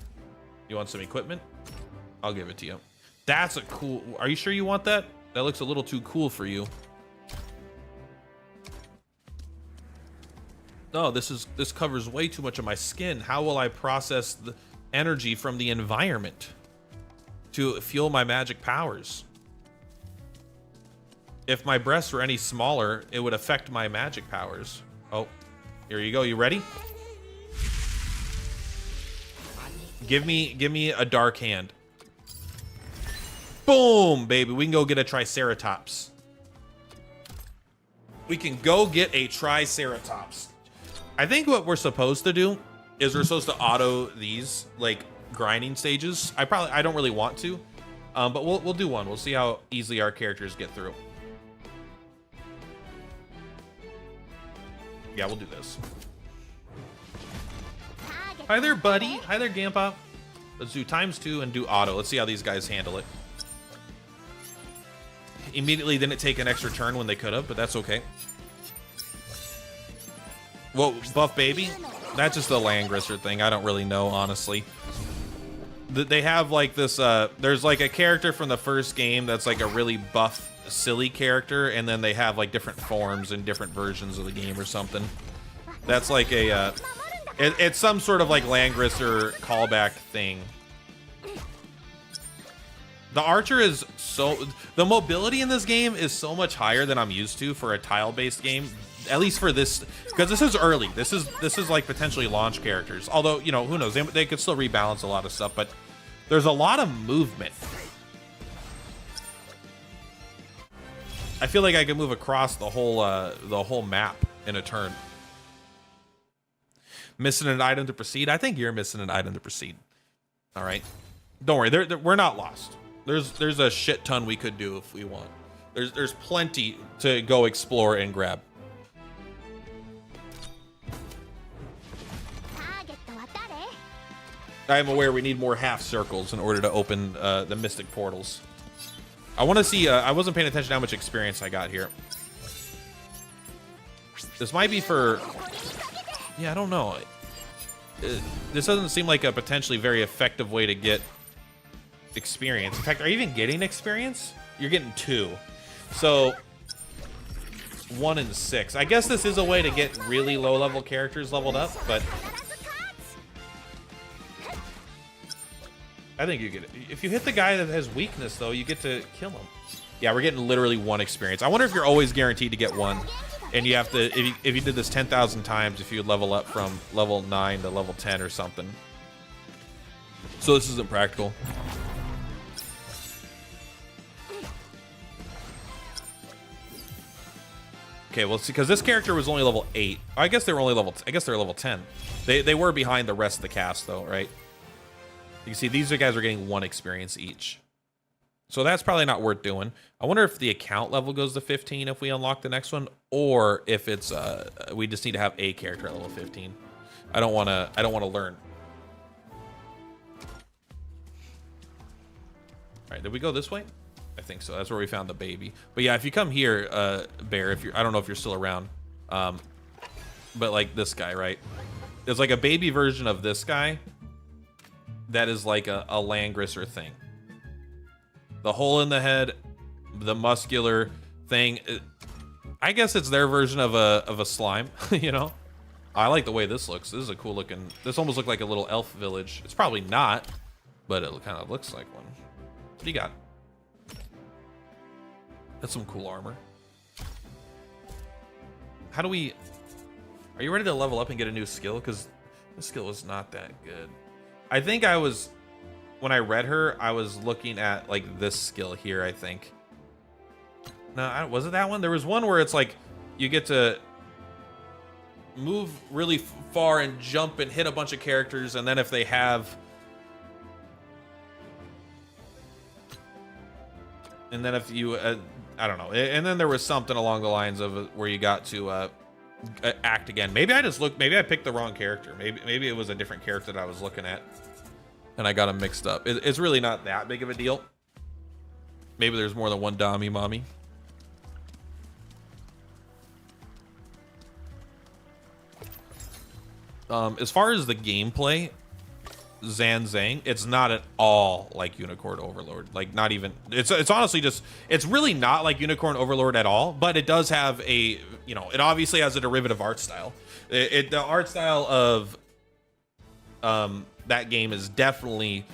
You want some equipment? I'll give it to you. That's a cool... Are you sure you want that? That looks a little too cool for you. No, this covers way too much of my skin. How will I process the energy from the environment to fuel my magic powers? if my breasts were any smaller, it would affect my magic powers. Oh, here you go. You ready? Give me a dark hand. Boom, baby. We can go get a Triceratops. We can go get a Triceratops. I think what we're supposed to do is we're supposed to auto these like grinding stages. I don't really want to, but we'll do one. We'll see how easily our characters get through. Yeah, we'll do this. Hi there, buddy. Hi there, Gampa. Let's do ×2 and do auto. Let's see how these guys handle it. Immediately didn't take an extra turn when they could have, but that's okay. Whoa, buff baby? That's just a Langrisser thing. I don't really know, honestly. They have like this, there's like a character from the first game that's like a really buff, silly character, and then they have like different forms and different versions of the game or something. That's like a, it's some sort of like Langrisser callback thing. The archer is the mobility in this game is so much higher than I'm used to for a tile-based game. At least for this, because this is early. This is like potentially launch characters. Although, you know, who knows? They could still rebalance a lot of stuff, but there's a lot of movement. I feel like I can move across the whole map in a turn. Missing an item to proceed? I think you're missing an item to proceed. All right. Don't worry. We're not lost. There's a shit ton we could do if we want. There's plenty to go explore and grab. I am aware we need more half circles in order to open the mystic portals. I want to see. I wasn't paying attention to how much experience I got here. This might be for. Yeah, I don't know. This doesn't seem like a potentially very effective way to get experience. In fact, are you even getting experience? You're getting 2. So 1 and 6. I guess this is a way to get really low level characters leveled up, but I think you get it. If you hit the guy that has weakness, though, you get to kill him. Yeah, we're getting literally 1 experience. I wonder if you're always guaranteed to get 1, and you have to, if you did this 10,000 times, if you would level up from level 9 to level 10 or something. So this isn't practical. Okay, well, see, because this character was only level 8. I guess they were only level. I guess they're level 10. They were behind the rest of the cast, though, right? You can see these guys are getting 1 experience each. So that's probably not worth doing. I wonder if the account level goes to 15 if we unlock the next one, or if it's we just need to have a character at level 15. I don't want to learn. All right, did we go this way? I think so. That's where we found the baby. But yeah, if you come here, Bear, if you're, I don't know if you're still around, but like this guy, right? There's like a baby version of this guy that is like a Langrisser thing. The hole in the head, the muscular thing. I guess it's their version of a slime, you know? I like the way this looks. This is a cool looking, this almost looked like a little elf village. It's probably not, but it kind of looks like one. What do you got? That's some cool armor. How do we, are you ready to level up and get a new skill? Because this skill is not that good. I think I was, when I read her, I was looking at like this skill here, I think. No, was it that one? There was one where it's like you get to move really far and jump and hit a bunch of characters, and then if they have, and then if you, I don't know, and then there was something along the lines of where you got to act again. Maybe I just looked, maybe I picked the wrong character. Maybe it was a different character that I was looking at, and I got them mixed up. It's really not that big of a deal. Maybe there's more than one Dami Mommy. As far as the gameplay, Zhang, it's not at all like Unicorn Overlord. Like, not even, it's honestly just, it's really not like Unicorn Overlord at all, but it does have a, you know, it obviously has a derivative art style. The art style of that game is definitely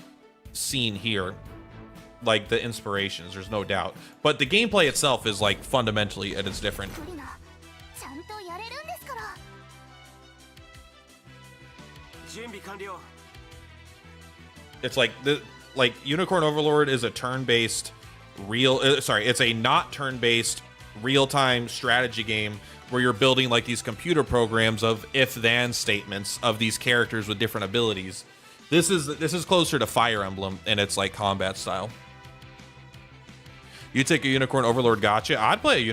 seen here. like the inspirations. There's no doubt, but the gameplay itself is like fundamentally and it's different. 来るなちゃんとやれるんですから It's like Unicorn Overlord is a turn-based it's a not turn-based real-time strategy game where you're building like these computer programs of if-then statements of these characters with different abilities. This is closer to Fire Emblem in its like combat style. You take a Unicorn Overlord gacha. I'd play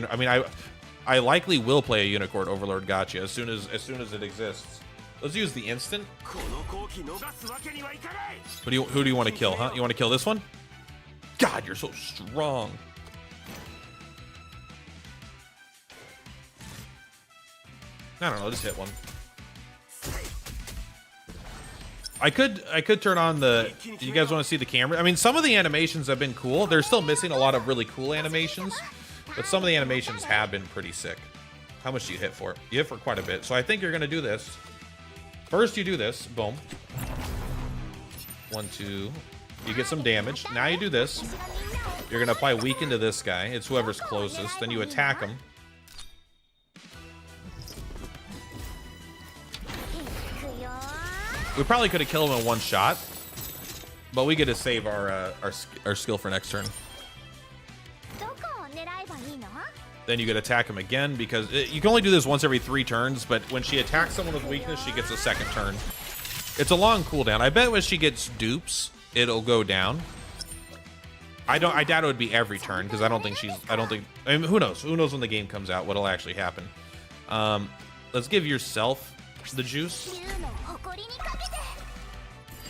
I likely will play a Unicorn Overlord gacha as soon as it exists. Let's use the instant. Who do you want to kill, huh? You want to kill this one? God, you're so strong. I don't know, just hit one. I could turn on the... You guys want to see the camera? I mean, some of the animations have been cool. They're still missing a lot of really cool animations, but some of the animations have been pretty sick. How much do you hit for? You hit for quite a bit. So I think you're going to do this. First, you do this. Boom. 1, 2. You get some damage. Now you do this. You're going to apply weaken to this guy. It's whoever's closest. Then you attack him. We probably could have killed him in one shot, but we get to save our skill for next turn. Then you could attack him again because you can only do this once every 3 turns, but when she attacks someone with weakness, she gets a second turn. It's a long cooldown. I bet when she gets dupes, it'll go down. I doubt it would be every turn because I mean, who knows? Who knows when the game comes out what'll actually happen. Let's give yourself the juice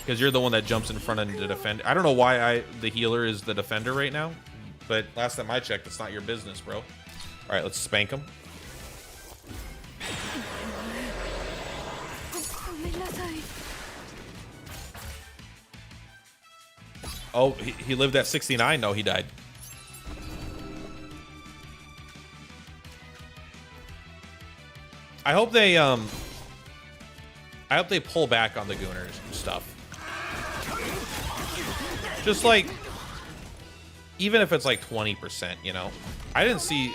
because you're the one that jumps in front of the defender. I don't know why the healer is the defender right now, but last time I checked, it's not your business, bro. All right, let's spank him. Oh, he lived at 69. No, he died. I hope they pull back on the Gooners and stuff. Just like, even if it's like 20%, you know. I didn't see.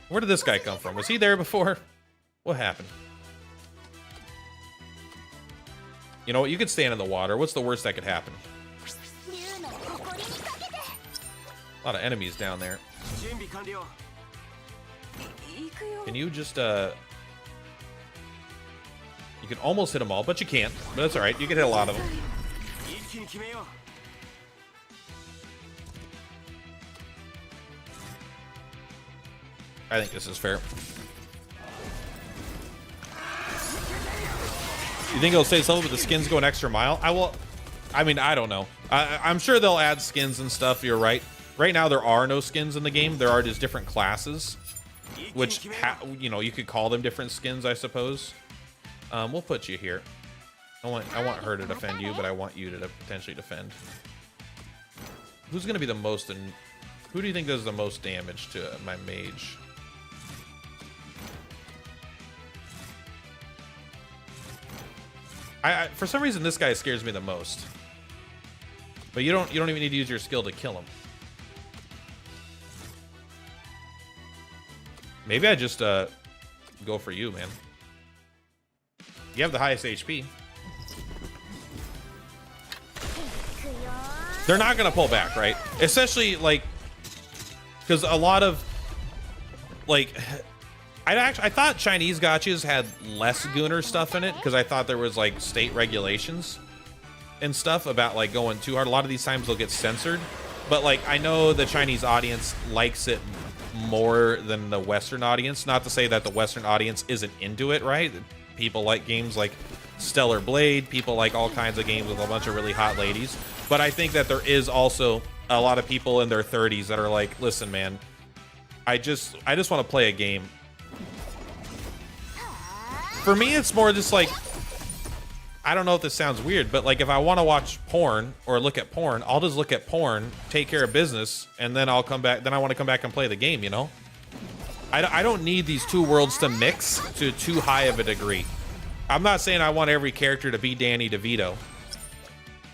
Where did this guy come from? Was he there before? What happened? You know what? You could stand in the water. What's the worst that could happen? A lot of enemies down there. Can you just, you can almost hit them all, but you can't. But that's alright. You can hit a lot of them. I think this is fair. You think it'll say something with the skins go an extra mile? I mean, I don't know. I'm sure they'll add skins and stuff. You're right. Right now, there are no skins in the game. There are just different classes, which, you know, you could call them different skins, I suppose. We'll put you here. I want her to defend you, but I want you to potentially defend. Who's going to be the most... Who do you think does the most damage to my mage? For some reason, this guy scares me the most. But you don't even need to use your skill to kill him. Maybe I just go for you, man. You have the highest HP. They're not gonna pull back, right? Especially like, because a lot of like, I thought Chinese gachas had less Gooner stuff in it because I thought there was like state regulations and stuff about like going too hard. A lot of these times they'll get censored, but like I know the Chinese audience likes it more than the Western audience. Not to say that the Western audience isn't into it, right? People like games like Stellar Blade. People like all kinds of games with a bunch of really hot ladies. But I think that there is also a lot of people in their 30s that are like, listen, man, I just want to play a game. For me, it's more just like, I don't know if this sounds weird, but like if I want to watch porn or look at porn, I'll just look at porn, take care of business, and then I'll come back. Then I want to come back and play the game, you know? I don't need these two worlds to mix to too high of a degree. I'm not saying I want every character to be Danny DeVito.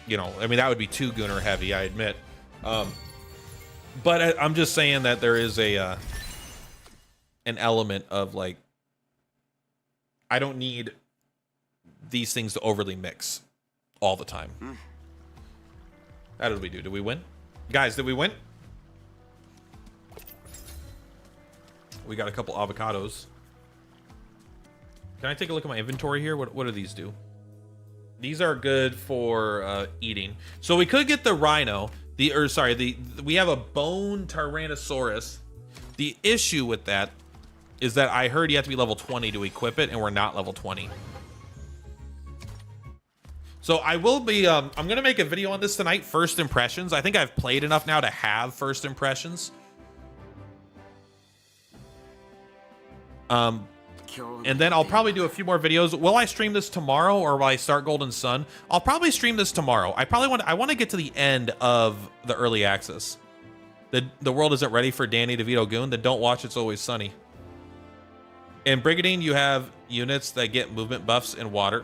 You know, I mean, that would be too Gooner heavy, I admit. But I'm just saying that there is a an element of like, I don't need these things to overly mix all the time. How did we do? Did we win? Guys, did we win? We got a couple avocados. Can I take a look at my inventory here? What do these do? These are good for eating. So we could get the rhino. We have a bone Tyrannosaurus. The issue with that is that I heard you have to be level 20 to equip it, and we're not level 20. So I will be, I'm going to make a video on this tonight, first impressions. I think I've played enough now to have first impressions. And then I'll probably do a few more videos. Will I stream this tomorrow, or will I start Golden Sun? I'll probably stream this tomorrow. I want to get to the end of the early access. The world isn't ready for Danny DeVito Goon. Then don't watch It's Always Sunny. In Brigadine, you have units that get movement buffs in water.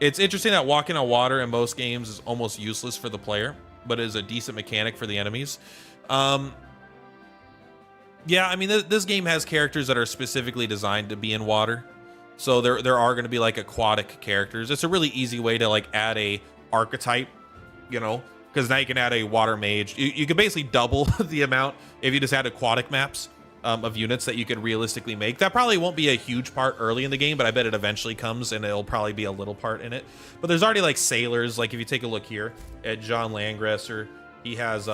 It's interesting that walking on water in most games is almost useless for the player, but is a decent mechanic for the enemies. Yeah, I mean, this game has characters that are specifically designed to be in water. So there are going to be like aquatic characters. It's a really easy way to like add a archetype, you know, because now you can add a water mage. You could basically double the amount if you just had aquatic maps of units that you could realistically make. That probably won't be a huge part early in the game, but I bet it eventually comes, and it'll probably be a little part in it. But there's already like sailors. Like if you take a look here at John Langrisser, he has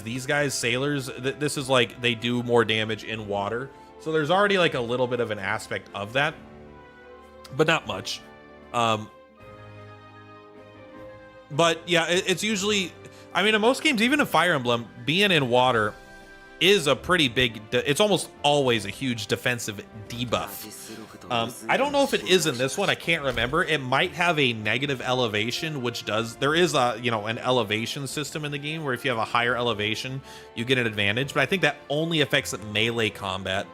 these guys, sailors. This is like, they do more damage in water. So there's already like a little bit of an aspect of that, but not much. But yeah, it's usually, I mean, in most games, even in Fire Emblem, being in water is a pretty big, it's almost always a huge defensive debuff. I don't know if it is in this one. I can't remember. It might have a negative elevation, which does, there is a, you know, an elevation system in the game where if you have a higher elevation, you get an advantage. But I think that only affects melee combat.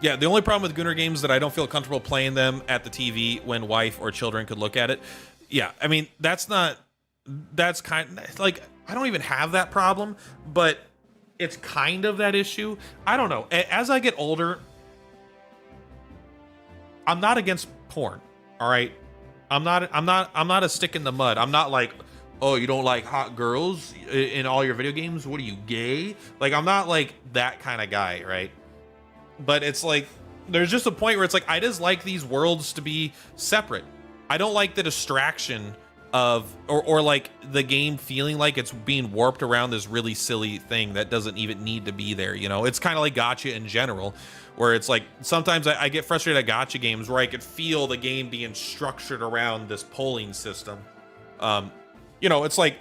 Yeah, the only problem with Gunnar games is that I don't feel comfortable playing them at the TV when wife or children could look at it. Yeah, I mean, that's kind of like, I don't even have that problem, but it's kind of that issue. I don't know. As I get older, I'm not against porn. All right. I'm not a stick in the mud. I'm not like, oh, you don't like hot girls in all your video games? What are you, gay? Like, I'm not like that kind of guy, right? But it's like, there's just a point where it's like, I just like these worlds to be separate. I don't like the distraction of, or like the game feeling like it's being warped around this really silly thing that doesn't even need to be there. You know, it's kind of like gacha in general, where it's like, sometimes I get frustrated at gacha games where I could feel the game being structured around this polling system. You know, it's like,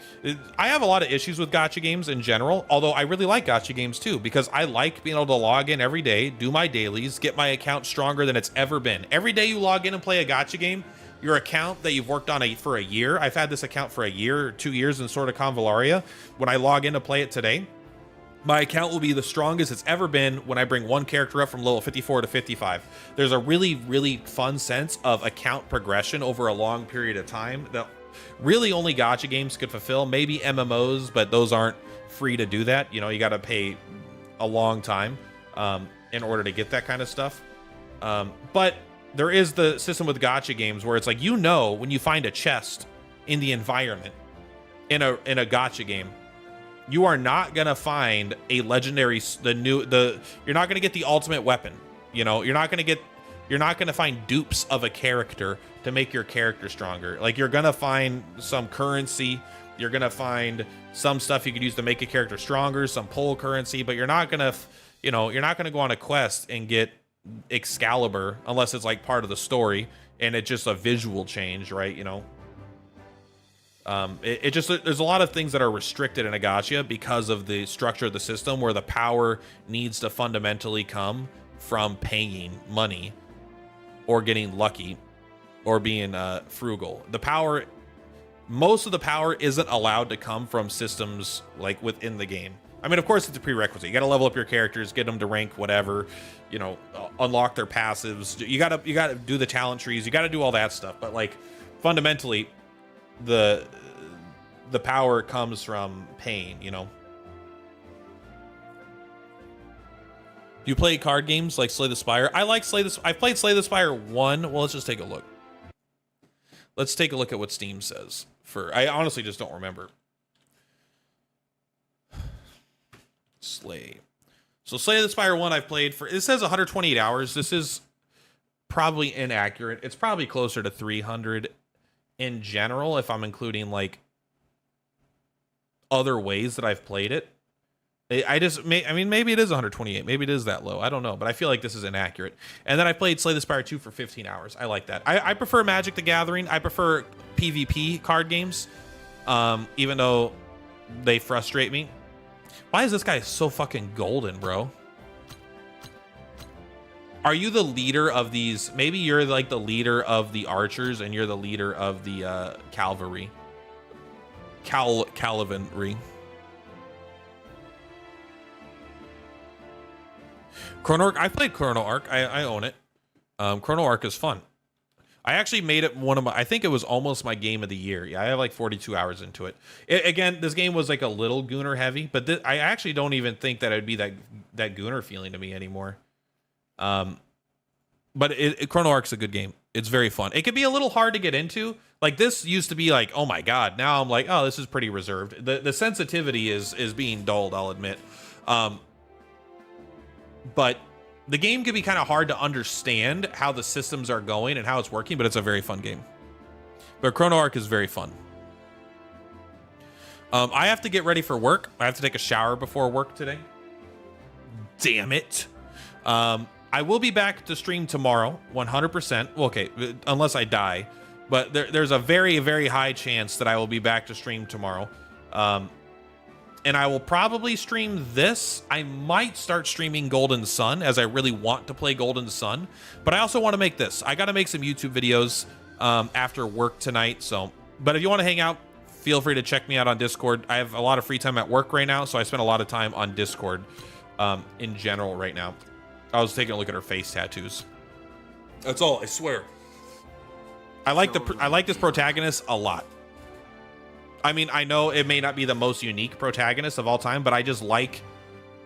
I have a lot of issues with gacha games in general, although I really like gacha games too, because I like being able to log in every day, do my dailies, get my account stronger than it's ever been. Every day you log in and play a gacha game, your account that you've worked on for a year, I've had this account for a year or 2 years in Sword of Convalaria. When I log in to play it today, my account will be the strongest it's ever been when I bring one character up from level 54 to 55. There's a really, really fun sense of account progression over a long period of time that really only gacha games could fulfill. Maybe MMOs, but those aren't free to do that. You know, you got to pay a long time in order to get that kind of stuff. But there is the system with gacha games where it's like, you know, when you find a chest in the environment in a gacha game, you are not gonna find a legendary, you're not gonna get the ultimate weapon. You know, you're not gonna find dupes of a character to make your character stronger. Like, you're gonna find some currency, you're gonna find some stuff you could use to make a character stronger, some pull currency, but you're not gonna, you know, you're not gonna go on a quest and get Excalibur unless it's like part of the story and it's just a visual change, right? You know, it just, there's a lot of things that are restricted in a gacha because of the structure of the system, where the power needs to fundamentally come from paying money or getting lucky or being frugal. The power, most of the power isn't allowed to come from systems like within the game. I mean, of course, it's a prerequisite. You got to level up your characters, get them to rank whatever, you know, unlock their passives. You got to do the talent trees. You got to do all that stuff. But like, fundamentally, the power comes from pain, you know. Do you play card games like Slay the Spire? I like Slay the. I've played Slay the Spire 1. Well, let's just take a look. Let's take a look at what Steam says. I honestly just don't remember. Slay. So Slay the Spire 1 I've played for, it says 128 hours. This is probably inaccurate. It's probably closer to 300 in general if I'm including like other ways that I've played it. I mean, maybe it is 128. Maybe it is that low. I don't know, but I feel like this is inaccurate. And then I played Slay the Spire 2 for 15 hours. I like that. I prefer Magic the Gathering. I prefer PvP card games, even though they frustrate me. Why is this guy so fucking golden, bro? Are you the leader of these? Maybe you're like the leader of the archers and you're the leader of the cavalry. Cavalry. Chrono Arc. I played Chrono Arc. I own it. Chrono Arc is fun. I actually made it one of my, I think it was almost my game of the year. Yeah, I have like 42 hours into it. Again, this game was like a little Gooner heavy, but I actually don't even think that it'd be that Gooner feeling to me anymore. But Chrono Arc's a good game. It's very fun. It could be a little hard to get into. Like this used to be like, oh my God. Now I'm like, oh, this is pretty reserved. The sensitivity is being dulled, I'll admit. But the game can be kind of hard to understand how the systems are going and how it's working, but it's a very fun game. But Chrono Arc is very fun. I have to get ready for work. I have to take a shower before work today. Damn it. I will be back to stream tomorrow, 100%. Well, okay, unless I die. But there's a very, very high chance that I will be back to stream tomorrow. And I will probably stream this. I might start streaming Golden Sun as I really want to play Golden Sun. But I also want to make this. I got to make some YouTube videos after work tonight. But if you want to hang out, feel free to check me out on Discord. I have a lot of free time at work right now, so I spend a lot of time on Discord in general right now. I was taking a look at her face tattoos. That's all, I swear. I like this protagonist a lot. I mean, I know it may not be the most unique protagonist of all time, but I just like...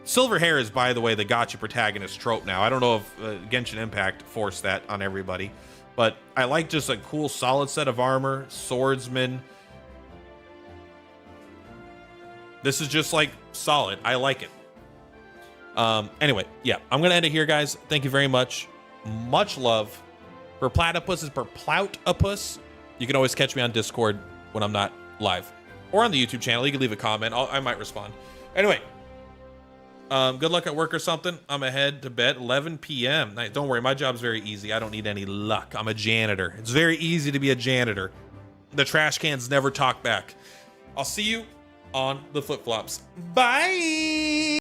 Silver hair is, by the way, the gotcha protagonist trope now. I don't know if Genshin Impact forced that on everybody, but I like just a cool, solid set of armor, swordsman. This is just, like, solid. I like it. Anyway, yeah, I'm going to end it here, guys. Thank you very much. Much love. For Platypus is per Ploutapus. You can always catch me on Discord when I'm not live or on the YouTube channel. You can leave a comment. I might respond. Anyway, good luck at work or something. I'm ahead to bed 11 p.m. Don't worry, my job's very easy. I don't need any luck. I'm a janitor. It's very easy to be a janitor. The trash cans never talk back. I'll see you on the flip-flops. Bye.